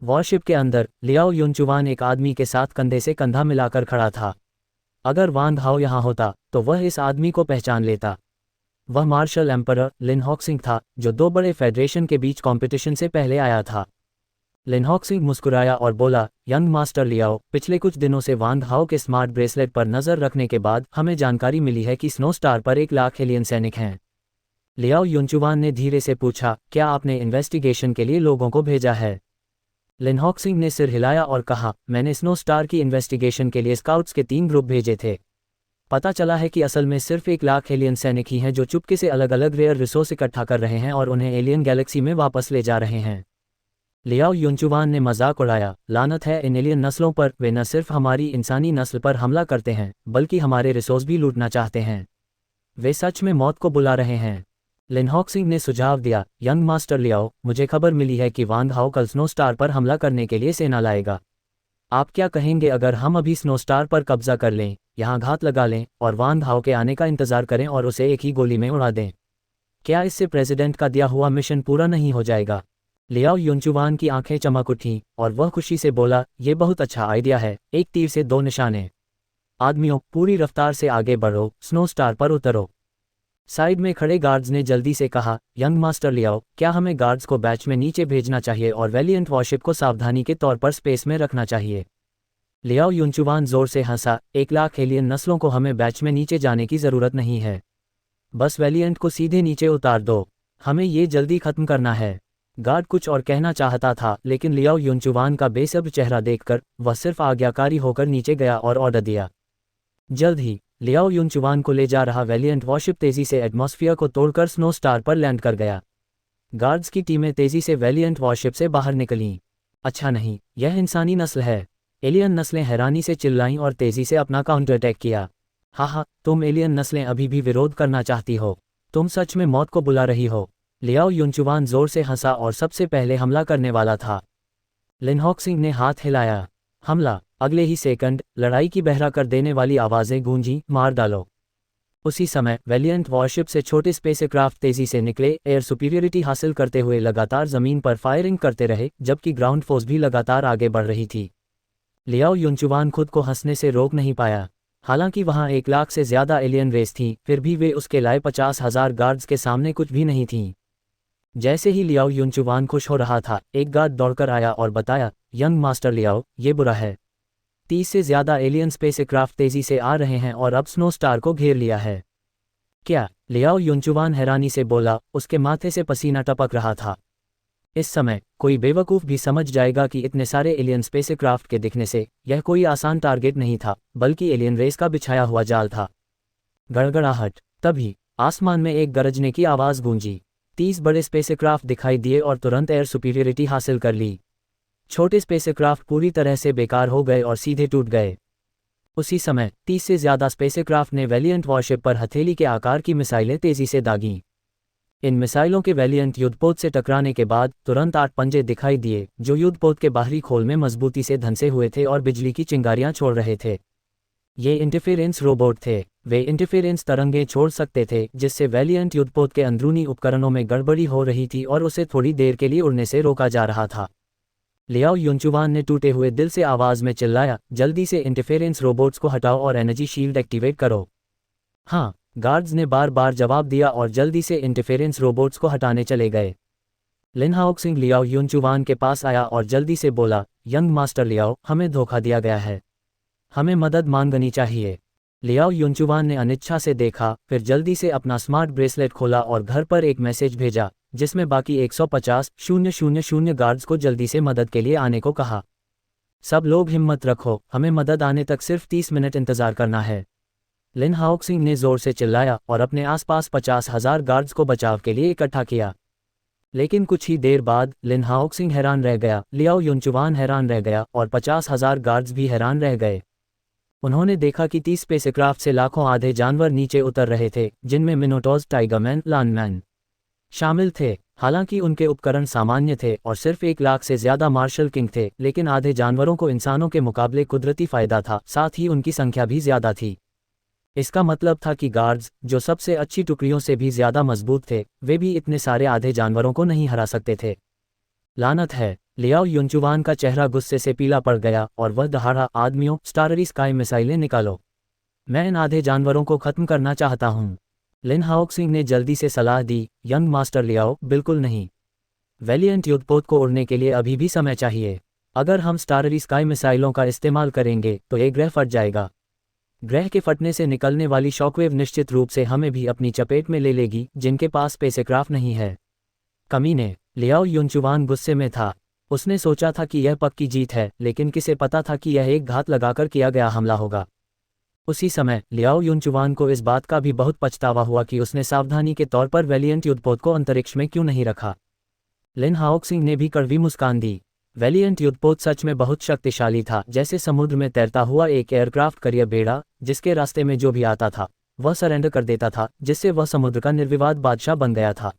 S1: वॉरशिप के अंदर लियाओ युनचुवान एक आदमी के साथ कंधे से कंधा मिलाकर खड़ा था। अगर वांग हाओ यहाँ होता तो वह इस आदमी को पहचान लेता। वह मार्शल एम्परर लिन हॉक्सिंग था, जो दो बड़े फेडरेशन के बीच कंपटीशन से पहले आया था। लिन हॉक्सिंग मुस्कुराया और बोला, यंग मास्टर लियाओ, पिछले कुछ दिनों से वांग हाओ के स्मार्ट ब्रेसलेट पर नजर रखने के बाद हमें जानकारी मिली है कि स्नो स्टार पर 1,00,000 एलियन सैनिक हैं। लियाओ युनचुवान ने धीरे से पूछा, क्या आपने इन्वेस्टिगेशन के लिए लोगों को भेजा है? लिन हॉक्सिंग ने सिर हिलाया और कहा, मैंने स्नो स्टार की इन्वेस्टिगेशन के लिए स्काउट्स के 3 ग्रुप भेजे थे। पता चला है कि असल में सिर्फ 1,00,000 एलियन सैनिक ही हैं जो चुपके से अलग अलग रेयर रिसोर्स इकट्ठा कर रहे हैं और उन्हें एलियन गैलेक्सी में वापस ले जा रहे हैं। लियाओ युनचुवान ने मजाक उड़ाया, लानत है इन एलियन नस्लों पर, वे न सिर्फ हमारी इंसानी नस्ल पर हमला करते हैं बल्कि हमारे रिसोर्स भी लूटना चाहते हैं। वे सच में मौत को बुला रहे हैं। लिन हॉक्सिंग ने सुझाव दिया, यंग मास्टर लियाओ, मुझे खबर मिली है कि वांग हाओ कल स्नो स्टार पर हमला करने के लिए सेना लाएगा। आप क्या कहेंगे अगर हम अभी स्नो स्टार पर कब्जा कर लें, यहाँ घात लगा लें और वांग हाओ के आने का इंतजार करें और उसे एक ही गोली में उड़ा दें? क्या इससे प्रेसिडेंट का दिया हुआ मिशन पूरा नहीं हो जाएगा? लियाओ युनचुवान की आंखें चमक उठीं और वह खुशी से बोला, ये बहुत अच्छा आइडिया है, एक तीर से दो निशाने। आदमियों, पूरी रफ्तार से आगे बढ़ो, स्नो स्टार पर उतरो। साइड में खड़े गार्ड्स ने जल्दी से कहा, यंग मास्टर लियाओ, क्या हमें गार्ड्स को बैच में नीचे भेजना चाहिए और वेलिएंट वॉरशिप को सावधानी के तौर पर स्पेस में रखना चाहिए? लियाओ युनचुवान जोर से हंसा, 1 लाख एलियन नस्लों को हमें बैच में नीचे जाने की ज़रूरत नहीं है। बस वेलिएंट को सीधे नीचे उतार दो, हमें ये जल्दी खत्म करना है। गार्ड कुछ और कहना चाहता था, लेकिन लियाओ युनचुवान का बेसब्र चेहरा देखकर वह सिर्फ आज्ञाकारी होकर नीचे गया और ऑर्डर दिया। जल्द ही लियाओ युनचुवान को ले जा रहा वेलिएंट वॉरशिप तेजी से एटमॉस्फेयर को तोड़कर स्नो स्टार पर लैंड कर गया। गार्ड्स की टीमें तेजी से वेलिएंट वॉरशिप से बाहर निकलीं। अच्छा नहीं, यह इंसानी नस्ल है। एलियन नस्लें हैरानी से चिल्लाईं और तेजी से अपना काउंटर अटैक किया। हा, तुम एलियन नस्लें अभी भी विरोध करना चाहती हो? तुम सच में मौत को बुला रही हो? लियाओ युनचुवान जोर से हंसा और सबसे पहले हमला करने वाला था। लिन हॉक्सिंग ने हाथ हिलाया। हमला! अगले ही सेकंड लड़ाई की बहरा कर देने वाली आवाज़ें गूंजी, मार डालो। उसी समय वेलिएंट वॉरशिप से छोटे स्पेसक्राफ्ट तेजी से निकले, एयर सुपीरियरिटी हासिल करते हुए लगातार ज़मीन पर फायरिंग करते रहे, जबकि ग्राउंड फोर्स भी लगातार आगे बढ़ रही थी। लियाओ युनचुवान खुद को हंसने से रोक नहीं पाया। हालांकि वहां 1 लाख से ज़्यादा एलियन रेस थीं, फिर भी वे उसके लाए 50,000 गार्ड्स के सामने कुछ भी नहीं थीं। जैसे ही लियाओ युनचुवान खुश हो रहा था, एक गार्ड दौड़कर आया और बताया, यंग मास्टर लियाओ, ये बुरा है। 30 से ज़्यादा एलियन स्पेसक्राफ्ट तेज़ी से आ रहे हैं और अब स्नो स्टार को घेर लिया है। क्या? लियाओ युनचुवान हैरानी से बोला, उसके माथे से पसीना टपक रहा था। इस समय कोई बेवकूफ़ भी समझ जाएगा कि इतने सारे एलियन स्पेसक्राफ्ट के दिखने से यह कोई आसान टारगेट नहीं था, बल्कि एलियन रेस का बिछाया हुआ जाल था। गड़गड़ाहट! तभी आसमान में एक गरजने की आवाज़ गूंजी। 30 बड़े स्पेसक्राफ्ट दिखाई दिए और तुरंत एयर सुपीरियरिटी हासिल कर ली। छोटे स्पेसक्राफ्ट पूरी तरह से बेकार हो गए और सीधे टूट गए। उसी समय 30 से ज़्यादा स्पेसक्राफ्ट ने वेलिएंट वॉरशिप पर हथेली के आकार की मिसाइलें तेज़ी से दागीं। इन मिसाइलों के वेलिएंट युद्धपोत से टकराने के बाद तुरंत 8 पंजे दिखाई दिए, जो युद्धपोत के बाहरी खोल में मजबूती से धंसे हुए थे और बिजली की चिंगारियां छोड़ रहे थे। ये इंटरफेरेंस रोबोट थे। वे इंटरफेरेंस तरंगें छोड़ सकते थे, जिससे वेलिएंट युद्धपोत के अंदरूनी उपकरणों में गड़बड़ी हो रही थी और उसे थोड़ी देर के लिए उड़ने से रोका जा रहा था। लियाओ युनचुवान ने टूटे हुए दिल से आवाज़ में चिल्लाया, जल्दी से इंटरफेरेंस रोबोट्स को हटाओ और एनर्जी शील्ड एक्टिवेट करो। हाँ, गार्ड्स ने बार बार जवाब दिया और जल्दी से इंटरफेरेंस रोबोट्स को हटाने चले गए। लिन हाओक्सिंग लियाओ युनचुवान के पास आया और जल्दी से बोला, यंग मास्टर लियाओ, हमें धोखा दिया गया है, हमें मदद मांगनी चाहिए। लियाओ युनचुवान ने अनिच्छा से देखा, फिर जल्दी से अपना स्मार्ट ब्रेसलेट खोला और घर पर एक मैसेज भेजा, जिसमें बाकी 150,000 गार्ड्स को जल्दी से मदद के लिए आने को कहा। सब लोग हिम्मत रखो, हमें मदद आने तक सिर्फ 30 मिनट इंतजार करना है। लिन हाओक्सिंग ने जोर से चिल्लाया और अपने आसपास 50,000 गार्ड्स को बचाव के लिए इकट्ठा किया। लेकिन कुछ ही देर बाद लिन हाओक्सिंग हैरान रह गया, लियाओ युनचुवान हैरान रह गया और 50,000 गार्ड्स भी हैरान रह गए। उन्होंने देखा कि 30 स्पेसक्राफ्ट से लाखों आधे जानवर नीचे उतर रहे थे, जिनमें मिनोटॉर्स, टाइगरमैन, लानमैन शामिल थे। हालांकि उनके उपकरण सामान्य थे और सिर्फ 1 लाख से ज़्यादा मार्शल किंग थे, लेकिन आधे जानवरों को इंसानों के मुकाबले कुदरती फ़ायदा था, साथ ही उनकी संख्या भी ज़्यादा थी। इसका मतलब था कि गार्ड्स, जो सबसे अच्छी टुकड़ियों से भी ज़्यादा मजबूत थे, वे भी इतने सारे आधे जानवरों को नहीं हरा सकते थे। लानत है! लियाओ युनचुवान का चेहरा गुस्से से पीला पड़ गया और वह दहाड़ा, आदमियों, स्टाररी स्काई मिसाइलें निकालो, मैं इन आधे जानवरों को खत्म करना चाहता हूँ। लिन हाओक्सिंग ने जल्दी से सलाह दी, यंग मास्टर लियाओ, बिल्कुल नहीं। वेलिएंट युद्धपोत को उड़ने के लिए अभी भी समय चाहिए। अगर हम स्टाररी स्काई मिसाइलों का इस्तेमाल करेंगे तो ये ग्रह फट जाएगा। ग्रह के फटने से निकलने वाली शॉकवेव निश्चित रूप से हमें भी अपनी चपेट में ले लेगी, जिनके पास स्पेसक्राफ्ट नहीं है। कमीने! लियाओ युनचुवान गुस्से में था। उसने सोचा था कि यह पक्की जीत है, लेकिन किसे पता था कि यह एक घात लगाकर किया गया हमला होगा। उसी समय लियाओ युनचुवान को इस बात का भी बहुत पछतावा हुआ कि उसने सावधानी के तौर पर वेलिएंट युद्धपोत को अंतरिक्ष में क्यों नहीं रखा। लिन हाओक्सिंग ने भी कड़वी मुस्कान दी। वेलिएंट युद्धपोत सच में बहुत शक्तिशाली था, जैसे समुद्र में तैरता हुआ एक एयरक्राफ्ट करियर बेड़ा, जिसके रास्ते में जो भी आता था वह सरेंडर कर देता था, जिससे वह समुद्र का निर्विवाद बादशाह बन गया था।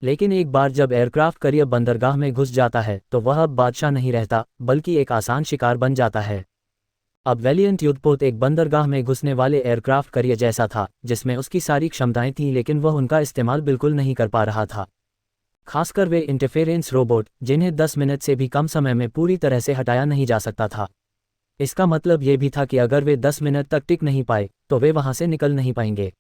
S1: लेकिन एक बार जब एयरक्राफ्ट करियर बंदरगाह में घुस जाता है तो वह अब बादशाह नहीं रहता, बल्कि एक आसान शिकार बन जाता है। अब वैलिएंट युद्धपोत एक बंदरगाह में घुसने वाले एयरक्राफ्ट करियर जैसा था, जिसमें उसकी सारी क्षमताएं थीं लेकिन वह उनका इस्तेमाल बिल्कुल नहीं कर पा रहा था। खासकर वे इंटरफेरेंस रोबोट, जिन्हें 10 मिनट से भी कम समय में पूरी तरह से हटाया नहीं जा सकता था। इसका मतलब ये भी था कि अगर वे 10 मिनट तक टिक नहीं पाए तो वे वहां से निकल नहीं पाएंगे।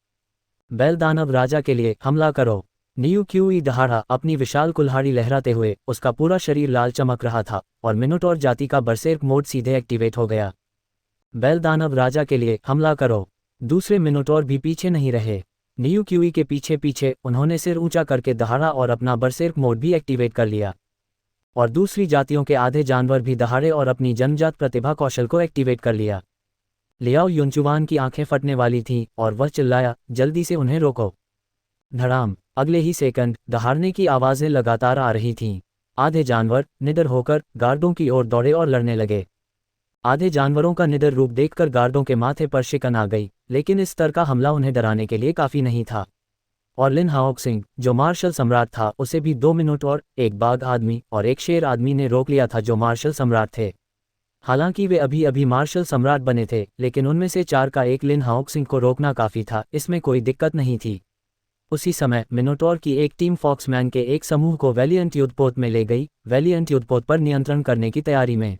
S1: बैल दानव राजा के लिए हमला करो। न्यू क्यूई दहाड़ा अपनी विशाल कुल्हाड़ी लहराते हुए, उसका पूरा शरीर लाल चमक रहा था और मिनोटॉर जाति का बरसेर्क मोड सीधे एक्टिवेट हो गया। बैल दानव राजा के लिए हमला करो। दूसरे मिनोटॉर भी पीछे नहीं रहे। न्यू क्यूई के पीछे पीछे उन्होंने सिर ऊंचा करके दहाड़ा और अपना बरसेर्क मोड भी एक्टिवेट कर लिया। और दूसरी जातियों के आधे जानवर भी दहाड़े और अपनी जन्मजात प्रतिभा कौशल को एक्टिवेट कर लिया। लियाओ युनचुआन की आंखें फटने वाली थीं और वह चिल्लाया, जल्दी से उन्हें रोको। धड़ाम। अगले ही सेकंड दहाड़ने की आवाज़ें लगातार आ रही थीं। आधे जानवर निडर होकर गार्डों की ओर दौड़े और लड़ने लगे। आधे जानवरों का निडर रूप देखकर गार्डों के माथे पर शिकन आ गई, लेकिन इस स्तर का हमला उन्हें डराने के लिए काफ़ी नहीं था। और लिन हाओक्सिंग, जो मार्शल सम्राट था, उसे भी 2 मिनोटॉर, एक बाघ आदमी और एक शेर आदमी ने रोक लिया था जो मार्शल सम्राट थे। हालांकि वे अभी अभी मार्शल सम्राट बने थे, लेकिन उनमें से 4 का एक लिन हाओक्सिंग को रोकना काफ़ी था, इसमें कोई दिक्कत नहीं थी। उसी समय मिनोटॉर की एक टीम फॉक्समैन के एक समूह को वैलिएंट युद्धपोत में ले गई, वैलिएंट युद्धपोत पर नियंत्रण करने की तैयारी में।